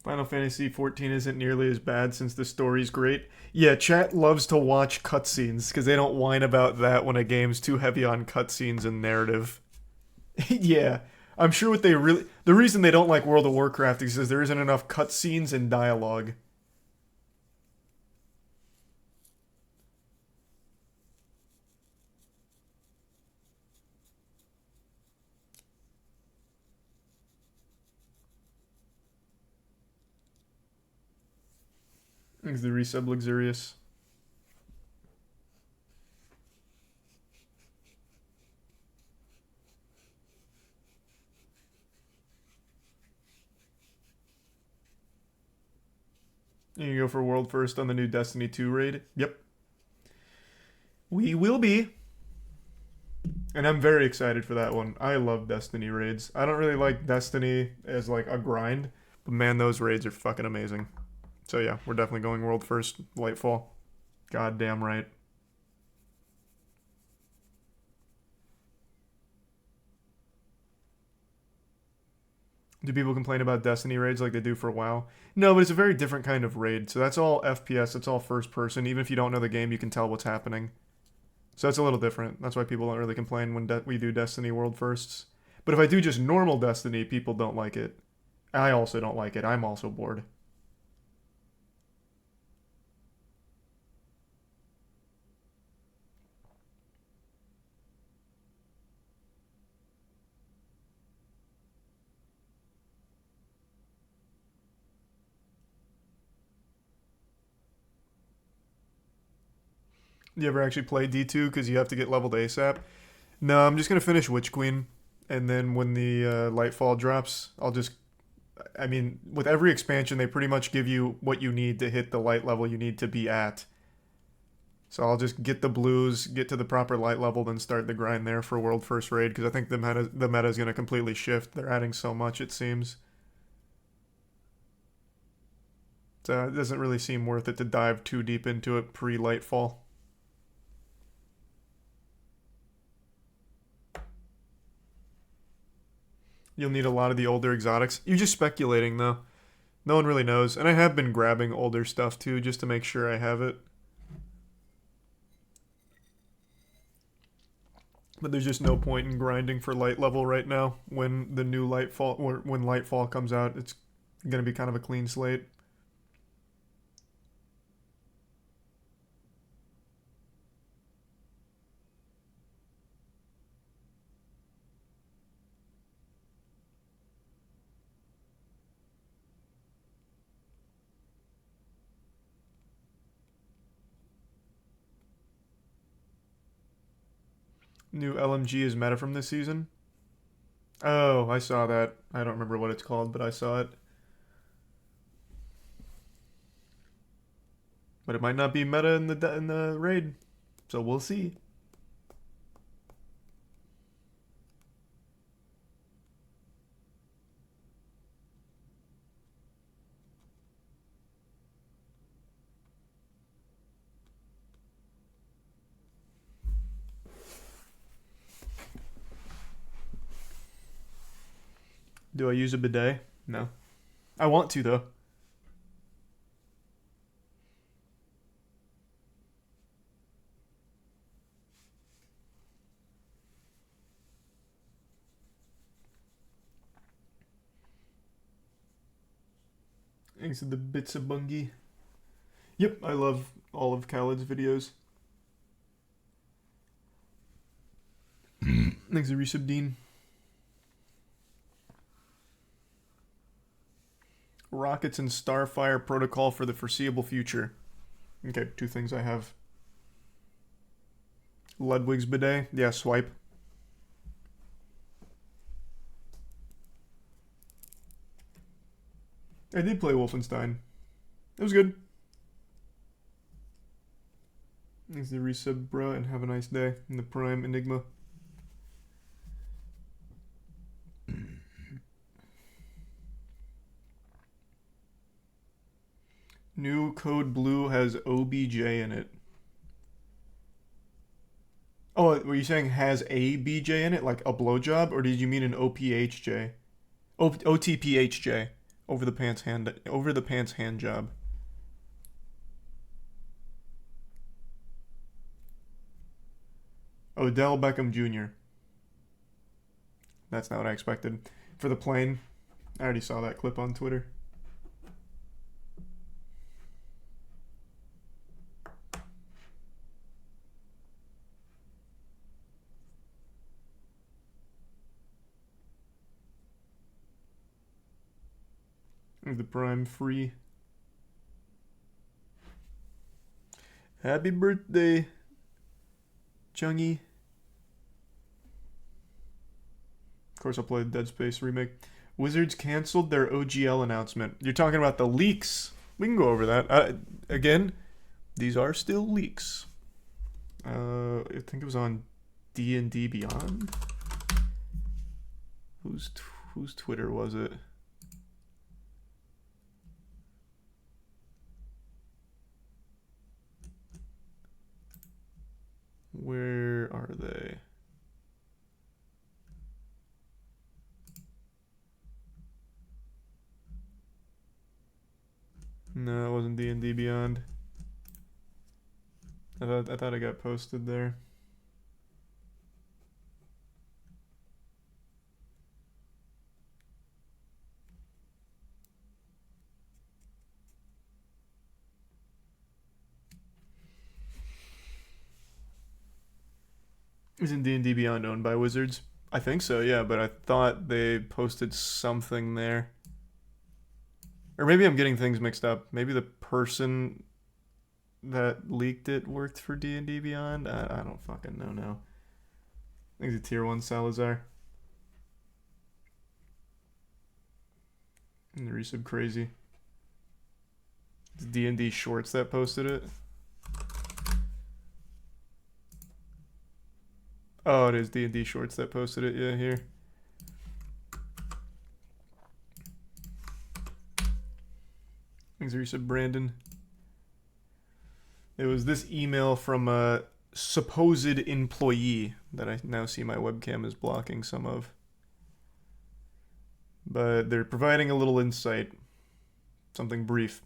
Final Fantasy XIV isn't nearly as bad since the story's great. Yeah, chat loves to watch cutscenes because they don't whine about that when a game's too heavy on cutscenes and narrative. Yeah, I'm sure what they really... The reason they don't like World of Warcraft is because there isn't enough cutscenes and dialogue. Thanks the resub luxurious. You go for world first on the new Destiny 2 raid? Yep. We will be. And I'm very excited for that one. I love Destiny raids. I don't really like Destiny as like a grind, but man, those raids are fucking amazing. So yeah, we're definitely going world first, Lightfall. Goddamn right. Do people complain about Destiny raids like they do for WoW? No, but it's a very different kind of raid. So that's all FPS, it's all first person. Even if you don't know the game, you can tell what's happening. So that's a little different. That's why people don't really complain when we do Destiny world firsts. But if I do just normal Destiny, people don't like it. I also don't like it. I'm also bored. You ever actually play D2 because you have to get leveled ASAP? No, I'm just going to finish Witch Queen. And then when the Lightfall drops, I'll just... I mean, with every expansion, they pretty much give you what you need to hit the light level you need to be at. So I'll just get the blues, get to the proper light level, then start the grind there for World First Raid, because I think the meta is going to completely shift. They're adding so much, it seems. So it doesn't really seem worth it to dive too deep into it pre-Lightfall. You'll need a lot of the older exotics. You're just speculating, though. No one really knows. And I have been grabbing older stuff, too, just to make sure I have it. But there's just no point in grinding for light level right now. When the new Lightfall, or when Lightfall comes out, it's going to be kind of a clean slate. New LMG is meta from this season? Oh, I saw that. I don't remember what it's called, but I saw it. But it might not be meta in the raid, so we'll see. Do I use a bidet? No. I want to, though. Thanks to the bits of Bungie. Yep, I love all of Khaled's videos. Thanks to Resubdean. Rockets and Starfire protocol for the foreseeable future. Okay, two things I have. Ludwig's bidet. Yeah, swipe. I did play Wolfenstein. It was good. Thanks to resub, bruh, and have a nice day. In the Prime Enigma. New Code Blue has OBJ in it. Oh, were you saying has a BJ in it, like a blowjob, or did you mean an OPHJ? OTPHJ, over the pants hand job. Odell Beckham Jr. That's not what I expected. For the plane, I already saw that clip on Twitter. The Prime free. Happy birthday, Chungy. Of course, I'll play the Dead Space remake. Wizards canceled their OGL announcement. You're talking about the leaks. We can go over that. Again, these are still leaks. I think it was on D&D Beyond. Whose Twitter was it? Where are they? No, it wasn't D&D Beyond. I thought it got posted there. Isn't D&D Beyond owned by Wizards? I think so, yeah, but I thought they posted something there. Or maybe I'm getting things mixed up. Maybe the person that leaked it worked for D&D Beyond? I don't fucking know now. I think it's a tier 1 Salazar. And the resub crazy. It's D&D Shorts that posted it. Oh, it is D&D Shorts that posted it. Yeah, here. Thanks, resub Brandon. It was this email from a supposed employee that I now see my webcam is blocking some of. But they're providing a little insight. Something brief.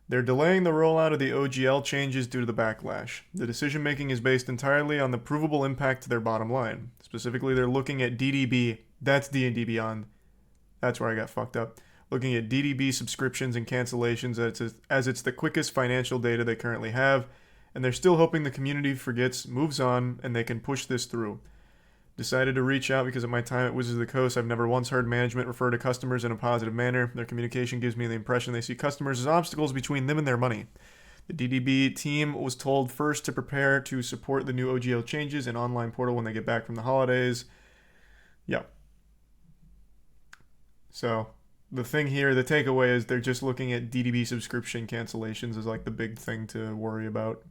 They're delaying the rollout of the OGL changes due to the backlash. The decision making is based entirely on the provable impact to their bottom line. Specifically, they're looking at DDB. That's D&D Beyond. That's where I got fucked up. Looking at DDB subscriptions and cancellations as it's the quickest financial data they currently have, and they're still hoping the community forgets, moves on, and they can push this through. Decided to reach out because at my time at Wizards of the Coast, I've never once heard management refer to customers in a positive manner. Their communication gives me the impression they see customers as obstacles between them and their money. The DDB team was told first to prepare to support the new OGL changes and online portal when they get back from the holidays. Yeah. So, the thing here, the takeaway is they're just looking at DDB subscription cancellations as like the big thing to worry about.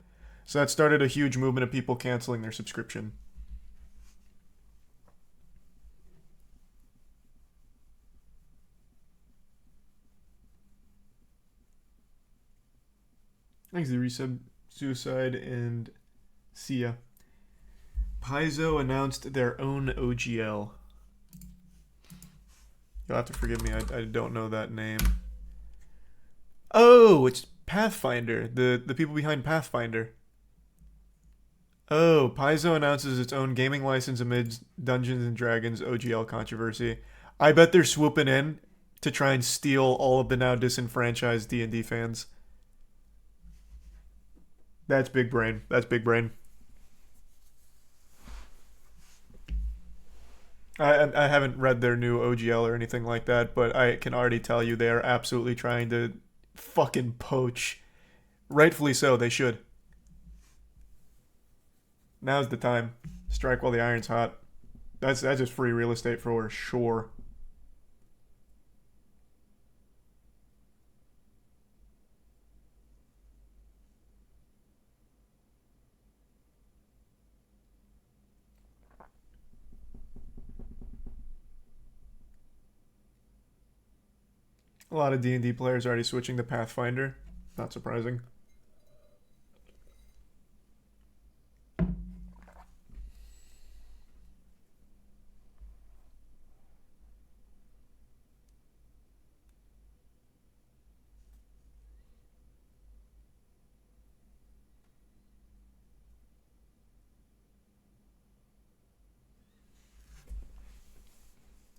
So that started a huge movement of people canceling their subscription. Thanks, the resub, Suicide, and Sia. Paizo announced their own OGL. You'll have to forgive me, I don't know that name. Oh, it's Pathfinder, the people behind Pathfinder. Oh, Paizo announces its own gaming license amid Dungeons & Dragons OGL controversy. I bet they're swooping in to try and steal all of the now disenfranchised D&D fans. That's big brain. That's big brain. I haven't read their new OGL or anything like that, but I can already tell you they are absolutely trying to fucking poach. Rightfully so, they should. Now's the time. Strike while the iron's hot. That's just free real estate for sure. A lot of D&D players are already switching to Pathfinder. Not surprising.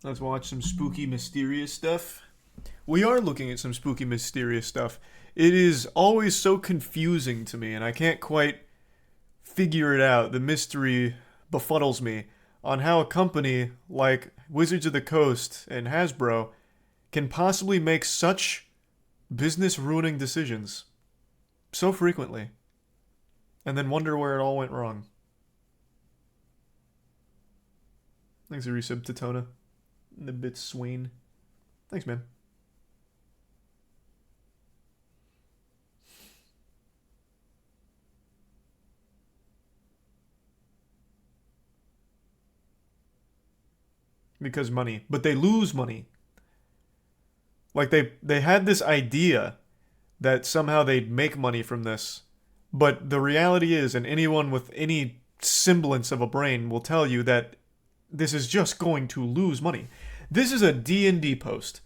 Let's watch some spooky, mysterious stuff. We are looking at some spooky, mysterious stuff. It is always so confusing to me, and I can't quite figure it out. The mystery befuddles me on how a company like Wizards of the Coast and Hasbro can possibly make such business-ruining decisions so frequently. and then wonder where it all went wrong. Thanks for resub, Tatona. The bit Swain. Thanks, man. Because money. But they lose money. Like, they had this idea that somehow they'd make money from this. But the reality is, and anyone with any semblance of a brain will tell you that this is just going to lose money. This is a D&D post.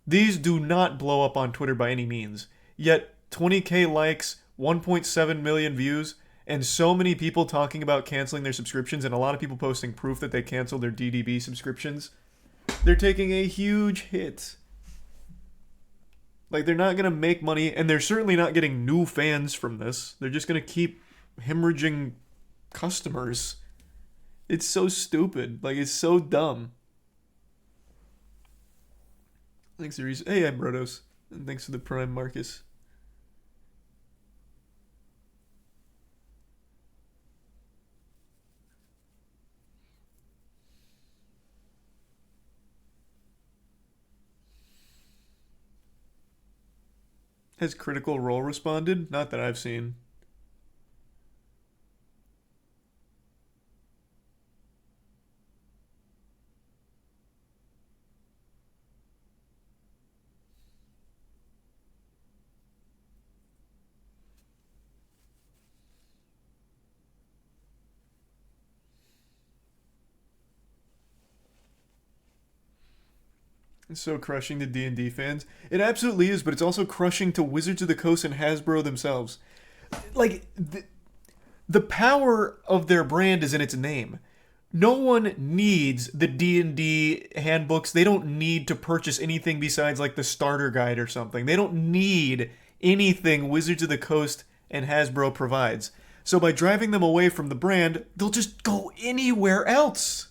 These do not blow up on Twitter by any means. Yet, 20k likes, 1.7 million views, and so many people talking about canceling their subscriptions, and a lot of people posting proof that they canceled their DDB subscriptions. They're taking a huge hit. Like, they're not going to make money, and they're certainly not getting new fans from this. They're just going to keep hemorrhaging customers. It's so stupid. Like, it's so dumb. Thanks, Aries. Hey, I'm Brodos. And thanks for the Prime, Marcus. Has Critical Role responded? Not that I've seen. It's so crushing to D&D fans. It absolutely is, but it's also crushing to Wizards of the Coast and Hasbro themselves. Like, the power of their brand is in its name. No one needs the D&D handbooks. They don't need to purchase anything besides, like, the starter guide or something. They don't need anything Wizards of the Coast and Hasbro provides. So by driving them away from the brand, they'll just go anywhere else.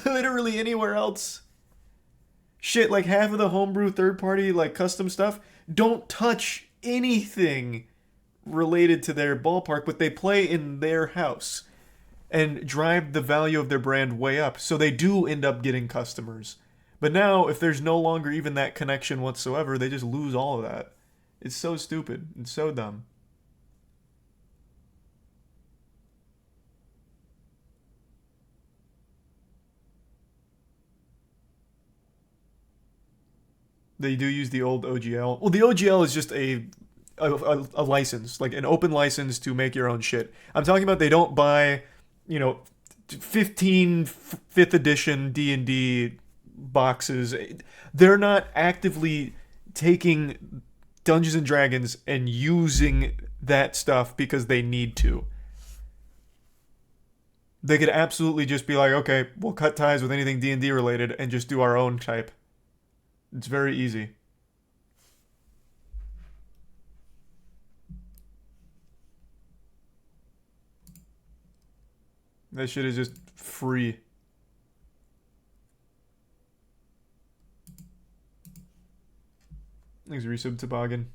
Literally anywhere else. Shit, like half of the homebrew third-party, like, custom stuff don't touch anything related to their ballpark, but they play in their house and drive the value of their brand way up, so they do end up getting customers. But now, if there's no longer even that connection whatsoever, they just lose all of that. It's so stupid. It's so dumb. They do use the old OGL. Well, the OGL is just a license, like an open license to make your own shit. I'm talking about they don't buy, 15 5th edition D&D boxes. They're not actively taking Dungeons and Dragons and using that stuff because they need to. They could absolutely just be like, okay, we'll cut ties with anything D&D related and just do our own type. It's very easy. That shit is just free. Thanks, Resub Toboggan.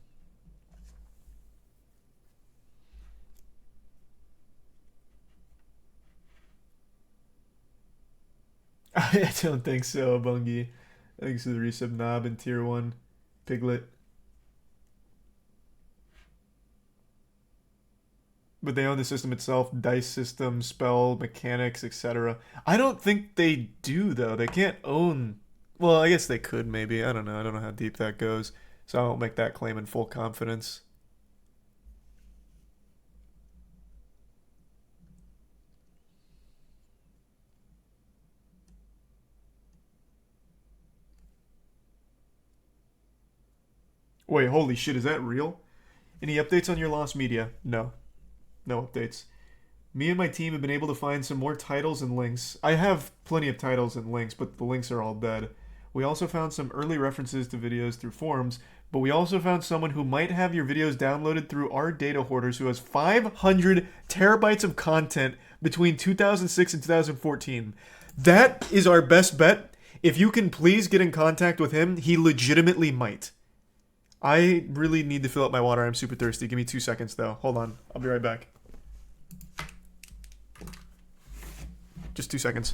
I don't think so, Bungie. Thanks to the resub Knob and Tier 1 Piglet. But they own the system itself, dice system, spell, mechanics, etc. I don't think they do, though. They can't own... Well, I guess they could, maybe. I don't know. I don't know how deep that goes. So I won't make that claim in full confidence. Wait, holy shit, is that real? Any updates on your lost media? No. No updates. Me and my team have been able to find some more titles and links. I have plenty of titles and links, but the links are all dead. We also found some early references to videos through forums, but we also found someone who might have your videos downloaded through our data hoarders who has 500 terabytes of content between 2006 and 2014. That is our best bet. If you can please get in contact with him, he legitimately might. I really need to fill up my water. I'm super thirsty. Give me 2 seconds, though. Hold on. I'll be right back. Just 2 seconds.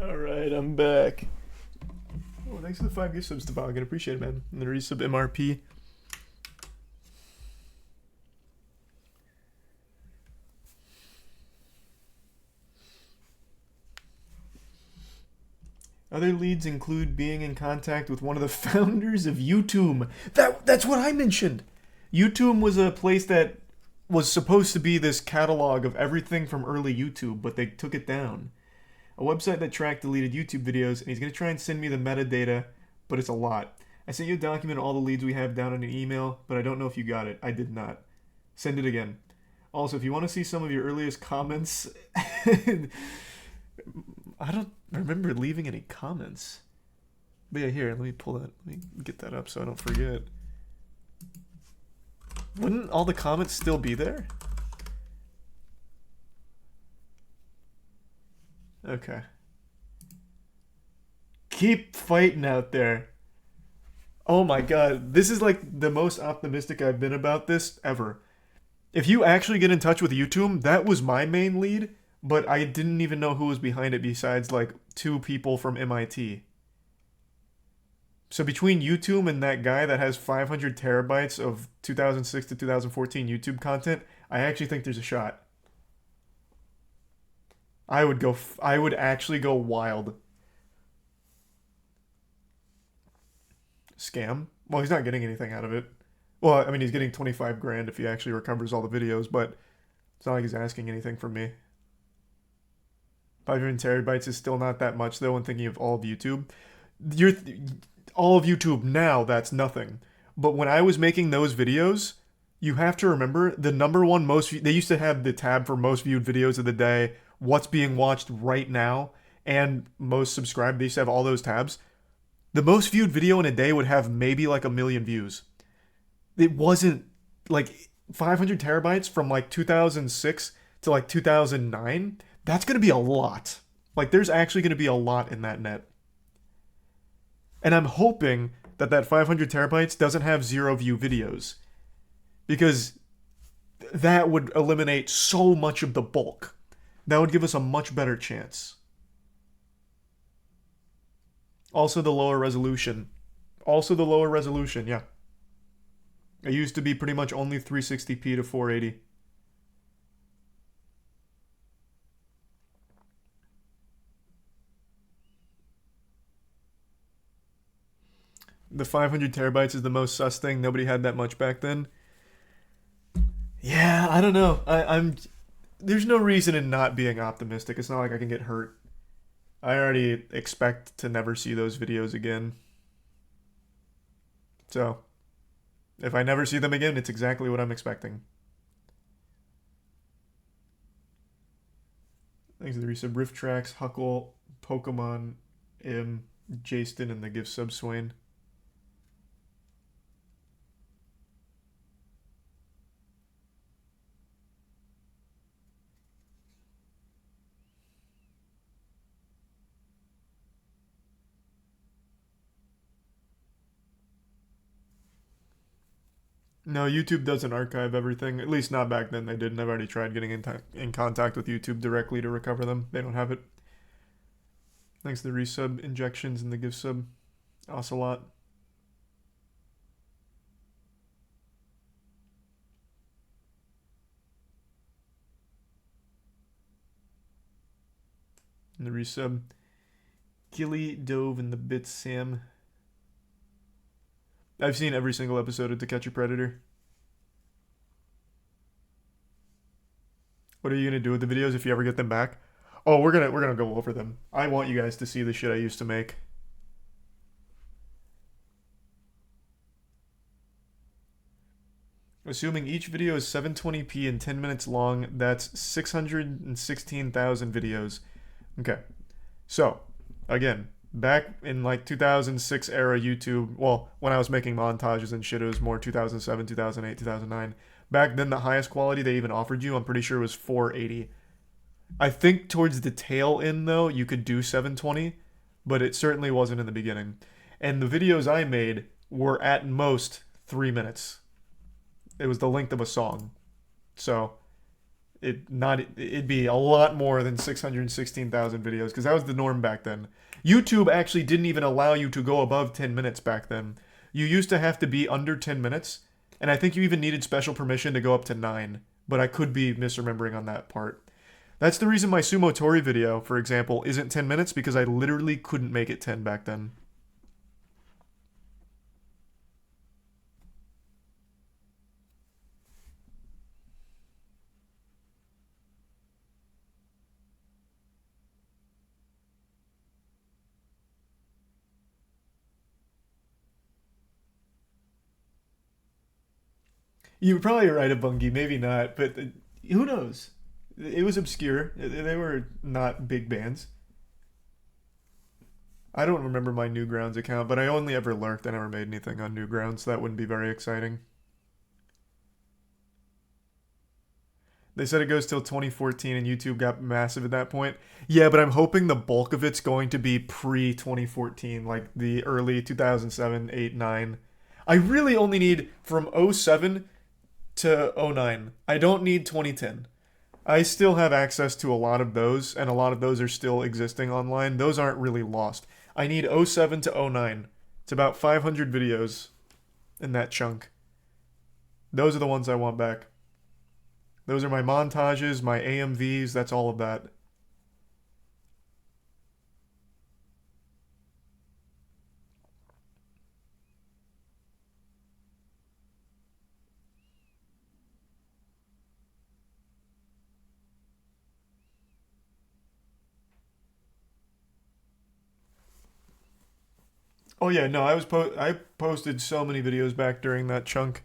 Alright, I'm back. Oh, thanks for the 5 gift subs, Toboggan. Appreciate it, man. And the resub MRP. Other leads include being in contact with one of the founders of YouTube. That's what I mentioned. YouTube was a place that was supposed to be this catalog of everything from early YouTube, but they took it down. A website that tracked deleted YouTube videos, and he's going to try and send me the metadata, but it's a lot. I sent you a document of all the leads we have down in an email, but I don't know if you got it. I did not. Send it again. Also, if you want to see some of your earliest comments... I don't remember leaving any comments. But yeah, here, let me pull that. Let me get that up so I don't forget. Wouldn't all the comments still be there? Okay. Keep fighting out there. Oh my god, this is like the most optimistic I've been about this ever. If you actually get in touch with YouTube, that was my main lead, but I didn't even know who was behind it besides like 2 people from MIT. So between YouTube and that guy that has 500 terabytes of 2006 to 2014 YouTube content, I actually think there's a shot. I would actually go wild. Scam? Well, he's not getting anything out of it. Well, I mean, he's getting 25 grand if he actually recovers all the videos, but it's not like he's asking anything from me. 500 terabytes is still not that much, though, when thinking of all of YouTube. All of YouTube now, that's nothing. But when I was making those videos, you have to remember the number one they used to have the tab for most viewed videos of the day, what's being watched right now, and most subscribed. They used to have all those tabs. The most viewed video in a day would have maybe like 1 million views. It wasn't like 500 terabytes from like 2006 to like 2009. That's going to be a lot. Like, there's actually going to be a lot in that net. And I'm hoping that 500 terabytes doesn't have 0 view videos, because that would eliminate so much of the bulk. That would give us a much better chance. Also the lower resolution. Yeah. It used to be pretty much only 360p to 480. The 500 terabytes is the most sus thing. Nobody had that much back then. Yeah, I don't know. There's no reason in not being optimistic. It's not like I can get hurt. I already expect to never see those videos again. So, if I never see them again, it's exactly what I'm expecting. Thanks to the resub. Rift Tracks, Huckle, Pokemon, Jaston, and the gift sub Swain. No, YouTube doesn't archive everything. At least not back then. They didn't. I've already tried getting in contact with YouTube directly to recover them. They don't have it. Thanks to the resub, injections, and the gift sub. Ocelot. And the resub. Gilly, Dove, and the Bits Sam. I've seen every single episode of To Catch a Predator. What are you gonna do with the videos if you ever get them back? Oh, we're gonna go over them. I want you guys to see the shit I used to make. Assuming each video is 720p and 10 minutes long, that's 616,000 videos. Okay. So, again, back in like 2006 era YouTube, well, when I was making montages and shit, it was more 2007, 2008, 2009. Back then, the highest quality they even offered you, I'm pretty sure, was 480. I think towards the tail end, though, you could do 720, but it certainly wasn't in the beginning. And the videos I made were at most 3 minutes. It was the length of a song. So, it'd be a lot more than 616,000 videos, because that was the norm back then. YouTube actually didn't even allow you to go above 10 minutes back then. You used to have to be under 10 minutes, and I think you even needed special permission to go up to 9, but I could be misremembering on that part. That's the reason my Sumo Tori video, for example, isn't 10 minutes, because I literally couldn't make it 10 back then. You're probably right, Bungie. Maybe not, but who knows? It was obscure. They were not big bands. I don't remember my Newgrounds account, but I only ever lurked. I never made anything on Newgrounds. So that wouldn't be very exciting. They said it goes till 2014 and YouTube got massive at that point. Yeah, but I'm hoping the bulk of it's going to be pre-2014, like the early 2007, 8, 9. I really only need from 07 to 09. I don't need 2010. I still have access to a lot of those, and a lot of those are still existing online. Those aren't really lost. I need 07 to 09. It's about 500 videos in that chunk. Those are the ones I want back. Those are my montages, my AMVs, that's all of that. Oh yeah, no, I posted so many videos back during that chunk.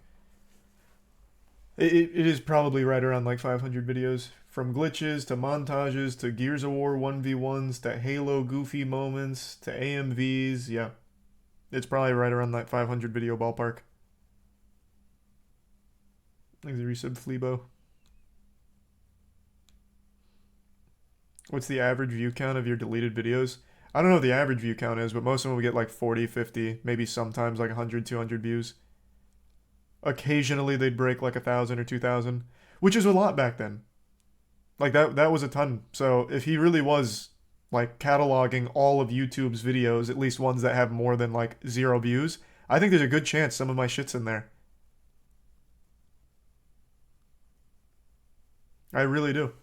It is probably right around like 500 videos. From glitches to montages to Gears of War 1v1s to Halo goofy moments to AMVs. Yeah. It's probably right around that 500 video ballpark. Thanks for resub Fleebo. What's the average view count of your deleted videos? I don't know what the average view count is, but most of them will get like 40, 50, maybe sometimes like 100, 200 views. Occasionally they'd break like 1,000 or 2,000, which is a lot back then. Like that was a ton. So if he really was like cataloging all of YouTube's videos, at least ones that have more than like 0 views, I think there's a good chance some of my shit's in there. I really do.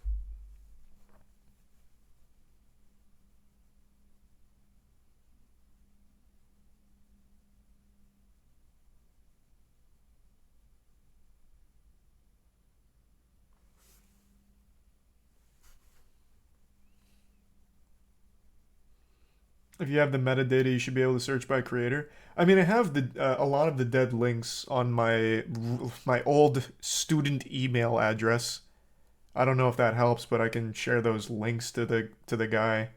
If you have the metadata, you should be able to search by creator. I mean, I have a lot of the dead links on my old student email address. I don't know if that helps, but I can share those links to the guy.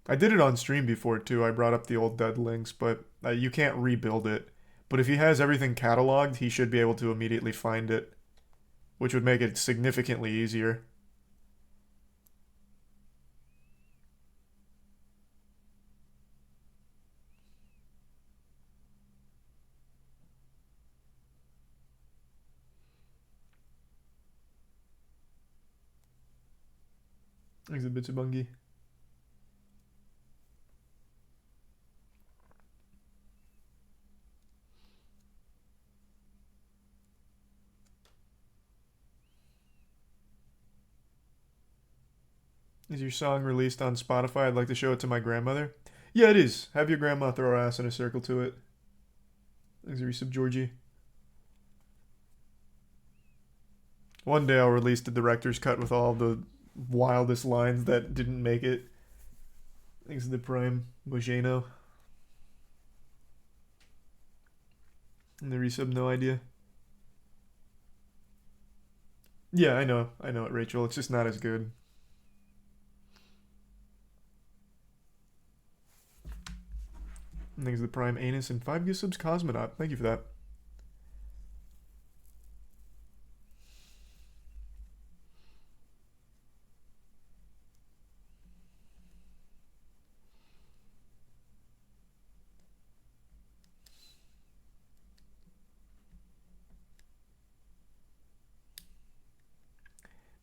I did it on stream before too. I brought up the old dead links, but you can't rebuild it. But if he has everything cataloged, he should be able to immediately find it, which would make it significantly easier. Thanks a bit of Bungie. Is your song released on Spotify? I'd like to show it to my grandmother. Yeah, it is. Have your grandma throw her ass in a circle to it. Thanks a resub, Georgie. One day I'll release the director's cut with all the wildest lines that didn't make it. Thanks to the Prime Mojano. And the resub, no idea. Yeah, I know it, Rachel. It's just not as good. Thanks to the Prime Anus and 5 gift subs Cosmonaut. Thank you for that.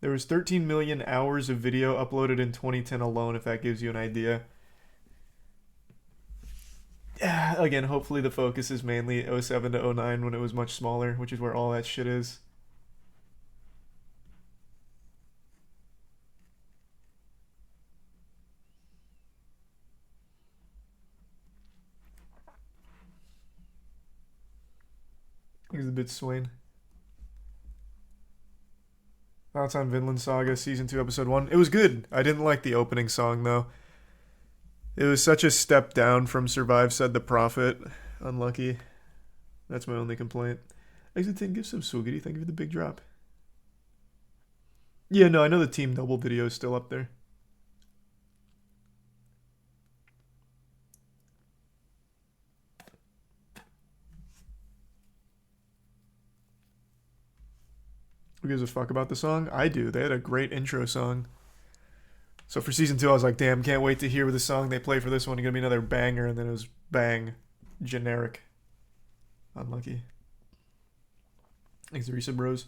There was 13 million hours of video uploaded in 2010 alone, if that gives you an idea. Yeah, again, hopefully the focus is mainly 07 to 09 when it was much smaller, which is where all that shit is. He's a bit Swain. Thoughts on Vinland Saga Season 2 Episode 1? It was good. I didn't like the opening song, though. It was such a step down from Survive Said the Prophet. Unlucky. That's my only complaint. Exit 10 gift sub Swiggy. Thank you for the big drop. Yeah, no, I know the Team Double video is still up there. Who gives a fuck about the song? I do. They had a great intro song. So for Season 2, I was like, damn, can't wait to hear the song they play for this one. It's going to be another banger. And then it was bang. Generic. Unlucky. Thanks, Risa Bros.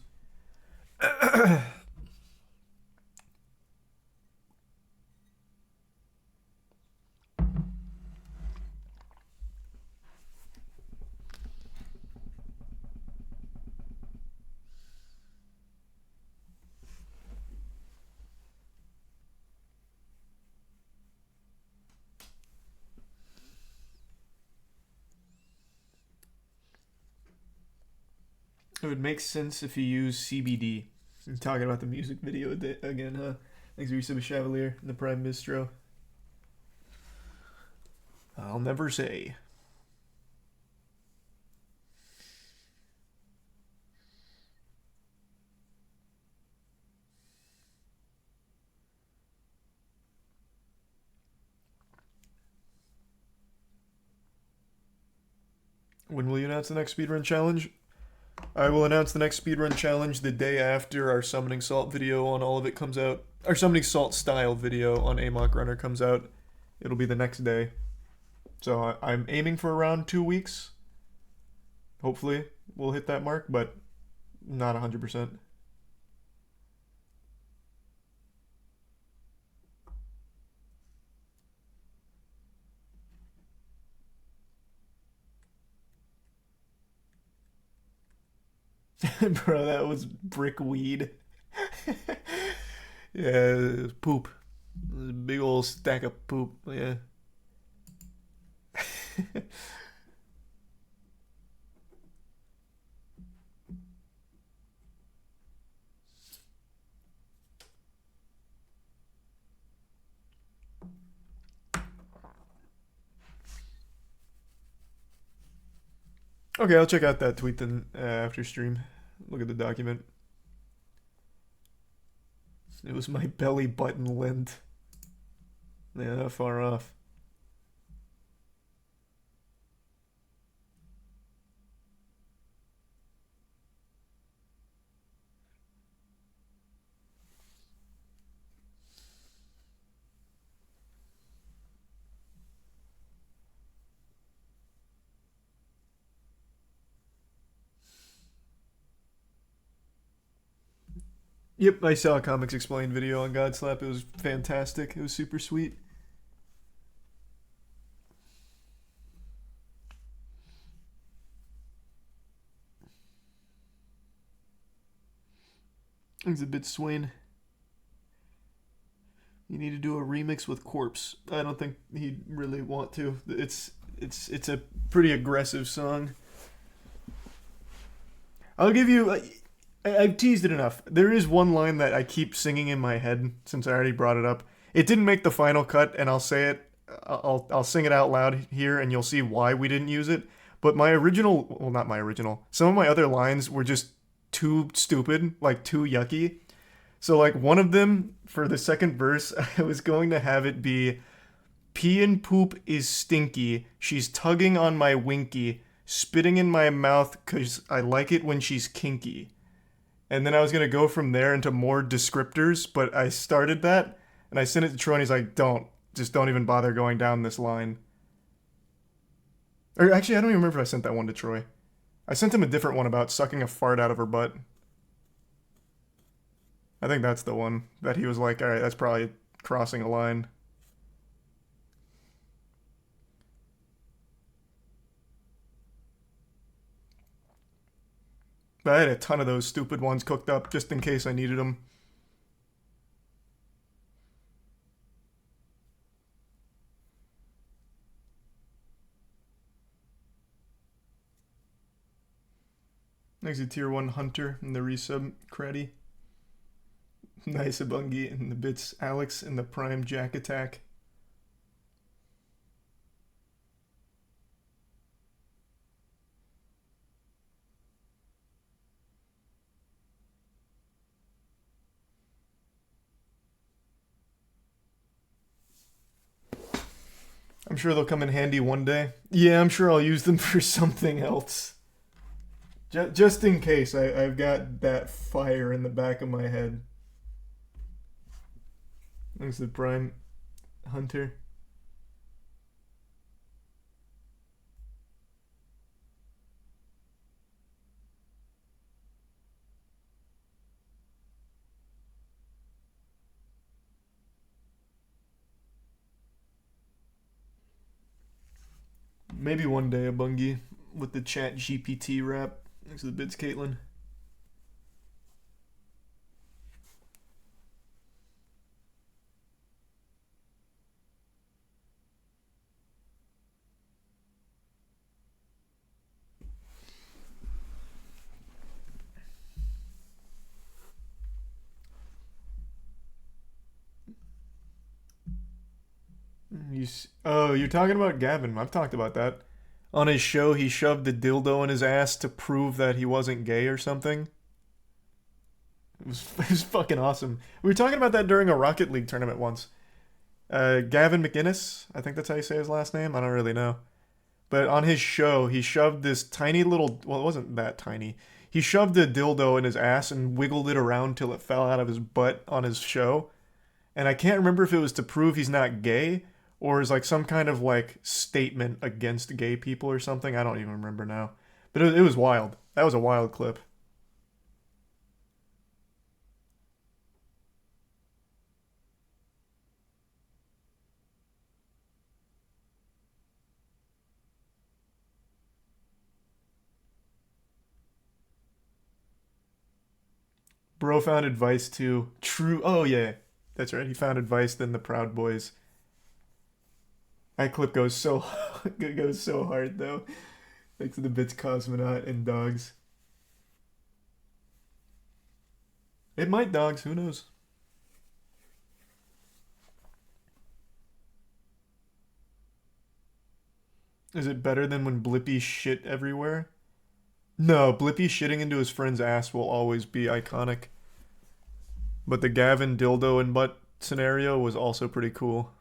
It would make sense if you use CBD. I'm talking about the music video again, huh? Thanks for resub Chevalier and the Prime Bistro. I'll never say. When will you announce the next speedrun challenge? I will announce the next speedrun challenge the day after our Summoning Salt video on all of it comes out. Our Summoning Salt style video on Amok Runner comes out. It'll be the next day. So I'm aiming for around 2 weeks. Hopefully we'll hit that mark, but not 100%. Bro, that was brick weed. Yeah, it was poop. It was a big old stack of poop, yeah. Okay, I'll check out that tweet then after stream. Look at the document. It was my belly button lint. Yeah, not far off. Yep, I saw a Comics Explained video on Godslap. It was fantastic. It was super sweet. It's a bit Swain. You need to do a remix with Corpse. I don't think he'd really want to. It's a pretty aggressive song. I'll give you... I've teased it enough. There is one line that I keep singing in my head since I already brought it up. It didn't make the final cut, and I'll say it. I'll sing it out loud here, and you'll see why we didn't use it. But my original... Well, not my original. Some of my other lines were just too stupid, like too yucky. So like one of them, for the second verse, I was going to have it be, pee and poop is stinky, she's tugging on my winky, spitting in my mouth cause I like it when she's kinky. And then I was going to go from there into more descriptors, but I started that, and I sent it to Troy, and he's like, just don't even bother going down this line. Or actually, I don't even remember if I sent that one to Troy. I sent him a different one about sucking a fart out of her butt. I think that's the one that he was like, alright, that's probably crossing a line. But I had a ton of those stupid ones cooked up just in case I needed them. Next to Tier 1 Hunter in the resub Creddy. Nice Abungi in the bits Alex in the Prime Jack Attack. I'm sure they'll come in handy one day. Yeah, I'm sure I'll use them for something else. Just in case, I've got that fire in the back of my head. Thanks to Prime Hunter. Maybe one day a Bungie with the chat GPT rap. Thanks to the bits, Caitlin. Oh, you're talking about Gavin. I've talked about that. On his show, he shoved the dildo in his ass to prove that he wasn't gay or something. It was fucking awesome. We were talking about that during a Rocket League tournament once. Gavin McInnes, I think that's how you say his last name. I don't really know. But on his show, he shoved this tiny little... Well, it wasn't that tiny. He shoved a dildo in his ass and wiggled it around till it fell out of his butt on his show. And I can't remember if it was to prove he's not gay or is like some kind of like statement against gay people or something. I don't even remember now. But it was wild. That was a wild clip. Bro found advice too. True. Oh, yeah. That's right. He found advice, then the Proud Boys. That clip goes so it goes so hard, though. Thanks to the Bits Cosmonaut and Dogs. It might, Dogs. Who knows? Is it better than when Blippi shit everywhere? No, Blippi shitting into his friend's ass will always be iconic. But the Gavin dildo and butt scenario was also pretty cool.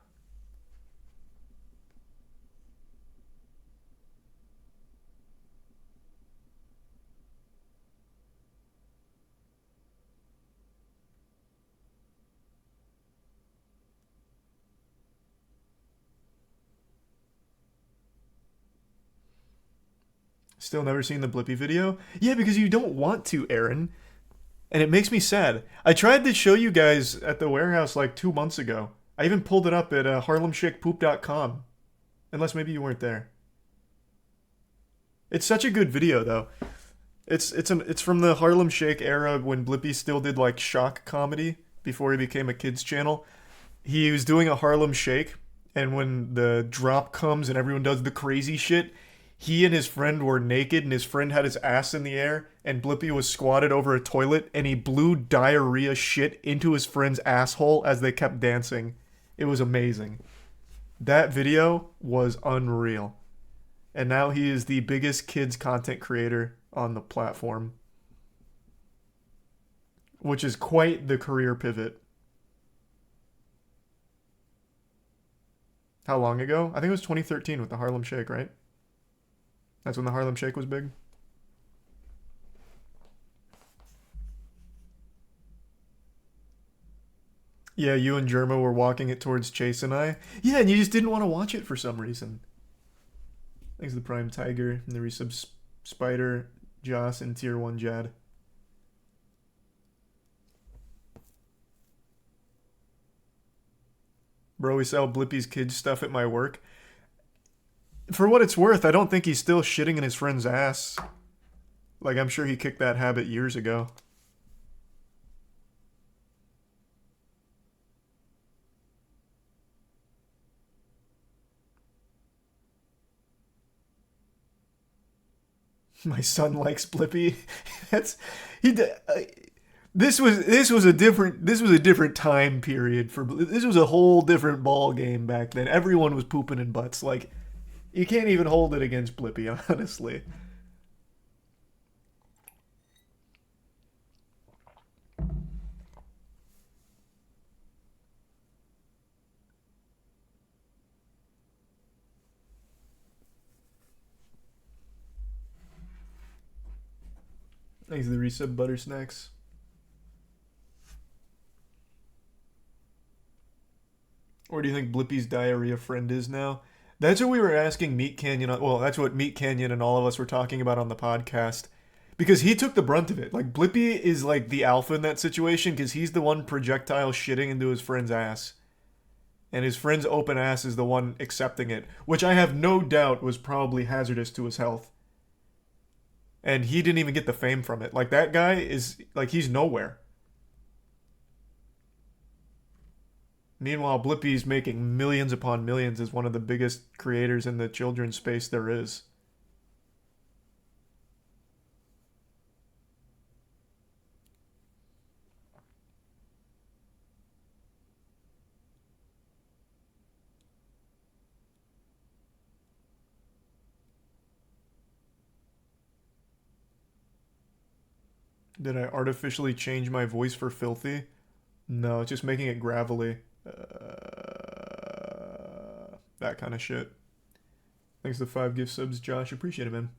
Still never seen the Blippi video? Yeah, because you don't want to, Aaron. And it makes me sad. I tried to show you guys at the warehouse like 2 months ago. I even pulled it up at harlemshakepoop.com. Unless maybe you weren't there. It's such a good video, though. It's from the Harlem Shake era when Blippi still did like shock comedy before he became a kids channel. He was doing a Harlem Shake, and when the drop comes and everyone does the crazy shit, he and his friend were naked, and his friend had his ass in the air, and Blippi was squatted over a toilet, and he blew diarrhea shit into his friend's asshole as they kept dancing. It was amazing. That video was unreal. And now he is the biggest kids content creator on the platform, which is quite the career pivot. How long ago? I think it was 2013 with the Harlem Shake, right? That's when the Harlem Shake was big. Yeah, you and Germa were walking it towards Chase and I. Yeah, and you just didn't want to watch it for some reason. Thanks to the Prime Tiger and the resub Spider, Joss, and Tier 1 Jad. Bro, we sell Blippi's kids stuff at my work. For what it's worth, I don't think he's still shitting in his friend's ass. Like, I'm sure he kicked that habit years ago. My son likes Blippi. This was a different time period for. This was a whole different ball game back then. Everyone was pooping in butts. Like, you can't even hold it against Blippi, honestly. Thanks to the resub Butter Snacks. Where do you think Blippi's diarrhea friend is now? That's what we were asking Meat Canyon. Well, that's what Meat Canyon and all of us were talking about on the podcast. Because he took the brunt of it. Like, Blippi is like the alpha in that situation because he's the one projectile shitting into his friend's ass. And his friend's open ass is the one accepting it. Which I have no doubt was probably hazardous to his health. And he didn't even get the fame from it. Like, that guy is, like, he's nowhere. Meanwhile, Blippi's making millions upon millions as one of the biggest creators in the children's space there is. Did I artificially change my voice for filthy? No, just making it gravelly. That kind of shit. Thanks to 5 gift subs, Josh. Appreciate it, man.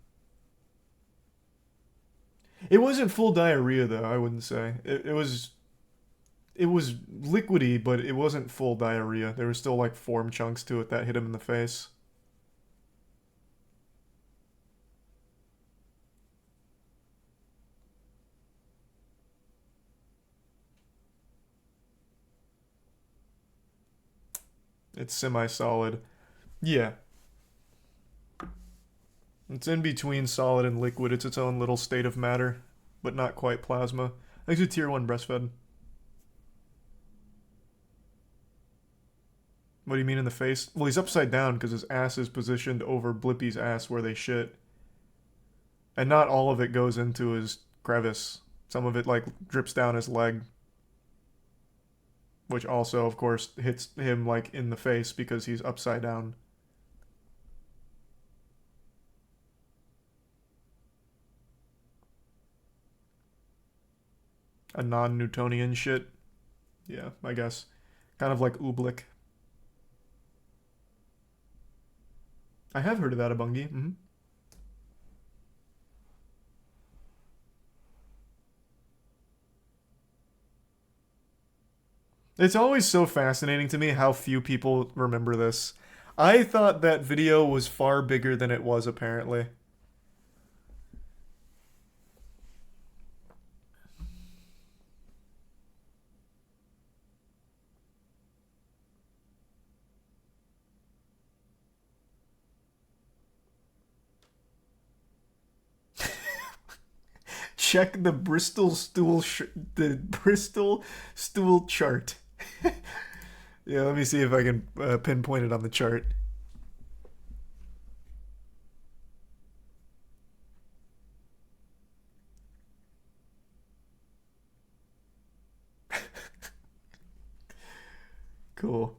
It wasn't full diarrhea, though, I wouldn't say. It was liquidy, but it wasn't full diarrhea. There were still, like, form chunks to it that hit him in the face. It's semi-solid. Yeah. It's in between solid and liquid. It's its own little state of matter, but not quite plasma. Thanks to tier 1 breastfed. What do you mean in the face? Well, he's upside down because his ass is positioned over Blippi's ass where they shit. And not all of it goes into his crevice. Some of it, like, drips down his leg. Which also, of course, hits him, like, in the face because he's upside down. A non-Newtonian shit. Yeah, I guess. Kind of like oobleck. I have heard of that, Abungi. Mm-hmm. It's always so fascinating to me how few people remember this. I thought that video was far bigger than it was, apparently. Check the Bristol stool chart. Yeah, let me see if I can pinpoint it on the chart. Cool.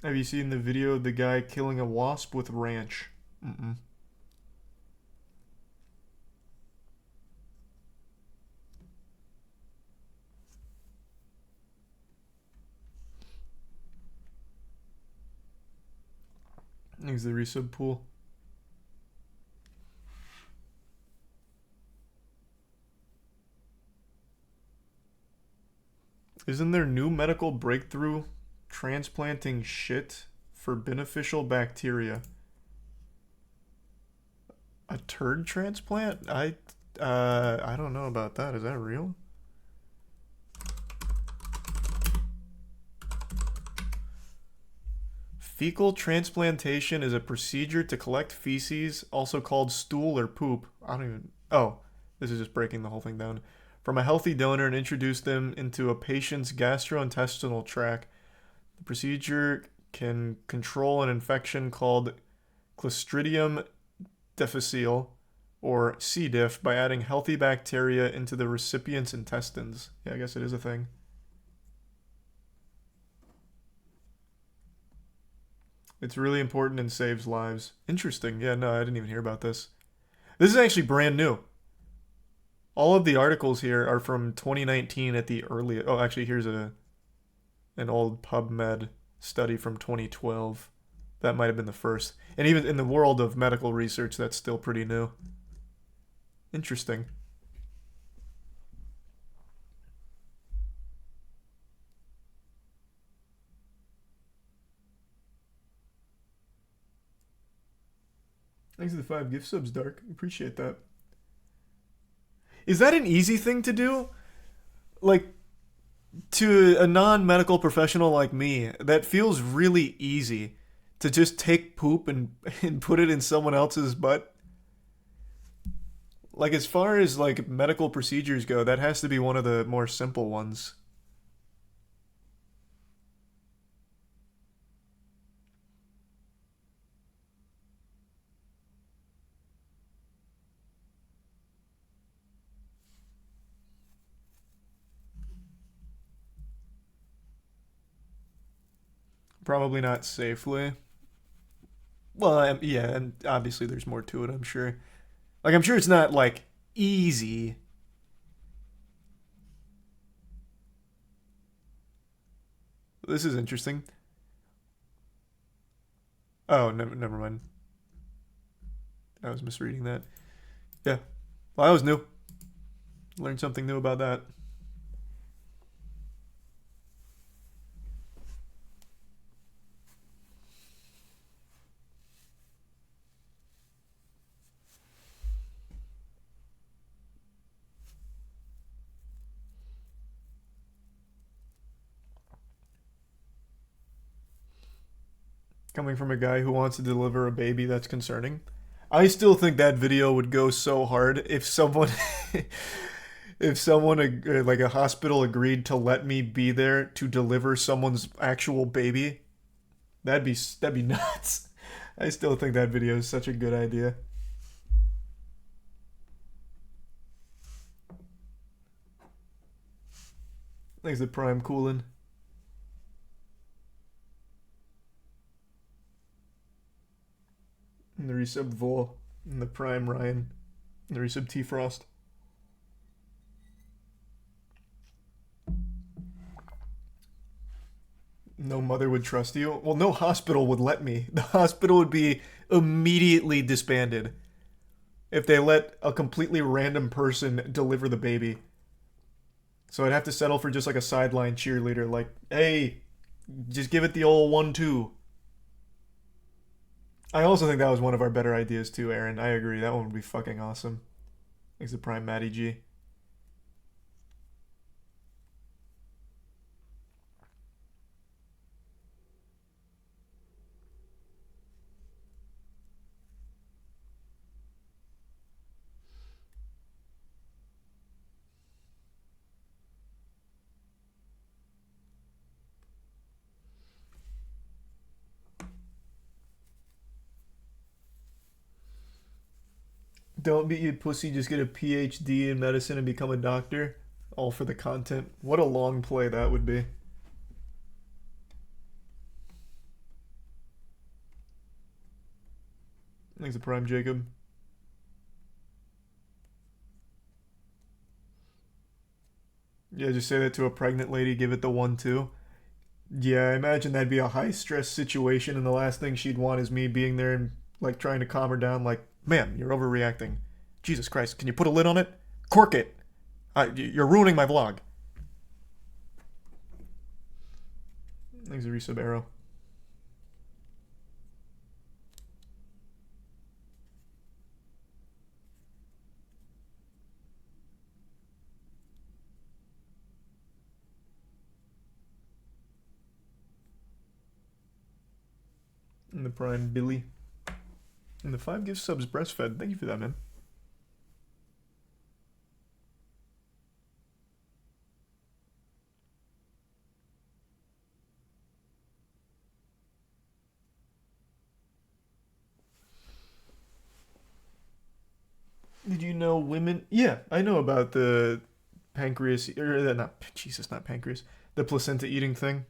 Have you seen the video of the guy killing a wasp with ranch? Mm-mm. Thanks the resub pool. Isn't there new medical breakthrough transplanting shit for beneficial bacteria? A turd transplant? I don't know about that. Is that real? Fecal transplantation is a procedure to collect feces, also called stool or poop. I don't even... Oh, this is just breaking the whole thing down. From a healthy donor and introduce them into a patient's gastrointestinal tract. The procedure can control an infection called Clostridium difficile, or C. diff, by adding healthy bacteria into the recipient's intestines. Yeah, I guess it is a thing. It's really important and saves lives. Interesting. Yeah, no, I didn't even hear about this. This is actually brand new. All of the articles here are from 2019 at the earliest. Oh, actually, here's an old PubMed study from 2012. That might have been the first. And even in the world of medical research, that's still pretty new. Interesting. Thanks for the 5 gift subs, Dark. Appreciate that. Is that an easy thing to do? Like, to a non-medical professional like me, that feels really easy to just take poop and put it in someone else's butt. Like, as far as, like, medical procedures go, that has to be one of the more simple ones. Probably not safely. Well, yeah, and obviously there's more to it, I'm sure. Like, I'm sure it's not, like, easy. This is interesting. Oh, never mind. I was misreading that. Yeah. Well, that was new. Learned something new about that. Coming from a guy who wants to deliver a baby, that's concerning. I still think that video would go so hard if someone if someone like a hospital agreed to let me be there to deliver someone's actual baby. That'd be nuts. I still think that video is such a good idea. Thanks to Prime Coolin. And the resub Vol. And the Prime Ryan. And the resub T-Frost. No mother would trust you. Well, no hospital would let me. The hospital would be immediately disbanded if they let a completely random person deliver the baby. So I'd have to settle for just like a sideline cheerleader, like, hey, just give it the old 1-2. I also think that was one of our better ideas too, Aaron. I agree. That one would be fucking awesome. Thanks to Prime Matty G. Don't be a pussy, just get a PhD in medicine and become a doctor. All for the content. What a long play that would be. Thanks to Prime Jacob. Yeah, just say that to a pregnant lady, give it the 1-2. Yeah, I imagine that'd be a high stress situation, and the last thing she'd want is me being there and like trying to calm her down, like, ma'am, you're overreacting. Jesus Christ, can you put a lid on it? Cork it. You're ruining my vlog. Thanks to resub Arrow. And the Prime Billy. And the 5 gift subs breastfed. Thank you for that, man. Did you know women? Yeah, I know about the pancreas, or not pancreas. The placenta eating thing.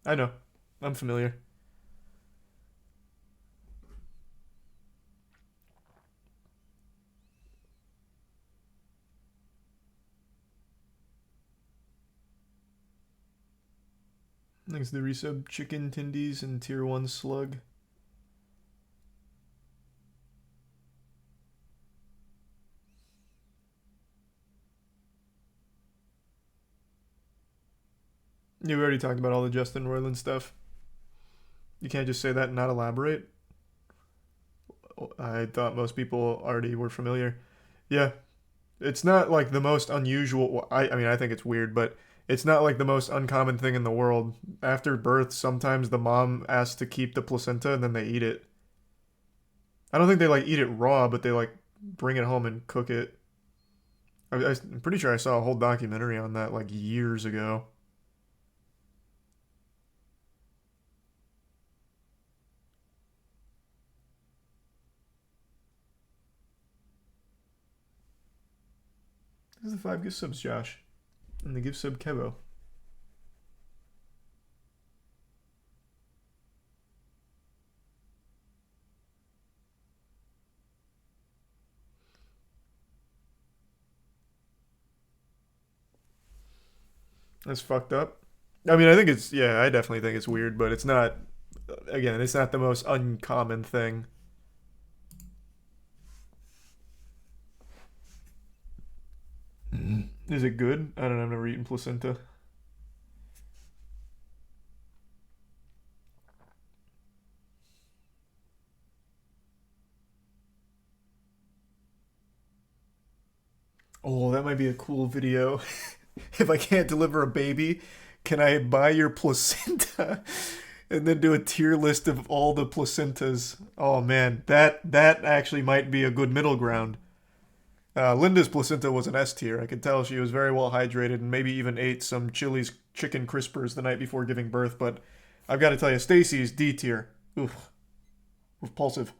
I know. I'm familiar. Thanks to the resub Chicken Tindies and Tier 1 Slug. You already talked about all the Justin Roiland stuff. You can't just say that and not elaborate. I thought most people already were familiar. Yeah. It's not like the most unusual. I mean, I think it's weird, but it's not like the most uncommon thing in the world. After birth, sometimes the mom asks to keep the placenta and then they eat it. I don't think they like eat it raw, but they like bring it home and cook it. I'm pretty sure I saw a whole documentary on that like years ago. This is the 5 gift subs, Josh. And the gift sub Kevo. That's fucked up. I mean, I think it's, yeah, I definitely think it's weird, but it's not, again, it's not the most uncommon thing. Is it good? I don't know, I've never eaten placenta. Oh, that might be a cool video. If I can't deliver a baby, can I buy your placenta? And then do a tier list of all the placentas. Oh man, that actually might be a good middle ground. Linda's placenta was an S tier. I could tell she was very well hydrated and maybe even ate some Chili's chicken crispers the night before giving birth, but I've got to tell you, Stacy's D tier. Oof. Repulsive.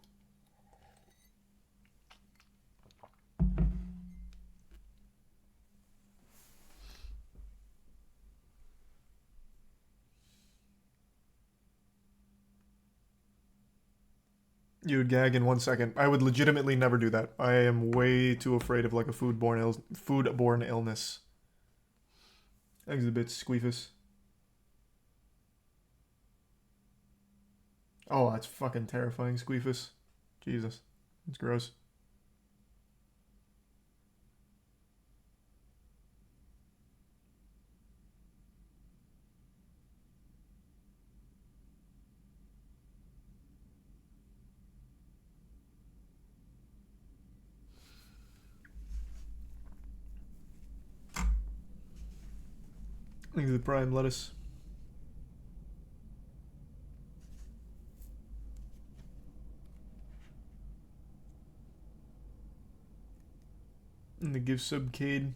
You would gag in 1 second. I would legitimately never do that. I am way too afraid of like a foodborne illness. Thanks a bit, Squeefus. Oh, that's fucking terrifying, Squeefus. Jesus. It's gross. Thanks to the prime lettuce. And the give subcade.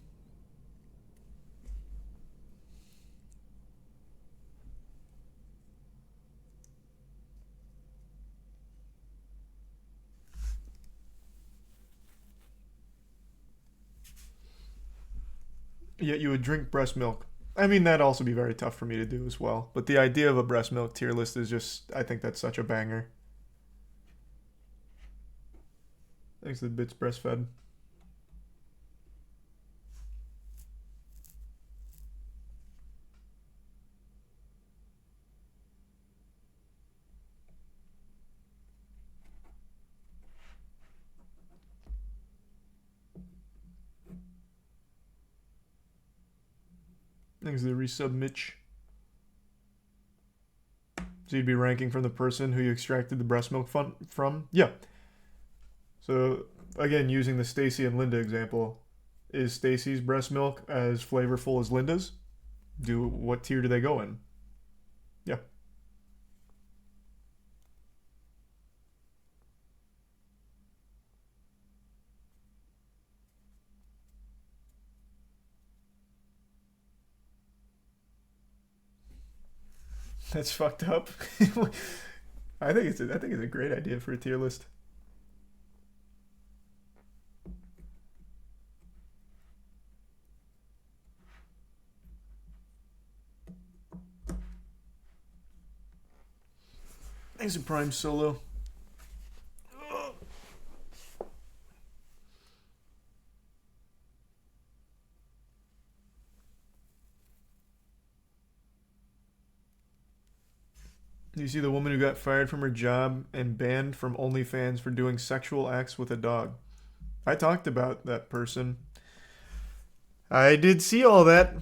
Yet you would drink breast milk. I mean, that'd also be very tough for me to do as well. But the idea of a breast milk tier list is just, I think that's such a banger. Thanks to the bits breastfed. Thanks to the resub Mitch. So you'd be ranking from the person who you extracted the breast milk from? Yeah. So again, using the Stacy and Linda example, is Stacy's breast milk as flavorful as Linda's? What tier do they go in? Yeah. That's fucked up. I think it's a great idea for a tier list. Thanks to Prime Solo. You see the woman who got fired from her job and banned from OnlyFans for doing sexual acts with a dog. I talked about that person. I did see all that.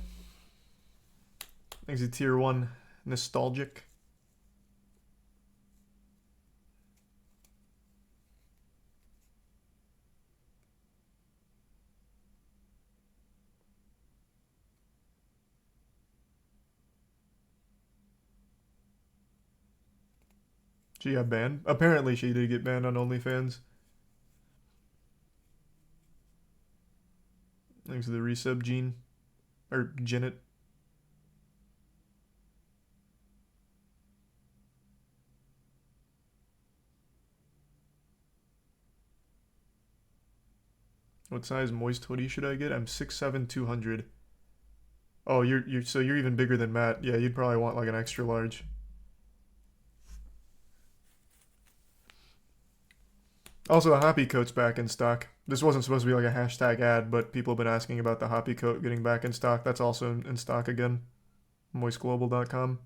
Thanks to Tier 1 Nostalgic. She got banned? Apparently she did get banned on OnlyFans. Thanks to the resub Gene. Or Janet. What size moist hoodie should I get? I'm 6'7", 200. Oh, so you're even bigger than Matt. Yeah, you'd probably want like an extra large. Also, a Hoppy Coat's back in stock. This wasn't supposed to be like a hashtag ad, but people have been asking about the Hoppy Coat getting back in stock. That's also in stock again. moistglobal.com.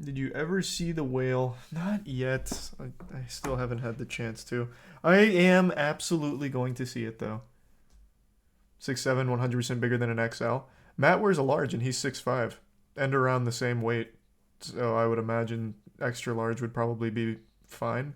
Did you ever see The Whale? Not yet. I still haven't had the chance to. I am absolutely going to see it, though. 6'7", 100% bigger than an XL. Matt wears a large, and he's 6'5", and around the same weight. So I would imagine extra large would probably be fine.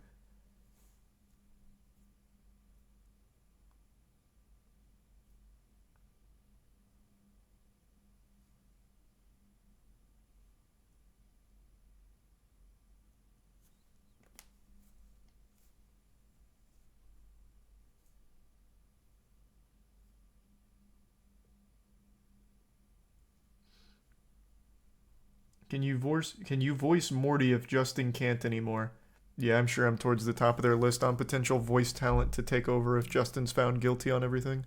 Can you voice Morty if Justin can't anymore? Yeah, I'm sure I'm towards the top of their list on potential voice talent to take over if Justin's found guilty on everything.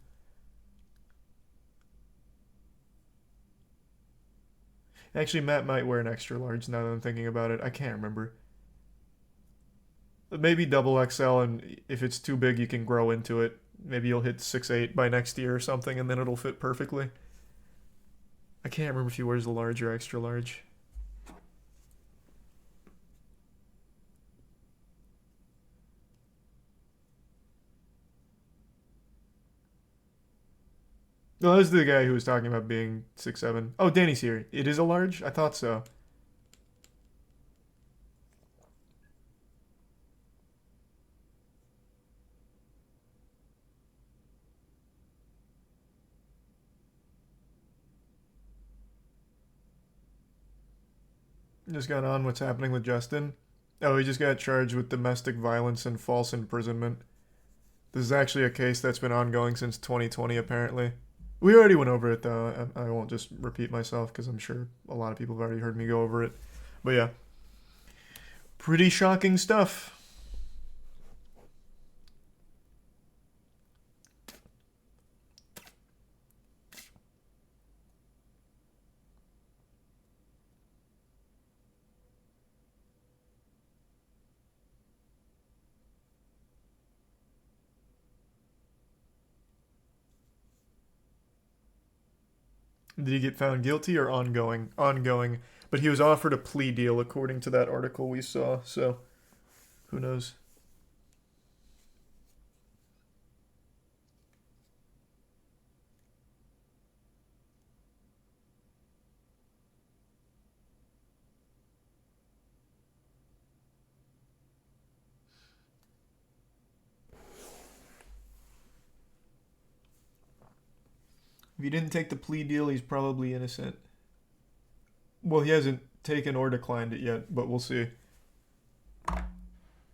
Actually, Matt might wear an extra large now that I'm thinking about it. I can't remember. Maybe double XL, and if it's too big, you can grow into it. Maybe you'll hit 6'8" by next year or something, and then it'll fit perfectly. I can't remember if he wears the large or extra large. No, this is the guy who was talking about being 6'7". Oh, Danny's here. It is a large? I thought so. Just got on what's happening with Justin. Oh, he just got charged with domestic violence and false imprisonment. This is actually a case that's been ongoing since 2020, apparently. We already went over it, though. I won't just repeat myself, because I'm sure a lot of people have already heard me go over it. But yeah. Pretty shocking stuff. Did he get found guilty or ongoing? Ongoing. But he was offered a plea deal according to that article we saw, so who knows? If he didn't take the plea deal, he's probably innocent. Well, he hasn't taken or declined it yet, but we'll see.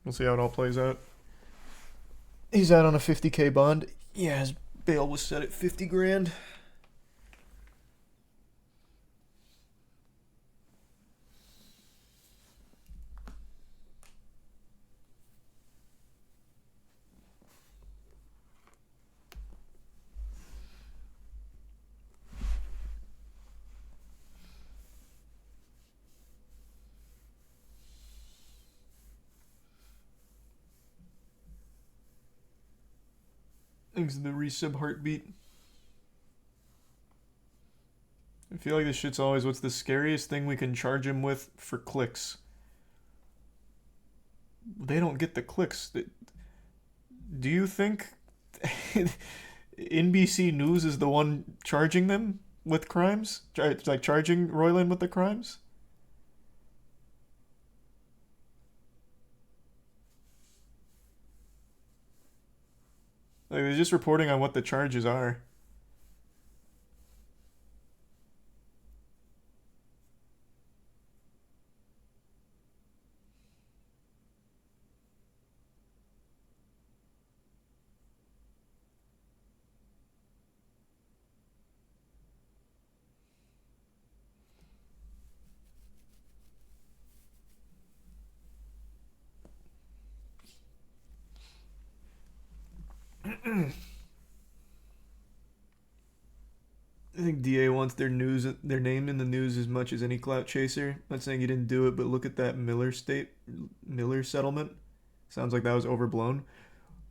We'll see how it all plays out. He's out on a 50K bond. Yeah, his bail was set at 50 grand. Thanks to the resub heartbeat. I feel like this shit's always what's the scariest thing we can charge him with for clicks. They don't get the clicks. Do you think NBC News is the one charging them with crimes? Like charging Roiland with the crimes? Like, they're just reporting on what the charges are. DA wants their name in the news as much as any clout chaser. I'm not saying he didn't do it, but look at that Miller settlement. Sounds like that was overblown.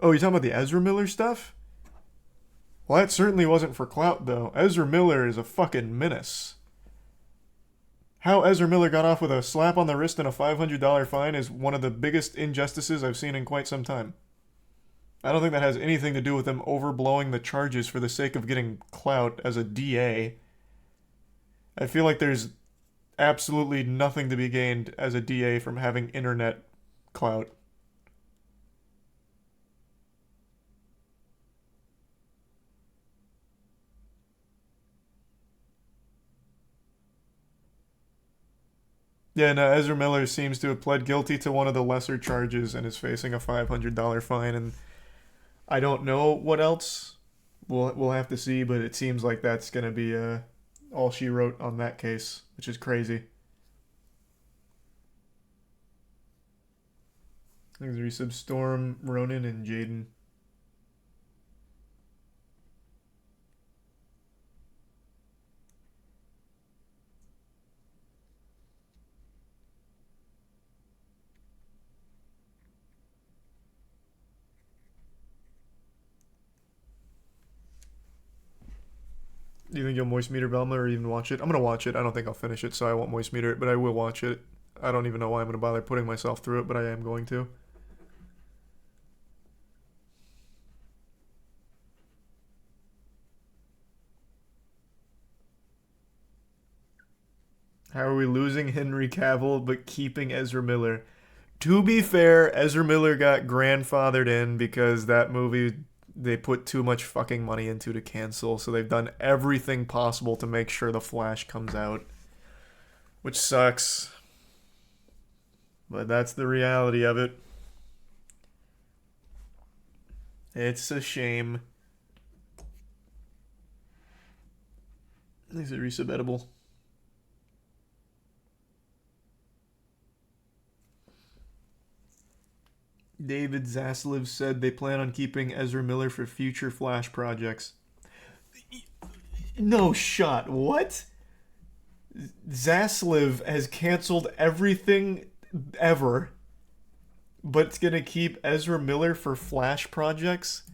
Oh, you're talking about the Ezra Miller stuff? Well, that certainly wasn't for clout, though. Ezra Miller is a fucking menace. How Ezra Miller got off with a slap on the wrist and a $500 fine is one of the biggest injustices I've seen in quite some time. I don't think that has anything to do with them overblowing the charges for the sake of getting clout as a DA. I feel like there's absolutely nothing to be gained as a DA from having internet clout. Yeah, no, Ezra Miller seems to have pled guilty to one of the lesser charges and is facing a $500 fine, and I don't know what else. We'll have to see, but it seems like that's going to be all she wrote on that case, which is crazy. Thanks, Resub, Storm, Ronan, and Jaden. Do you think you'll moist meter Velma or even watch it? I'm going to watch it. I don't think I'll finish it, so I won't moist meter it, but I will watch it. I don't even know why I'm going to bother putting myself through it, but I am going to. How are we losing Henry Cavill but keeping Ezra Miller? To be fair, Ezra Miller got grandfathered in because that movie they put too much fucking money into to cancel, so they've done everything possible to make sure The Flash comes out. Which sucks. But that's the reality of it. It's a shame. Is it resub edible? David Zaslav said they plan on keeping Ezra Miller for future Flash projects. No shot. What? Zaslav has canceled everything ever, but it's gonna keep Ezra Miller for Flash projects?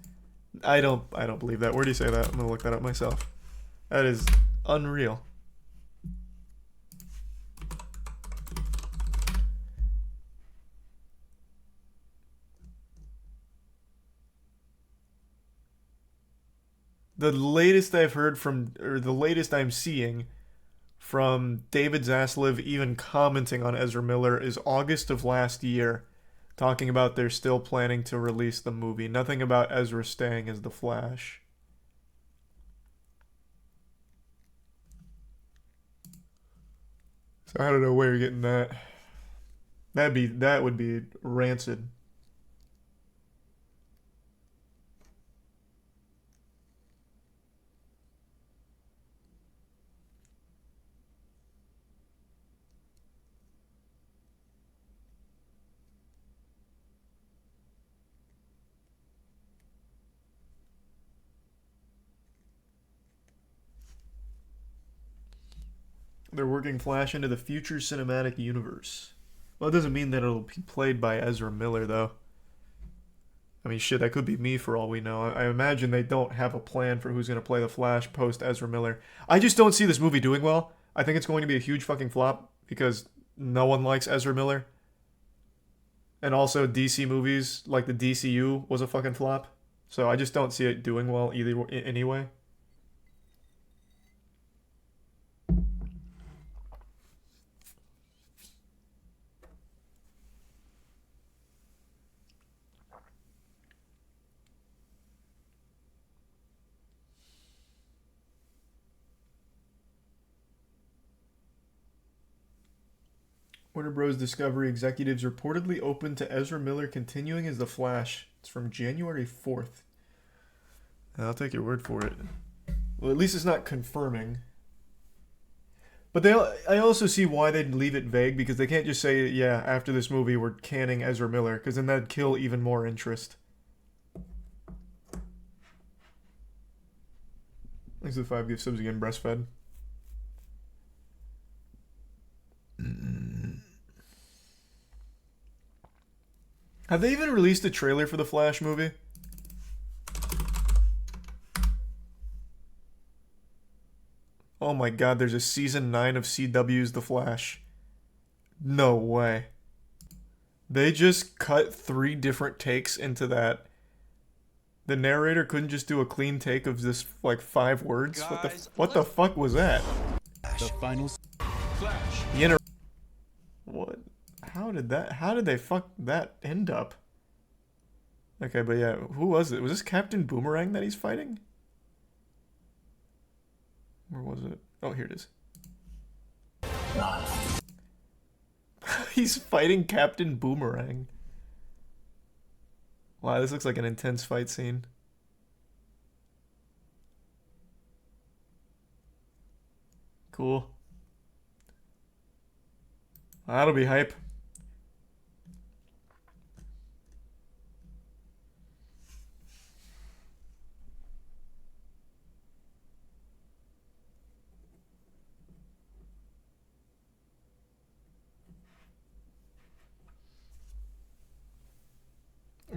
I don't believe that. Where do you say that? I'm gonna look that up myself. That is unreal. The latest I've heard from, or the latest I'm seeing from David Zaslav even commenting on Ezra Miller is August of last year, talking about they're still planning to release the movie. Nothing about Ezra staying as the Flash. So I don't know where you're getting that. That would be rancid. They're working Flash into the future cinematic universe. Well, it doesn't mean that it'll be played by Ezra Miller, though. I mean, shit, that could be me for all we know. I imagine they don't have a plan for who's going to play the Flash post Ezra Miller. I just don't see this movie doing well. I think it's going to be a huge fucking flop because no one likes Ezra Miller. And also, DC movies, like the DCU, was a fucking flop. So I just don't see it doing well either anyway. Warner Bros. Discovery executives reportedly open to Ezra Miller continuing as the Flash. It's from January 4th. I'll take your word for it. Well, at least it's not confirming. But I also see why they'd leave it vague, because they can't just say, yeah, after this movie we're canning Ezra Miller, because then that'd kill even more interest. Thanks to the 5 gift subs again, breastfed. Have they even released a trailer for the Flash movie? Oh my god, there's a season 9 of CW's The Flash. No way. They just cut 3 different takes into that. The narrator couldn't just do a clean take of this, like, 5 words? Guys, what the fuck was that? The final Flash. What? How did they fuck that end up? Okay, but yeah, who was it? Was this Captain Boomerang that he's fighting? Where was it? Oh, here it is. He's fighting Captain Boomerang. Wow, this looks like an intense fight scene. Cool. That'll be hype.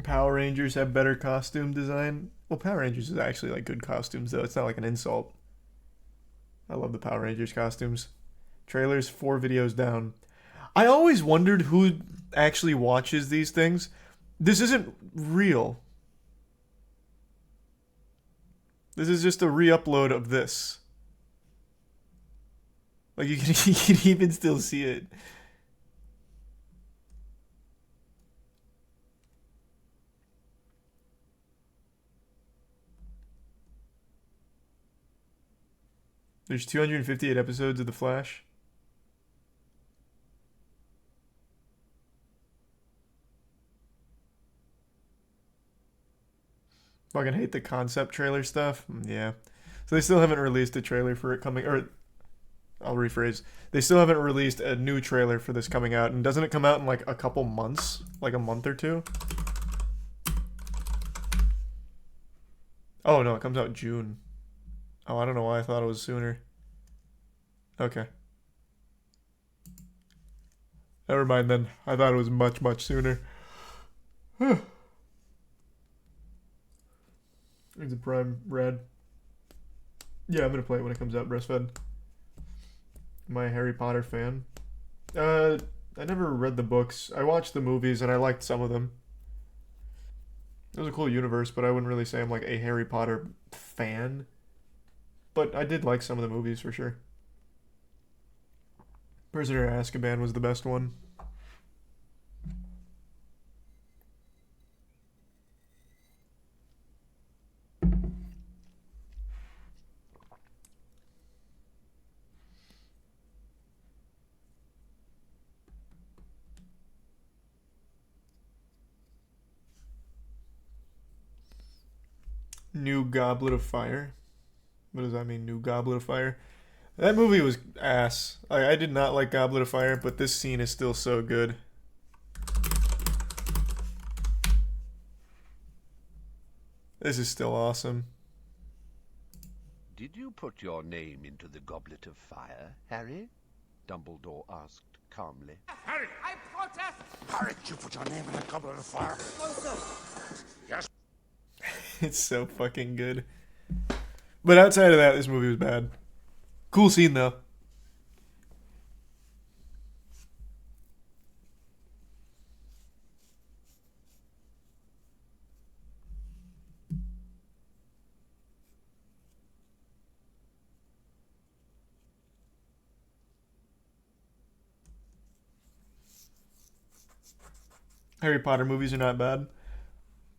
Power Rangers have better costume design. Well, Power Rangers is actually like good costumes though. It's not like an insult. I love the Power Rangers costumes. Trailers 4 videos down. I always wondered who actually watches these things. This isn't real. This is just a re-upload of this. Like you can even still see it. There's 258 episodes of The Flash. Fucking hate the concept trailer stuff. Yeah. So they still haven't released a trailer for it coming, or I'll rephrase. They still haven't released a new trailer for this coming out. And doesn't it come out in like a couple months? Like a month or 2? Oh no, it comes out June. Oh, I don't know why I thought it was sooner. Okay. Never mind then. I thought it was much, much sooner. There's a Prime Red. Yeah, I'm gonna play it when it comes out, breastfed. Am I a Harry Potter fan? I never read the books. I watched the movies and I liked some of them. It was a cool universe, but I wouldn't really say I'm like a Harry Potter fan. But I did like some of the movies for sure. Prisoner of Azkaban was the best one. New Goblet of Fire. What does that mean, New Goblet of Fire? That movie was ass. I did not like Goblet of Fire, but this scene is still so good. This is still awesome. Did you put your name into the Goblet of Fire, Harry? Dumbledore asked calmly. Harry! I protest! Harry, did you put your name in the Goblet of Fire? No, sir. Yes. It's so fucking good. But outside of that, this movie was bad. Cool scene, though. Harry Potter movies are not bad.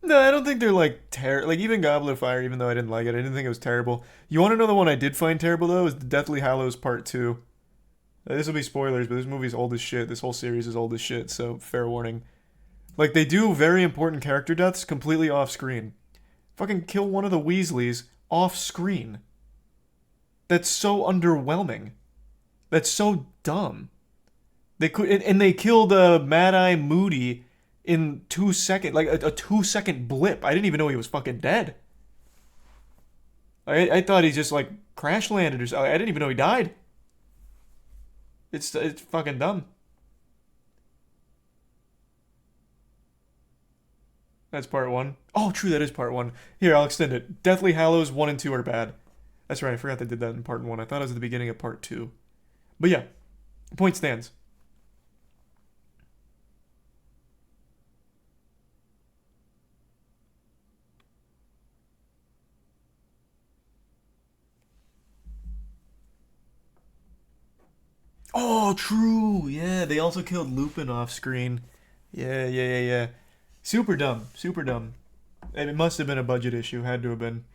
No, I don't think they're like terrible. Like even Goblet of Fire, even though I didn't like it, I didn't think it was terrible. You want to know the one I did find terrible though? Is the Deathly Hallows Part 2. This will be spoilers, but this movie's old as shit. This whole series is old as shit, so fair warning. Like they do very important character deaths completely off screen. Fucking kill one of the Weasleys off screen. That's so underwhelming. That's so dumb. They could and they killed Mad Eye Moody in 2 seconds, like a 2 second blip. I didn't even know he was fucking dead. I thought he just like crash landed or something. I didn't even know he died. It's fucking dumb. That's part 1. Oh, true, that is part 1. Here, I'll extend it. Deathly Hallows 1 and 2 are bad. That's right, I forgot they did that in part 1. I thought it was at the beginning of part 2. But yeah, point stands. Oh, true. Yeah, they also killed Lupin off screen. Yeah. Super dumb. Super dumb. And it must have been a budget issue. Had to have been.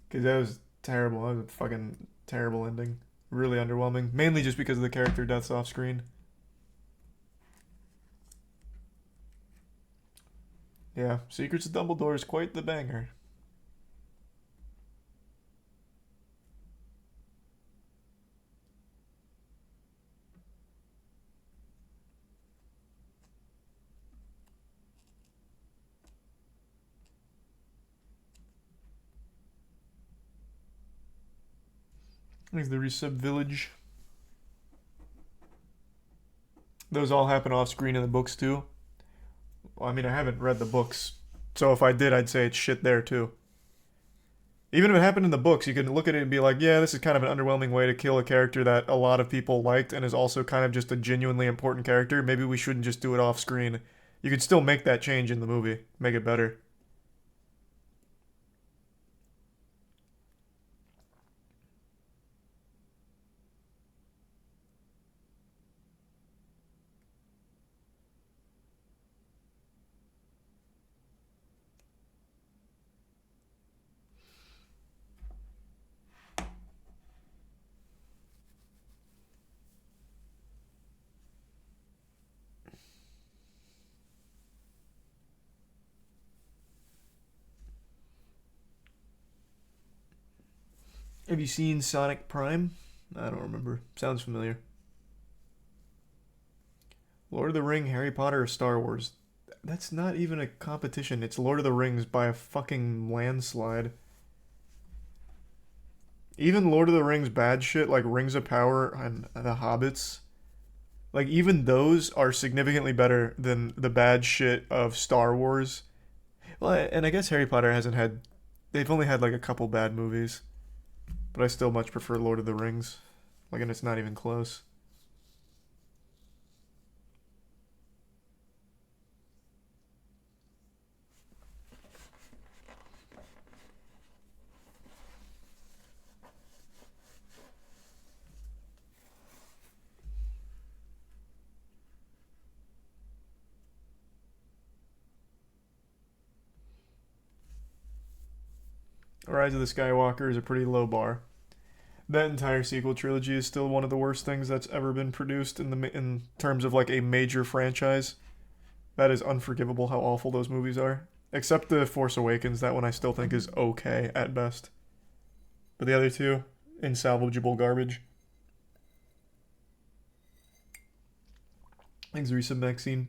Because that was terrible. That was a fucking terrible ending. Really underwhelming. Mainly just because of the character deaths off screen. Yeah, Secrets of Dumbledore is quite the banger. There's the Resub Village. Those all happen off screen in the books too. Well, I mean, I haven't read the books, so if I did, I'd say it's shit there too. Even if it happened in the books, you can look at it and be like, yeah, this is kind of an underwhelming way to kill a character that a lot of people liked and is also kind of just a genuinely important character. Maybe we shouldn't just do it off screen. You could still make that change in the movie, make it better. Have you seen Sonic Prime? I don't remember. Sounds familiar. Lord of the Ring, Harry Potter, or Star Wars? That's not even a competition. It's Lord of the Rings by a fucking landslide. Even Lord of the Rings bad shit like Rings of Power and The Hobbits, like even those are significantly better than the bad shit of Star Wars. Well, and I guess Harry Potter hasn't had... They've only had like a couple bad movies. But I still much prefer Lord of the Rings. Like, and it's not even close. Rise of the Skywalker is a pretty low bar. That entire sequel trilogy is still one of the worst things that's ever been produced in terms of like a major franchise. That is unforgivable how awful those movies are. Except The Force Awakens, that one I still think is okay at best. But the other two, insalvageable garbage. Thanks, Risa Maxine.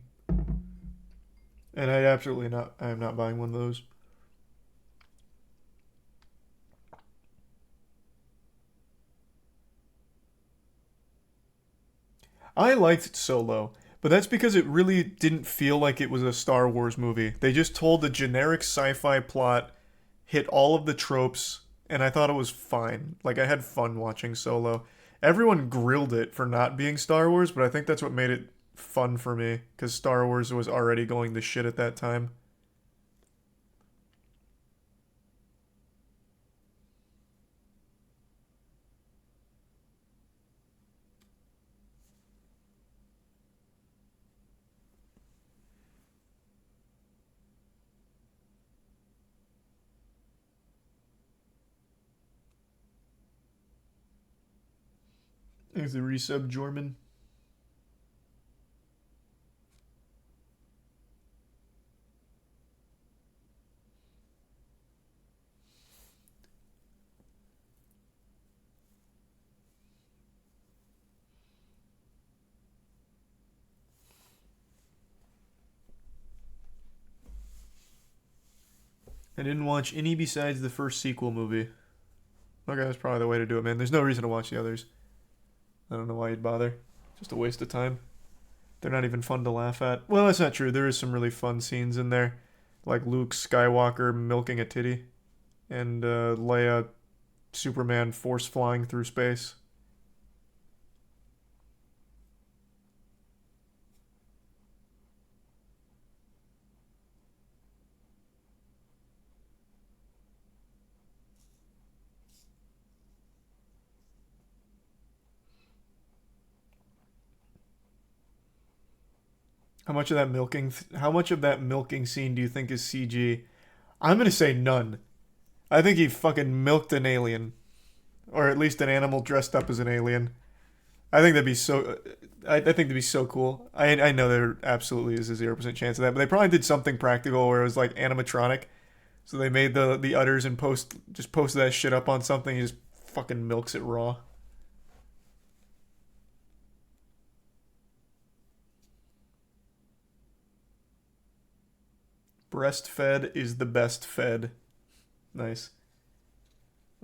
And I am not buying one of those. I liked Solo, but that's because it really didn't feel like it was a Star Wars movie. They just told a generic sci-fi plot, hit all of the tropes, and I thought it was fine. Like, I had fun watching Solo. Everyone grilled it for not being Star Wars, but I think that's what made it fun for me, because Star Wars was already going to shit at that time. There's the resub Jorman. I didn't watch any besides the first sequel movie. Okay, that's probably the way to do it, man. There's no reason to watch the others. I don't know why you'd bother. Just a waste of time. They're not even fun to laugh at. Well, that's not true. There is some really fun scenes in there. Like Luke Skywalker milking a titty. And Leia, Superman force flying through space. How much of that milking scene do you think is CG? I'm gonna say none. I think he fucking milked an alien, or at least an animal dressed up as an alien. I think that'd be so. I think that'd be so cool. I know there absolutely is a 0% chance of that, but they probably did something practical where it was like animatronic. So they made the udders and posted that shit up on something. He just fucking milks it raw. Breastfed is the best fed. Nice.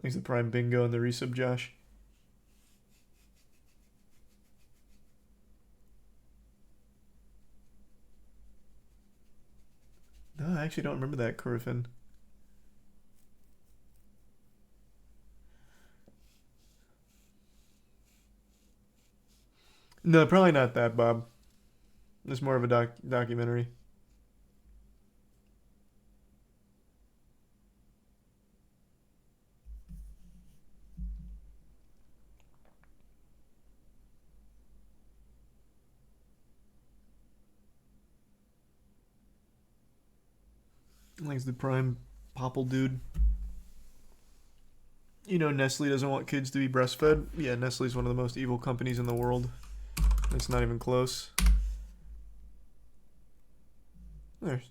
Thanks to Prime Bingo and the resub, Josh. No, I actually don't remember that, Corfin. No, probably not that, Bob. It's more of a documentary. Thanks to Prime Popple Dude. You know Nestle doesn't want kids to be breastfed? Yeah, Nestle's one of the most evil companies in the world. It's not even close. There's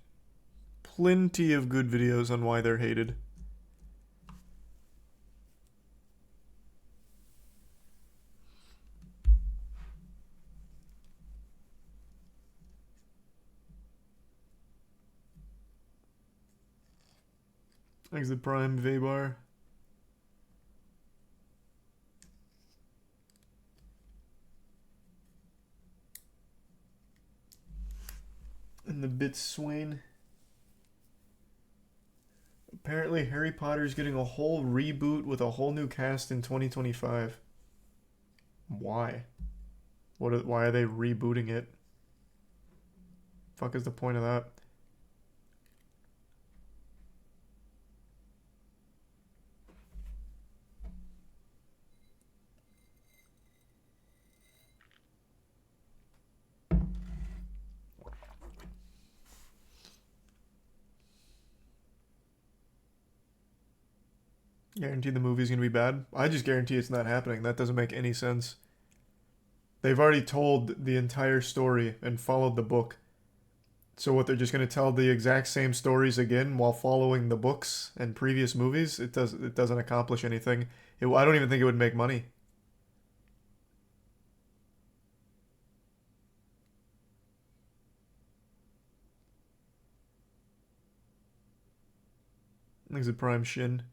plenty of good videos on why they're hated. Thanks to Prime Vaybar. And the Bits Swain. Apparently Harry Potter's getting a whole reboot with a whole new cast in 2025. Why? Why are they rebooting it? Fuck is the point of that? Guarantee the movie's gonna be bad? I just guarantee it's not happening. That doesn't make any sense. They've already told the entire story and followed the book. So what, they're just gonna tell the exact same stories again while following the books and previous movies? It doesn't accomplish anything. I don't even think it would make money. Thanks to Prime Shin.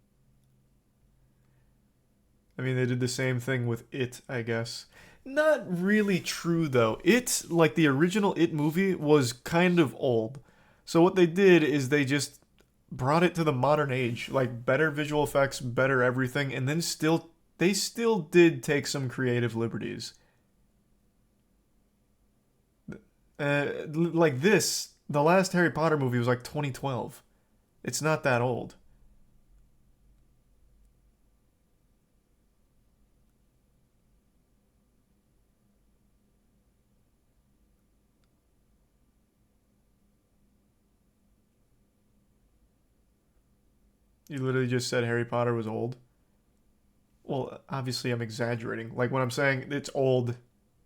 I mean, they did the same thing with It, I guess. Not really true, though. It, like the original It movie, was kind of old. So what they did is they just brought it to the modern age. Like, better visual effects, better everything, and then they still did take some creative liberties. Like this, the last Harry Potter movie was like 2012. It's not that old. You literally just said Harry Potter was old. Well, obviously I'm exaggerating. Like when I'm saying it's old,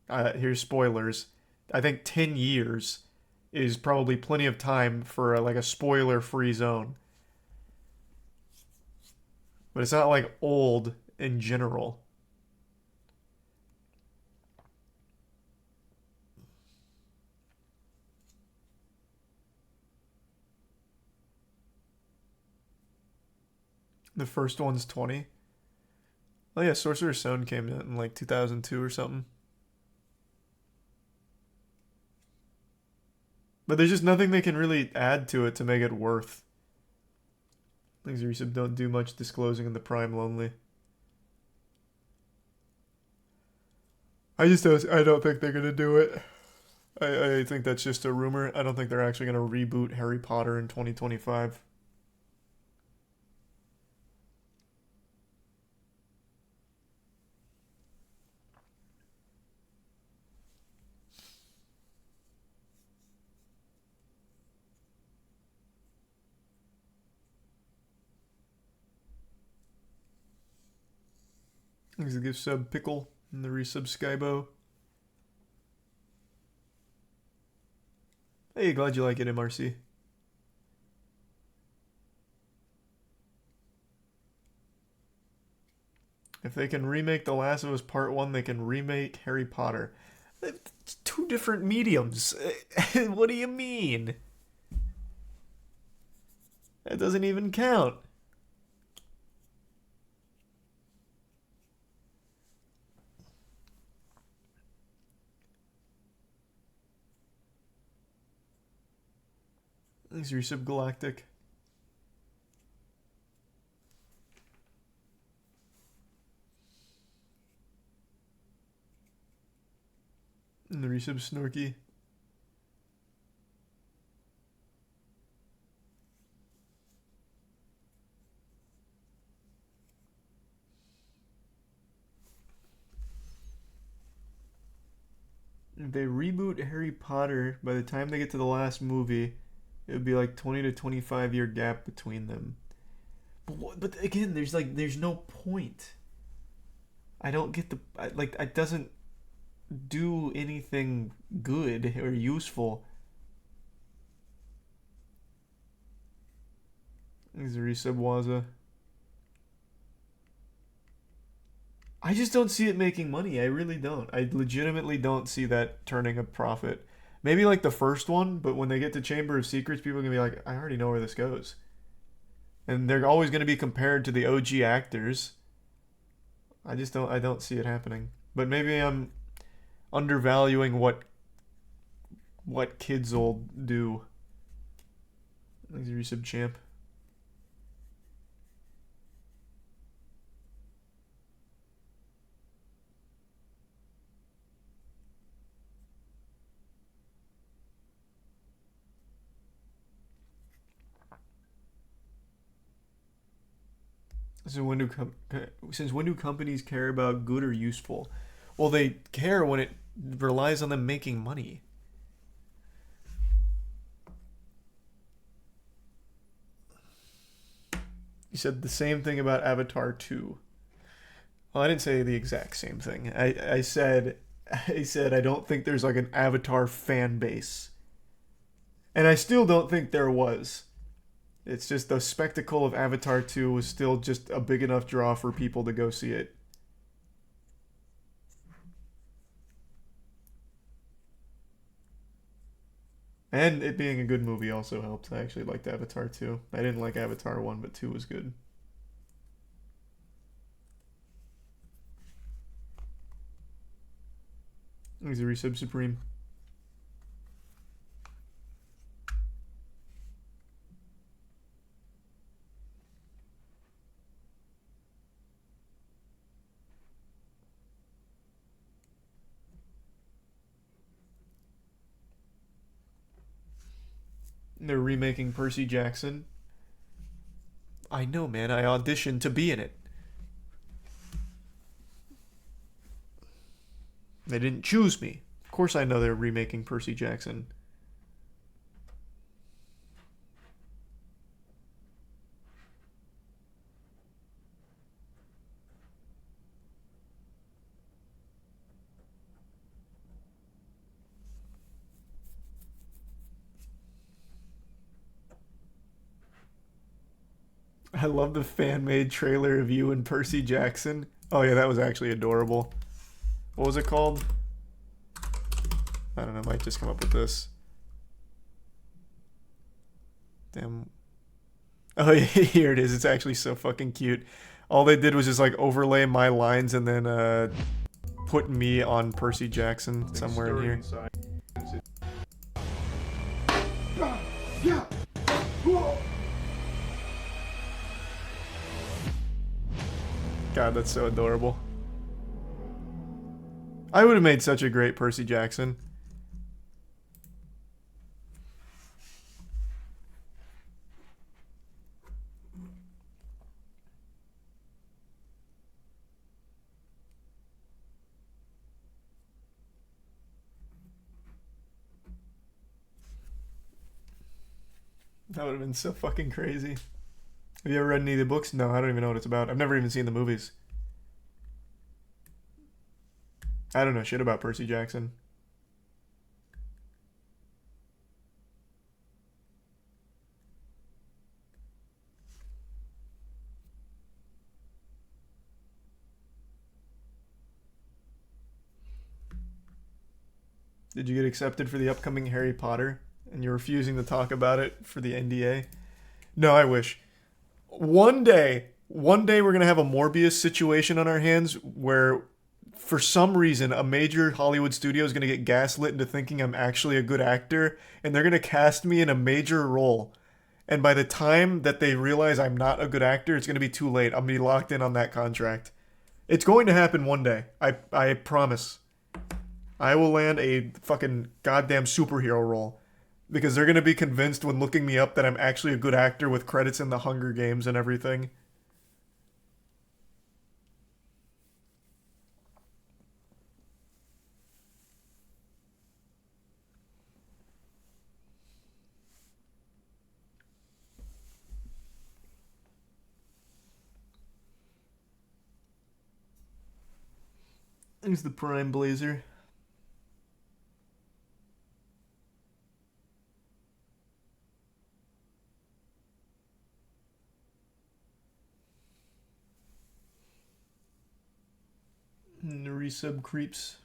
here's spoilers. I think 10 years is probably plenty of time for like a spoiler-free zone. But it's not like old in general. The first one's 20. Oh yeah, Sorcerer's Stone came out in like 2002 or something. But there's just nothing they can really add to it to make it worth. Things Resub don't do much disclosing in the Prime Lonely. I don't think they're gonna do it. I think that's just a rumor. I don't think they're actually gonna reboot Harry Potter in 2025. Thanks for the gift sub Pickle and the resub Skybo. Hey, glad you like it, MRC. If they can remake The Last of Us Part 1, they can remake Harry Potter. It's two different mediums. What do you mean? That doesn't even count. Thanks, Resub Galactic. And the Resub Snorky. If they reboot Harry Potter, by the time they get to the last movie, it would be like 20 to 25 year gap between them. But again, there's no point. I don't get the it doesn't do anything good or useful. Thanks, Resub Waza. I just don't see it making money. I really don't. I legitimately don't see that turning a profit. Maybe like the first one, but when they get to Chamber of Secrets, people are going to be like, I already know where this goes. And they're always going to be compared to the OG actors. I don't see it happening. But maybe I'm undervaluing what kids will do. Thanks, Resub Champ. So since when do companies care about good or useful? Well, they care when it relies on them making money. You said the same thing about Avatar 2. Well, I didn't say the exact same thing. I said I don't think there's like an Avatar fan base. And I still don't think there was. It's just the spectacle of Avatar 2 was still just a big enough draw for people to go see it. And it being a good movie also helped. I actually liked Avatar 2. I didn't like Avatar 1, but 2 was good. He's a Resub Supreme. They're remaking Percy Jackson. I know, man. I auditioned to be in it. They didn't choose me. Of course I know they're remaking Percy Jackson. I love the fan-made trailer of you and Percy Jackson. Oh yeah, that was actually adorable. What was it called? I don't know, I might just come up with this. Damn. Oh, yeah, here it is. It's actually so fucking cute. All they did was just like overlay my lines and then put me on Percy Jackson somewhere in here. God, that's so adorable. I would have made such a great Percy Jackson. That would have been so fucking crazy. Have you ever read any of the books? No, I don't even know what it's about. I've never even seen the movies. I don't know shit about Percy Jackson. Did you get accepted for the upcoming Harry Potter? And you're refusing to talk about it for the NDA? No, I wish. One day we're going to have a Morbius situation on our hands where, for some reason, a major Hollywood studio is going to get gaslit into thinking I'm actually a good actor, and they're going to cast me in a major role. And by the time that they realize I'm not a good actor, it's going to be too late. I'm going to be locked in on that contract. It's going to happen one day. I promise. I will land a fucking goddamn superhero role. Because they're going to be convinced when looking me up that I'm actually a good actor with credits in the Hunger Games and everything. There's the Prime Blazer. And the resub creeps.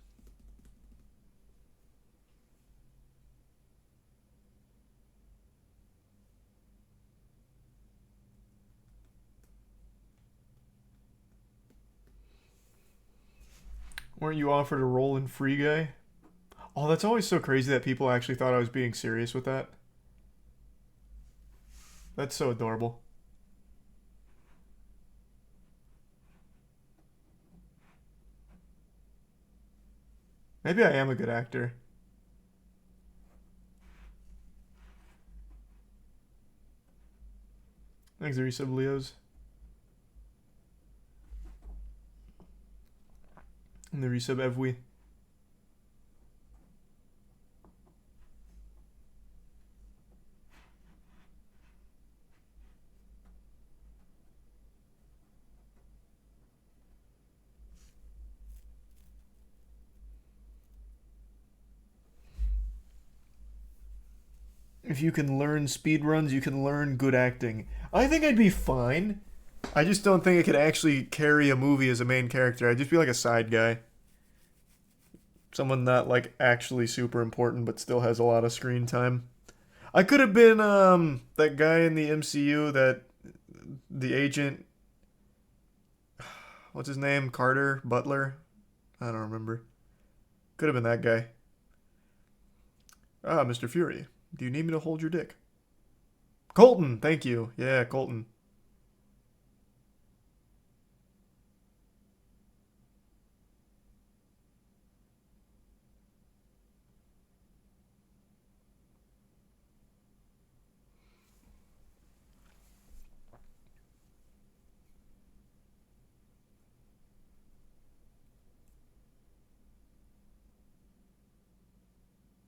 Weren't you offered a role in Free Guy? Oh, that's always so crazy that people actually thought I was being serious with that. That's so adorable. Maybe I am a good actor. Thanks, the resub Leos. And the resub Evwi. If you can learn speedruns, you can learn good acting. I think I'd be fine. I just don't think I could actually carry a movie as a main character. I'd just be like a side guy. Someone not like actually super important but still has a lot of screen time. I could have been that guy in the MCU that the agent, what's his name? Carter Butler? I don't remember. Could have been that guy. Ah, Mr. Fury. Do you need me to hold your dick? Colton, thank you. Yeah, Colton.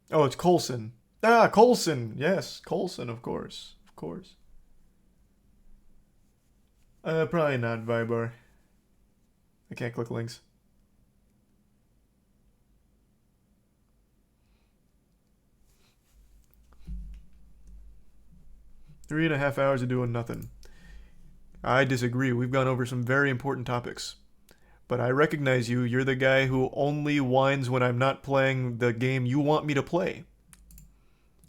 Oh, it's Coulson. Ah, Coulson. Yes, Coulson, of course. Of course. Probably not Vibar. I can't click links. Three and a half hours of doing nothing. I disagree. We've gone over some very important topics. But I recognize you. You're the guy who only whines when I'm not playing the game you want me to play.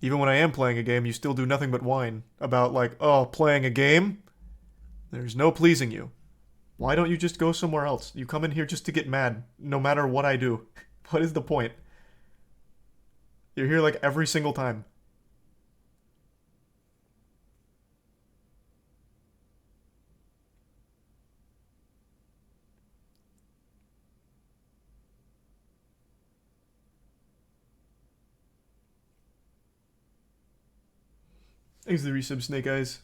Even when I am playing a game, you still do nothing but whine about, like, oh, playing a game? There's no pleasing you. Why don't you just go somewhere else? You come in here just to get mad, no matter what I do. What is the point? You're here, like, every single time. Thanks for the resub, Snake Eyes.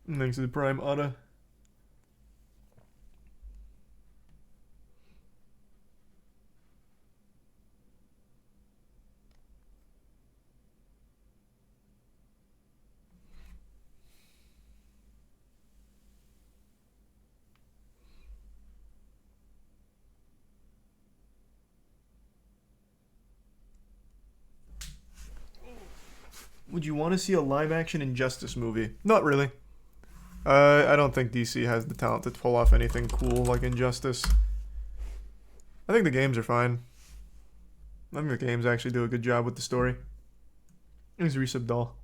And thanks to the Prime Otta. Would you want to see a live-action Injustice movie? Not really. I don't think DC has the talent to pull off anything cool like Injustice. I think the games are fine. I think the games actually do a good job with the story. Here's Resub Doll.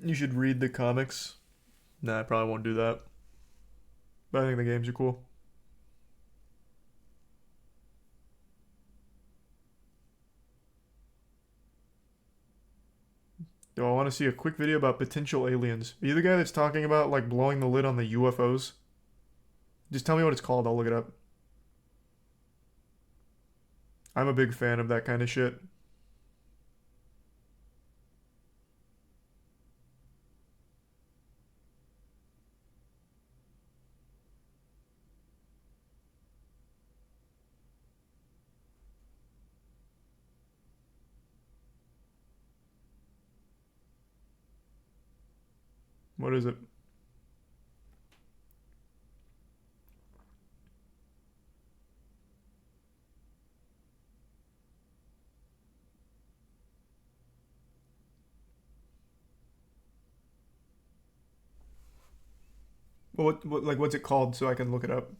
You should read the comics. Nah, I probably won't do that. But I think the games are cool. Do I want to see a quick video about potential aliens? Are you the guy that's talking about, like, blowing the lid on the UFOs? Just tell me what it's called, I'll look it up. I'm a big fan of that kind of shit. What is it? Well, what's it called so I can look it up?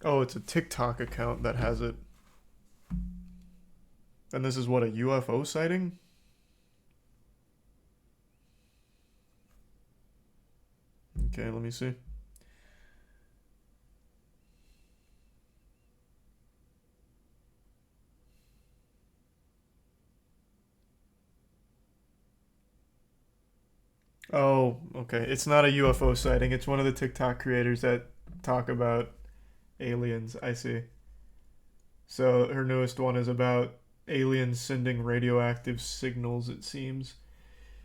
Oh, it's a TikTok account that has it. And this is what, a UFO sighting? Okay, let me see. Oh, okay. It's not a UFO sighting. It's one of the TikTok creators that talk about aliens. I see. So her newest one is about aliens sending radioactive signals, it seems.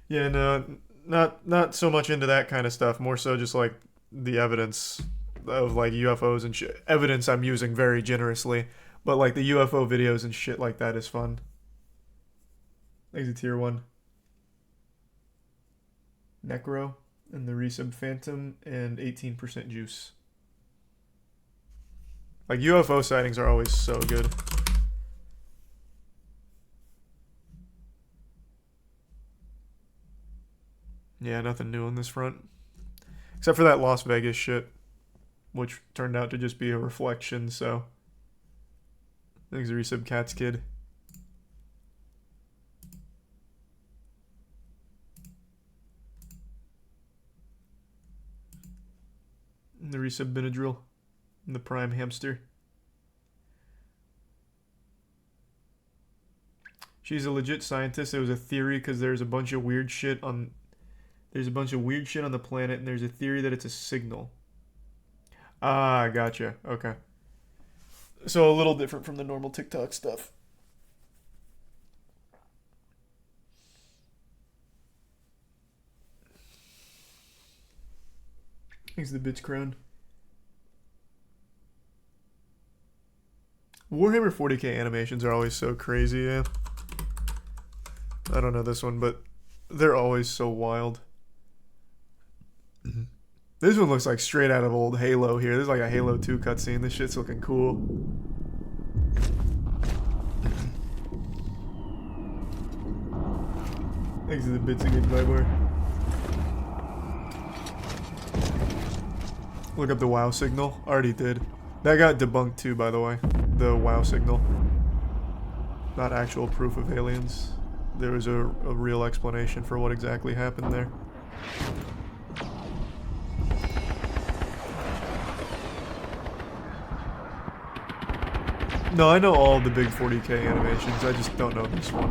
Yeah, no, not so much into that kind of stuff. More so just like the evidence of like UFOs and shit. Evidence I'm using very generously, but like the UFO videos and shit like that is fun. Thanks to Tier 1. Necro and the Resub Phantom and 18% Juice. Like UFO sightings are always so good. Yeah, nothing new on this front. Except for that Las Vegas shit, which turned out to just be a reflection, so. Thanks, Resub Cat's Kid. And the Resub Benadryl. And the Prime Hamster. She's a legit scientist. It was a theory because there's a bunch of weird shit on... There's a bunch of weird shit on the planet, and there's a theory that it's a signal. Ah, gotcha. Okay. So a little different from the normal TikTok stuff. Thanks to the bitch crown. Warhammer 40k animations are always so crazy, yeah. I don't know this one, but they're always so wild. This one looks like straight out of old Halo here. There's like a Halo 2 cutscene. This shit's looking cool. Thanks to the bits again, Viber. Look up the WoW signal. Already did. That got debunked too, by the way. The WoW signal. Not actual proof of aliens. There was a real explanation for what exactly happened there. No, I know all the big 40k animations, I just don't know this one.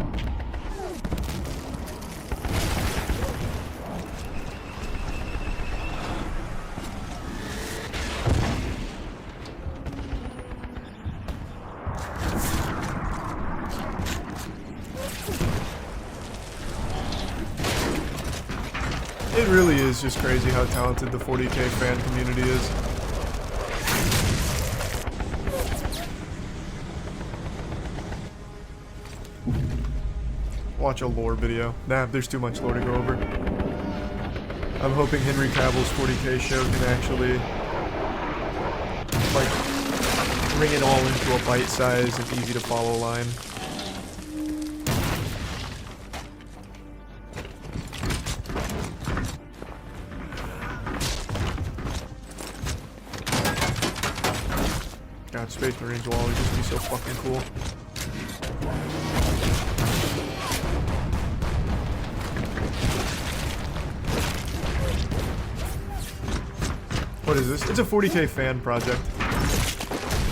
It really is just crazy how talented the 40k fan community is. Watch a lore video. Nah, there's too much lore to go over. I'm hoping Henry Cavill's 40k show can actually, like, bring it all into a bite-sized and easy-to-follow line. God, Space Marines will always just be so fucking cool. What is this? It's a 40k fan project.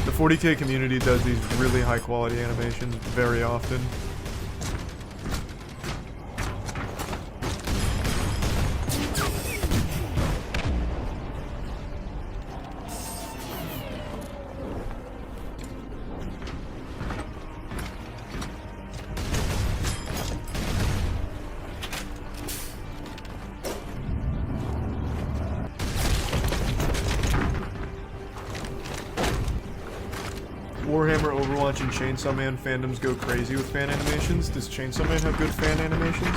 The 40k community does these really high quality animations very often. Warhammer, Overwatch, and Chainsaw Man fandoms go crazy with fan animations. Does Chainsaw Man have good fan animations?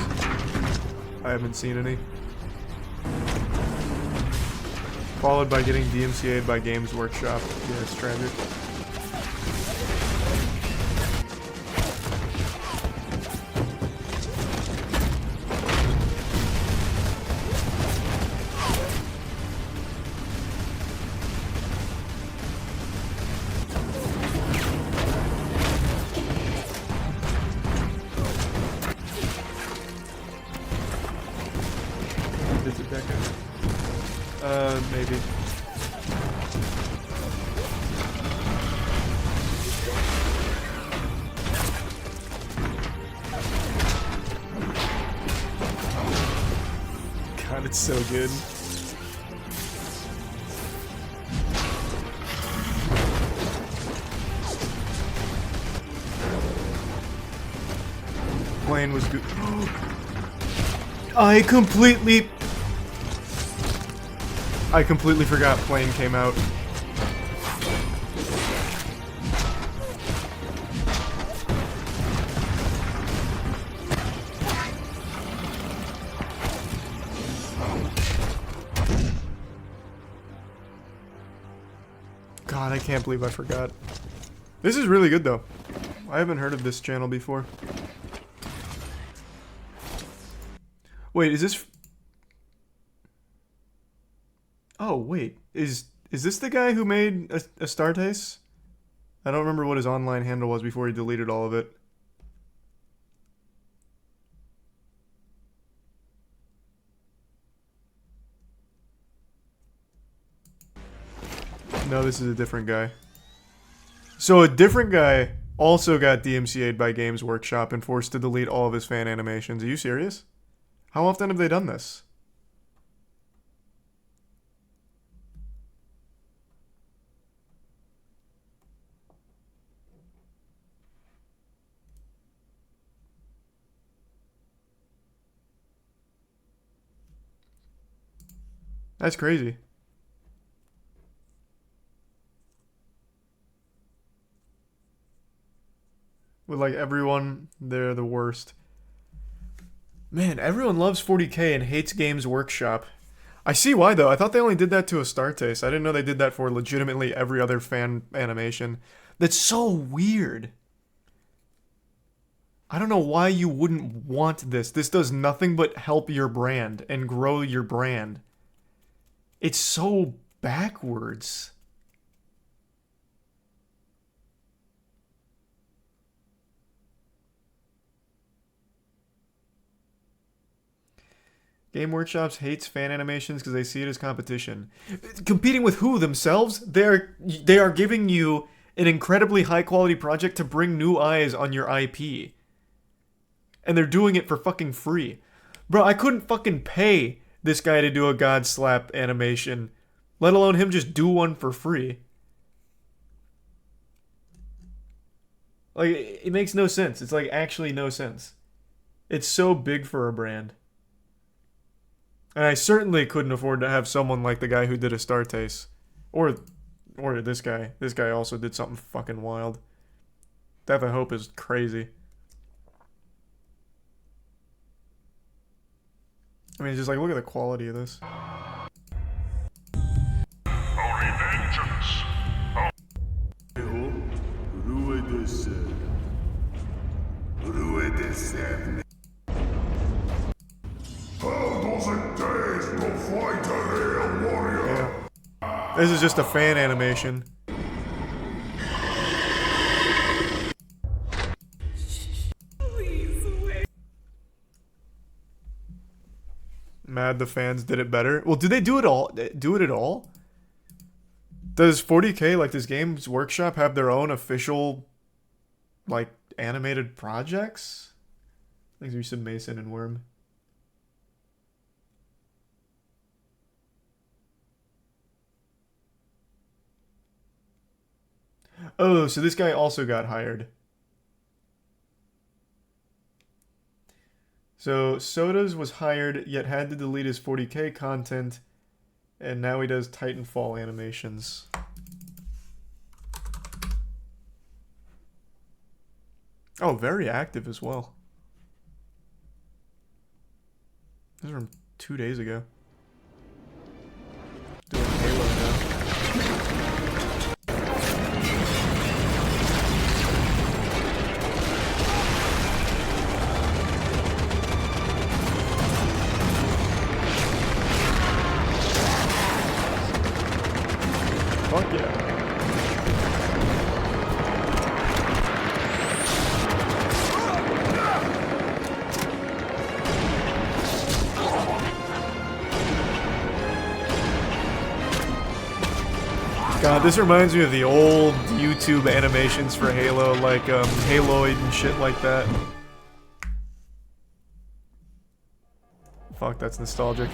I haven't seen any. Followed by getting DMCA'd by Games Workshop. Yeah, it's tragic. Maybe. God, it's so good. Plane was good. I completely forgot Plane came out. God, I can't believe I forgot. This is really good though. I haven't heard of this channel before. Wait, is this... Oh, wait. Is this the guy who made Astartes? I don't remember what his online handle was before he deleted all of it. No, this is a different guy. So a different guy also got DMCA'd by Games Workshop and forced to delete all of his fan animations. Are you serious? How often have they done this? That's crazy. With like everyone, they're the worst. Man, everyone loves 40K and hates Games Workshop. I see why though. I thought they only did that to Astartes. I didn't know they did that for legitimately every other fan animation. That's so weird. I don't know why you wouldn't want this. This does nothing but help your brand and grow your brand. It's so backwards. Game Workshops hates fan animations because they see it as competition. Competing with who? Themselves? They are giving you an incredibly high quality project to bring new eyes on your IP. And they're doing it for fucking free. Bro, I couldn't fucking pay this guy to do a God Slap animation, let alone him just do one for free. Like, it makes no sense. It's like actually no sense. It's so big for a brand. And I certainly couldn't afford to have someone like the guy who did Astartes. Or this guy. This guy also did something fucking wild. Death of Hope is crazy. I mean, just like, look at the quality of this. Yeah. This is just a fan animation. Mad the fans did it better. Well, do they do it all? Do it at all? Does 40K, like this Games Workshop, have their own official, like, animated projects? Thanks, you said Mason and Worm. Oh, so this guy also got hired. So Sodas was hired, yet had to delete his 40K content, and now he does Titanfall animations. Oh, very active as well. This is from 2 days ago. Doing Halo now. Fuck yeah. God, this reminds me of the old YouTube animations for Halo, like Haloid and shit like that. Fuck, that's nostalgic.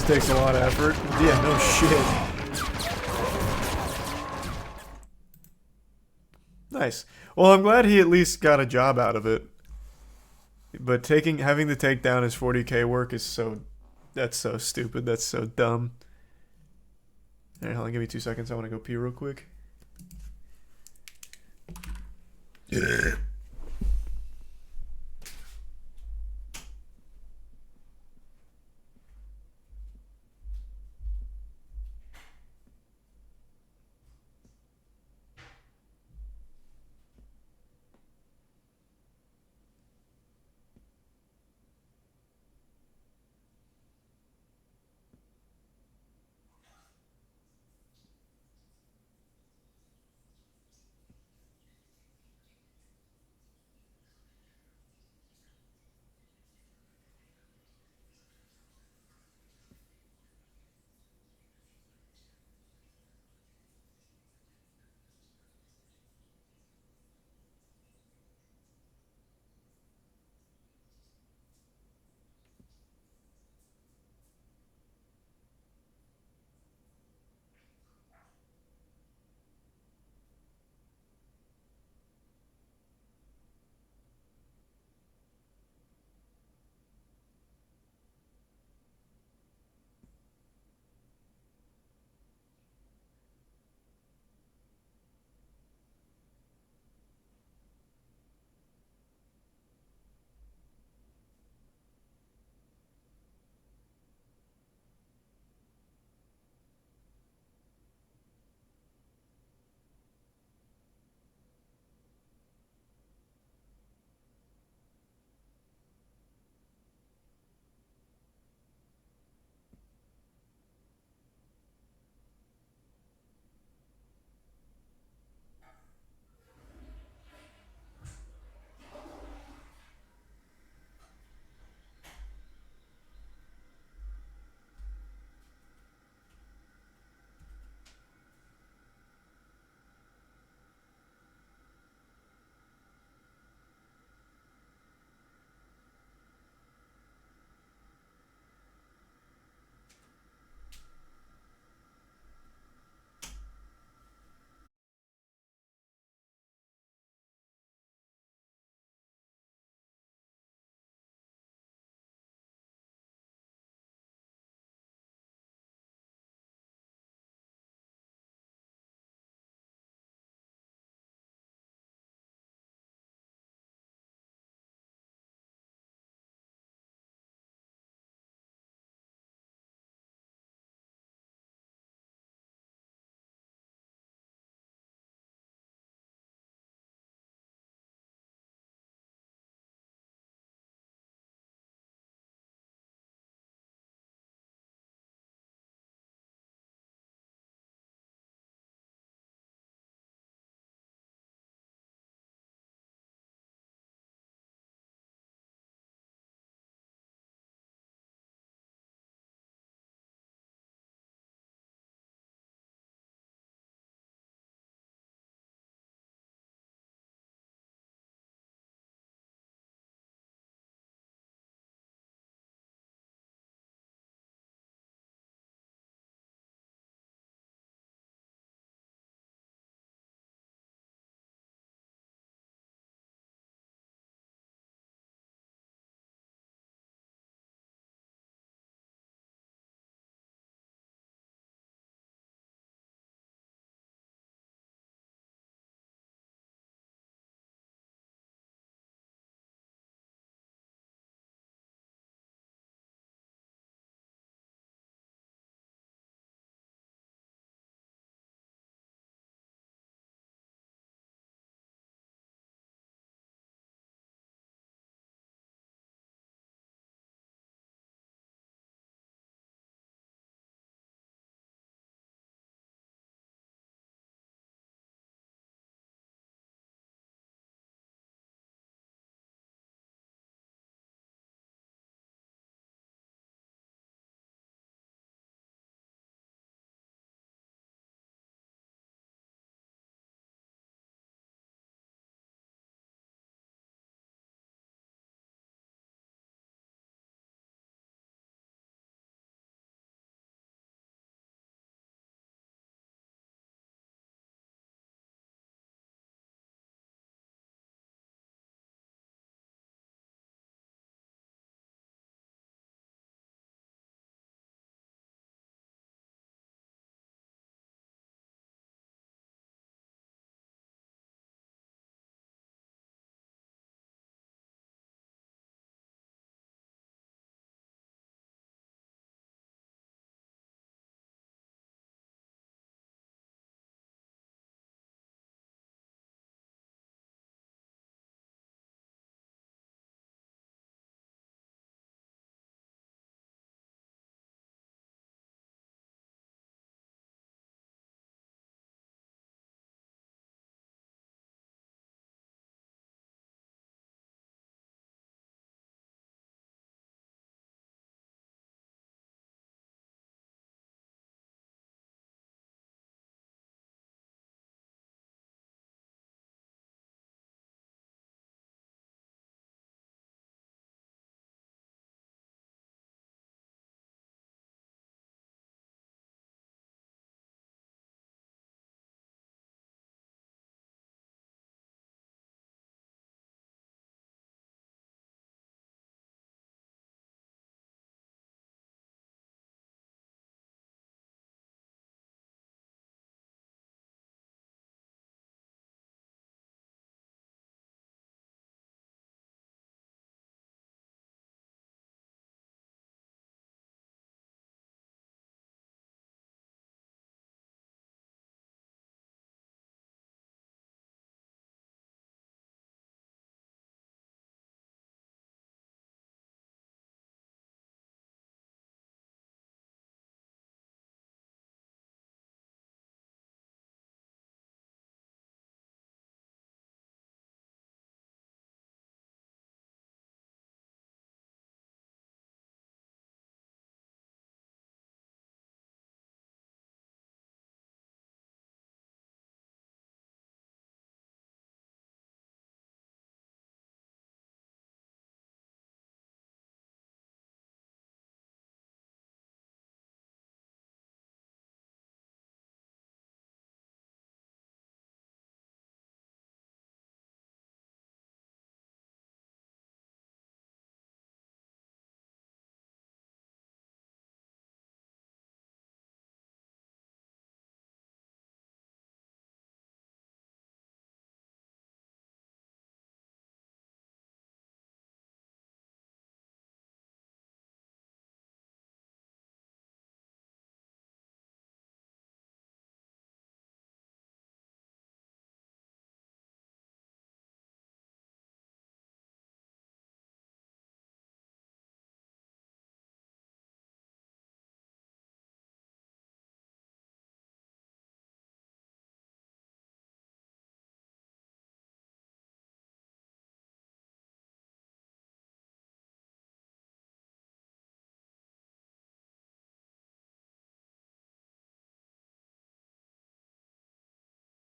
Takes a lot of effort. Yeah, no shit. Nice. Well, I'm glad he at least got a job out of it. But having to take down his 40K work is that's so stupid. That's so dumb. Alright, hold on, give me 2 seconds. I want to go pee real quick. Yeah.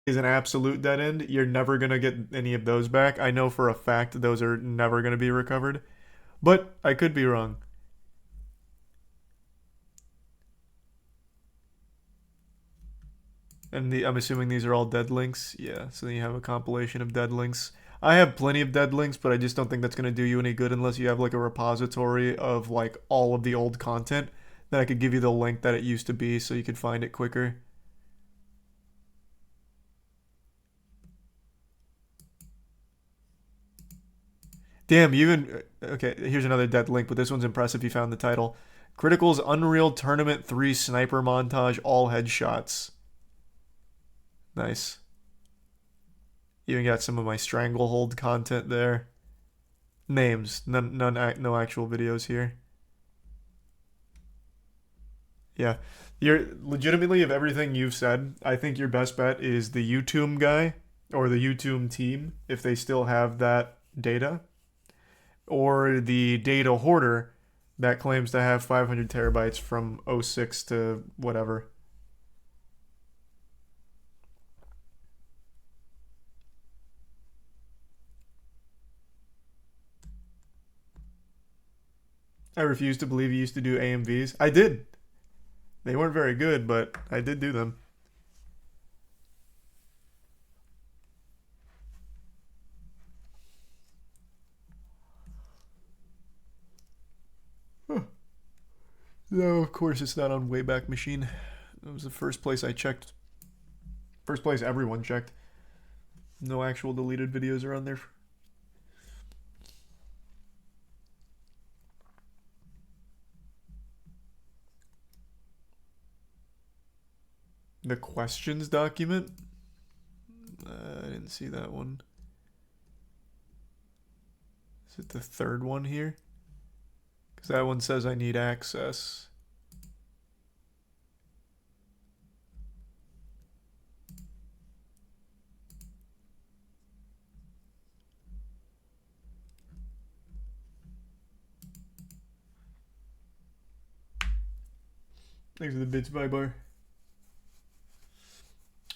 is an absolute dead end, you're never going to get any of those back. I know for a fact those are never going to be recovered, but I could be wrong. And I'm assuming these are all dead links. Yeah, so then you have a compilation of dead links. I have plenty of dead links, but I just don't think that's going to do you any good unless you have like a repository of like all of the old content. Then I could give you the link that it used to be so you could find it quicker. Damn, you even... Okay, here's another dead link, but this one's impressive. You found the title. Critical's Unreal Tournament 3 Sniper Montage, all headshots. Nice. Even got some of my Stranglehold content there. Names. No actual videos here. Yeah. You're legitimately, of everything you've said, I think your best bet is the YouTube guy or the YouTube team, if they still have that data, or the data hoarder that claims to have 500 terabytes from 06 to whatever. I refuse to believe you used to do AMVs. I did. They weren't very good, but I did do them. Huh. No, of course it's not on Wayback Machine. That was the first place I checked. First place everyone checked. No actual deleted videos are on there. The questions document? I didn't see that one. Is it the third one here? Because that one says I need access. Thanks for the bits, bye bar.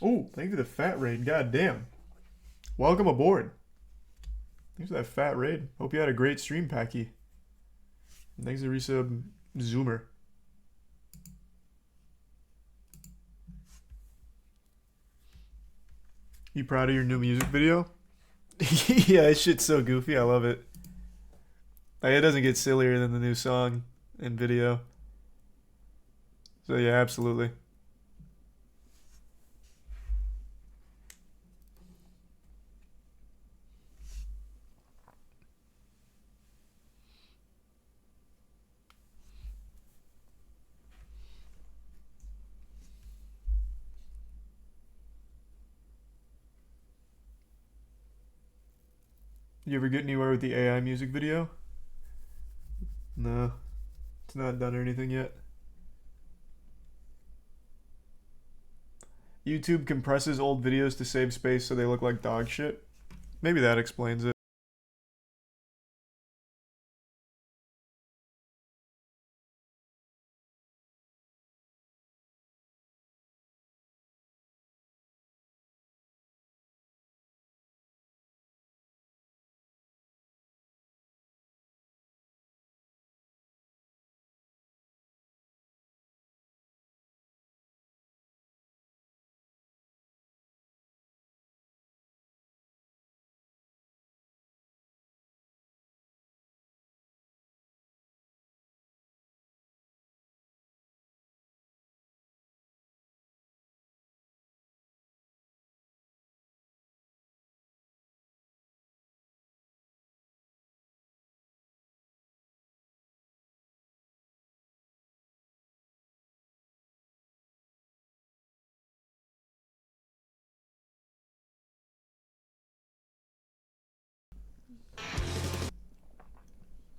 Oh, thank you for the fat raid. God damn. Welcome aboard. Thanks for that fat raid. Hope you had a great stream, Packy. Thanks to resub Zoomer. You proud of your new music video? Yeah, that shit's so goofy. I love it. Like, it doesn't get sillier than the new song and video. So yeah, absolutely. You ever get anywhere with the AI music video? No. It's not done or anything yet. YouTube compresses old videos to save space so they look like dog shit. Maybe that explains it.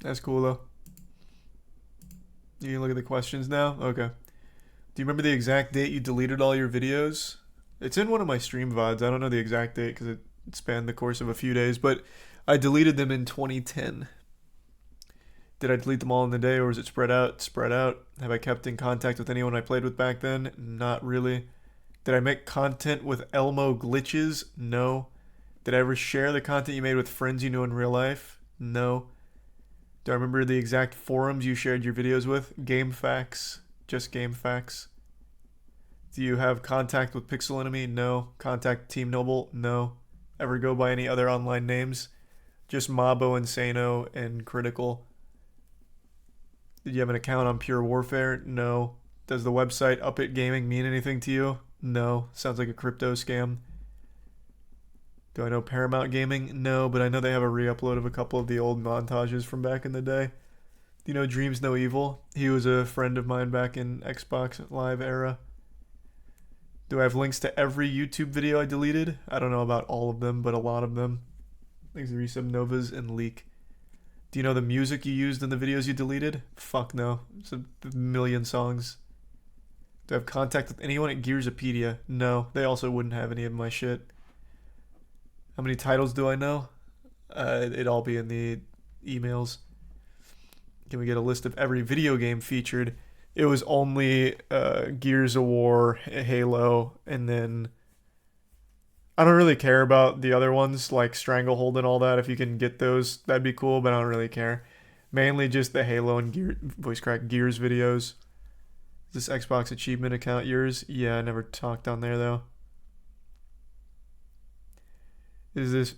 That's cool though. You can look at the questions now? Okay. Do you remember the exact date you deleted all your videos? It's in one of my stream VODs. I don't know the exact date because it spanned the course of a few days, but I deleted them in 2010. Did I delete them all in the day or was it spread out? Spread out. Have I kept in contact with anyone I played with back then? Not really. Did I make content with Elmo glitches? No. Did I ever share the content you made with friends you knew in real life? No. Do I remember the exact forums you shared your videos with? Game Facts. Just Game Facts. Do you have contact with Pixel Enemy? No. Contact Team Noble? No. Ever go by any other online names? Just Mabo, Insano, and Critical. Did you have an account on Pure Warfare? No. Does the website Up It Gaming mean anything to you? No. Sounds like a crypto scam. Do I know Paramount Gaming? No, but I know they have a re-upload of a couple of the old montages from back in the day. Do you know Dreams No Evil? He was a friend of mine back in Xbox Live era. Do I have links to every YouTube video I deleted? I don't know about all of them, but a lot of them. Thanks to Resub Novas and Leak. Do you know the music you used in the videos you deleted? Fuck no. It's a million songs. Do I have contact with anyone at Gearsopedia? No, they also wouldn't have any of my shit. How many titles do I know? It'd all be in the emails. Can we get a list of every video game featured? It was only Gears of War, Halo, and then I don't really care about the other ones like Stranglehold and all that. If you can get those, that'd be cool, but I don't really care. Mainly just the Halo and voice crack Gears videos. Is this Xbox achievement account yours? Yeah, I never talked on there though. Is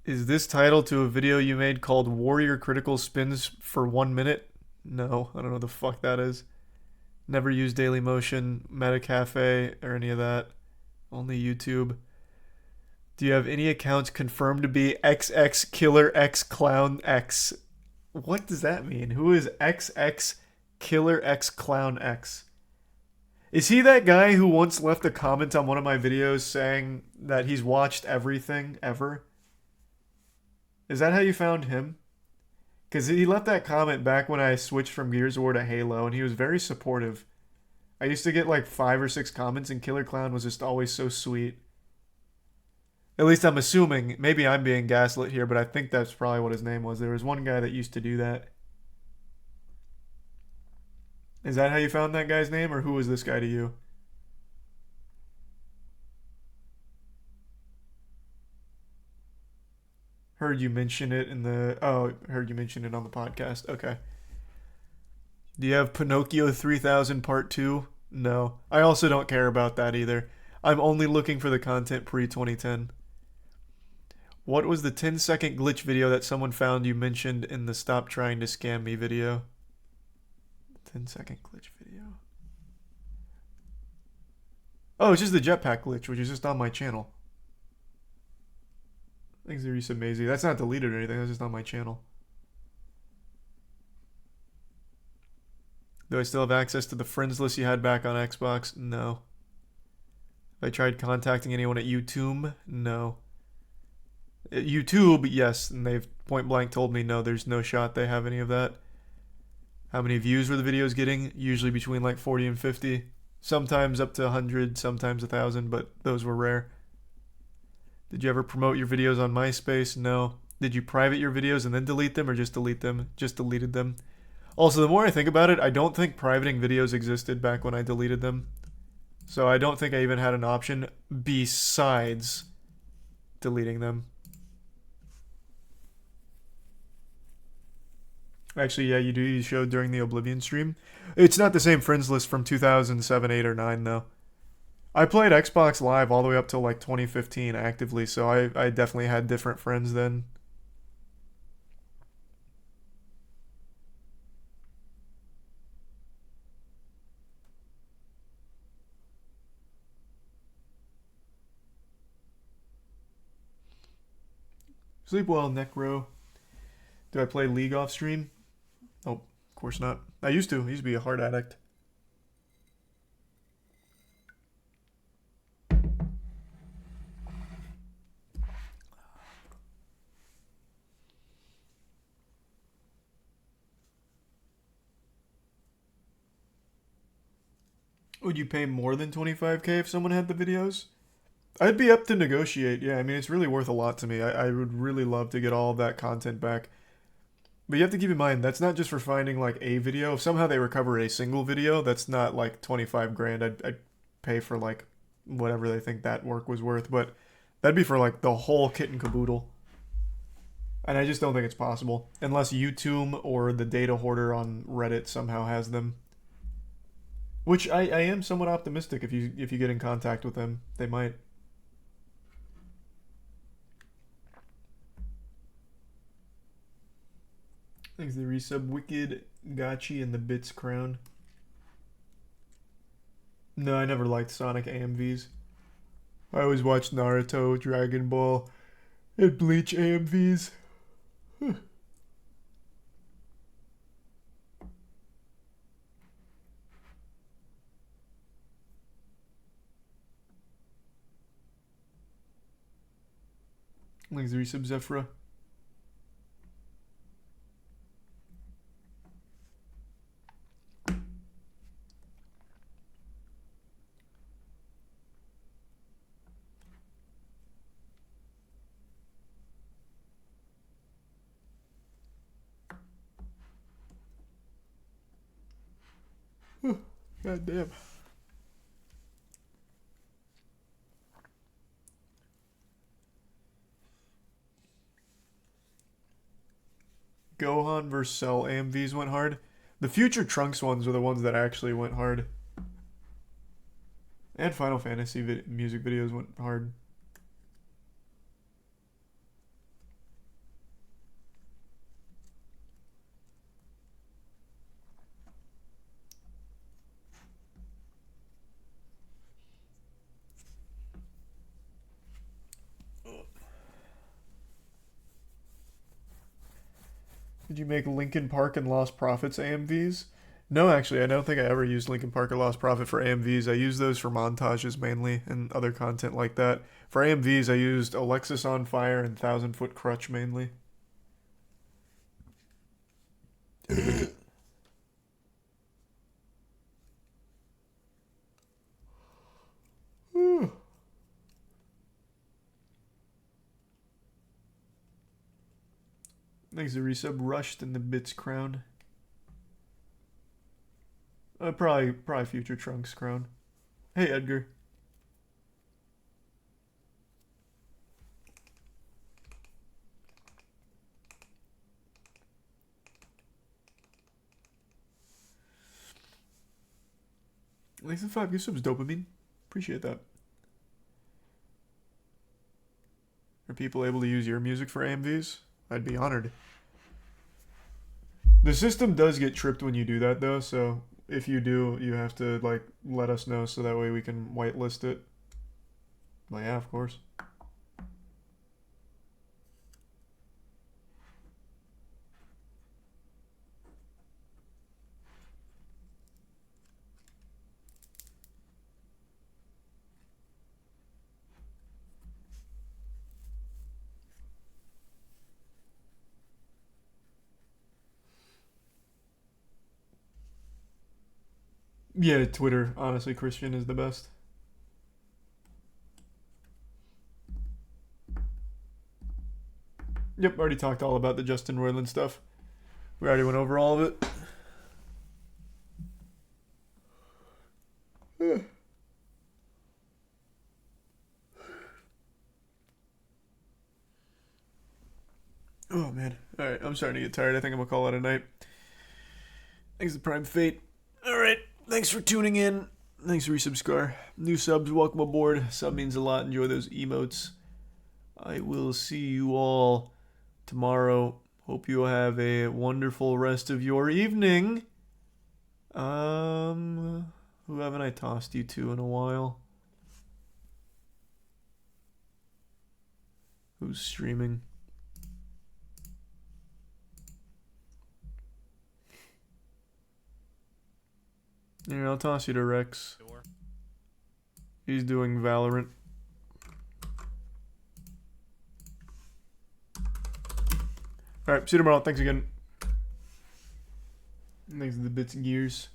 this title to a video you made called Warrior Critical Spins for 1 minute? No, I don't know what the fuck that is. Never used Dailymotion, Metacafe, or any of that. Only YouTube. Do you have any accounts confirmed to be XX Killer X Clown X? What does that mean? Who is XX Killer X Clown X? Is he that guy who once left a comment on one of my videos saying that he's watched everything ever? Is that how you found him? Because he left that comment back when I switched from Gears of War to Halo, and he was very supportive. I used to get like 5 or 6 comments, and Killer Clown was just always so sweet. At least I'm assuming. Maybe I'm being gaslit here, but I think that's probably what his name was. There was one guy that used to do that. Is that how you found that guy's name, or who was this guy to you? Heard you mention it in the... Oh, heard you mention it on the podcast. Okay. Do you have Pinocchio 3000 Part 2? No. I also don't care about that either. I'm only looking for the content pre-2010. What was the 10-second glitch video that someone found you mentioned in the Stop Trying to Scam Me video? 10-second glitch video. Oh, it's just the jetpack glitch, which is just on my channel. Thanks to Resub Maisie. That's not deleted or anything, that's just on my channel. Do I still have access to the friends list you had back on Xbox? No. Have I tried contacting anyone at YouTube? No. At YouTube, yes, and they've point blank told me no, there's no shot they have any of that. How many views were the videos getting? Usually between like 40 and 50. Sometimes up to 100, sometimes 1,000, but those were rare. Did you ever promote your videos on MySpace? No. Did you private your videos and then delete them, or just delete them? Just deleted them. Also, the more I think about it, I don't think privating videos existed back when I deleted them. So I don't think I even had an option besides deleting them. Actually, yeah, you do. You showed during the Oblivion stream. It's not the same friends list from 2007, 8, or 9, though. I played Xbox Live all the way up till like 2015 actively, so I definitely had different friends then. Sleep well, Necro. Do I play League off stream? Oh, of course not. I used to. I used to be a hard addict. Would you pay more than 25k if someone had the videos? I'd be up to negotiate. Yeah, I mean, it's really worth a lot to me. I would really love to get all of that content back. But you have to keep in mind, that's not just for finding like a video. If somehow they recover a single video, that's not like 25 grand. I'd pay for like whatever they think that work was worth, but that'd be for like the whole kit and caboodle. And I just don't think it's possible. Unless YouTube or the data hoarder on Reddit somehow has them. Which I am somewhat optimistic if you get in contact with them. They might. Thanks to the resub. Wicked, Gotchi, and the Bits Crown. No, I never liked Sonic AMVs. I always watched Naruto, Dragon Ball, and Bleach AMVs. Thanks to resub, Zephra. God damn. Gohan vs. Cell AMVs went hard. The Future Trunks ones are the ones that actually went hard. And Final Fantasy music videos went hard. Did you make Linkin Park and Lost Prophets AMVs? No, actually, I don't think I ever used Linkin Park or Lost Prophet for AMVs. I use those for montages mainly and other content like that. For AMVs, I used Alexis on Fire and 1000 Foot Crutch mainly. Thanks to resub. Rushed in the Bits Crown. Probably Future Trunks Crown. Hey, Edgar. Thanks to 5 gift subs, Dopamine. Appreciate that. Are people able to use your music for AMVs? I'd be honored. The system does get tripped when you do that, though, so if you do, you have to, like, let us know so that way we can whitelist it. Well, yeah, of course. Yeah, Twitter. Honestly, Christian is the best. Yep, already talked all about the Justin Roiland stuff. We already went over all of it. Oh, man. Alright, I'm starting to get tired. I think I'm going to call it a night. Thanks to Prime Fate. Alright. Thanks for tuning in. Thanks for resubscribe. New subs, welcome aboard. Sub means a lot. Enjoy those emotes. I will see you all tomorrow. Hope you have a wonderful rest of your evening. Who haven't I tossed you to in a while? Who's streaming? Yeah, I'll toss you to Rex. He's doing Valorant. Alright, see you tomorrow. Thanks again. Thanks to the Bits and Gears.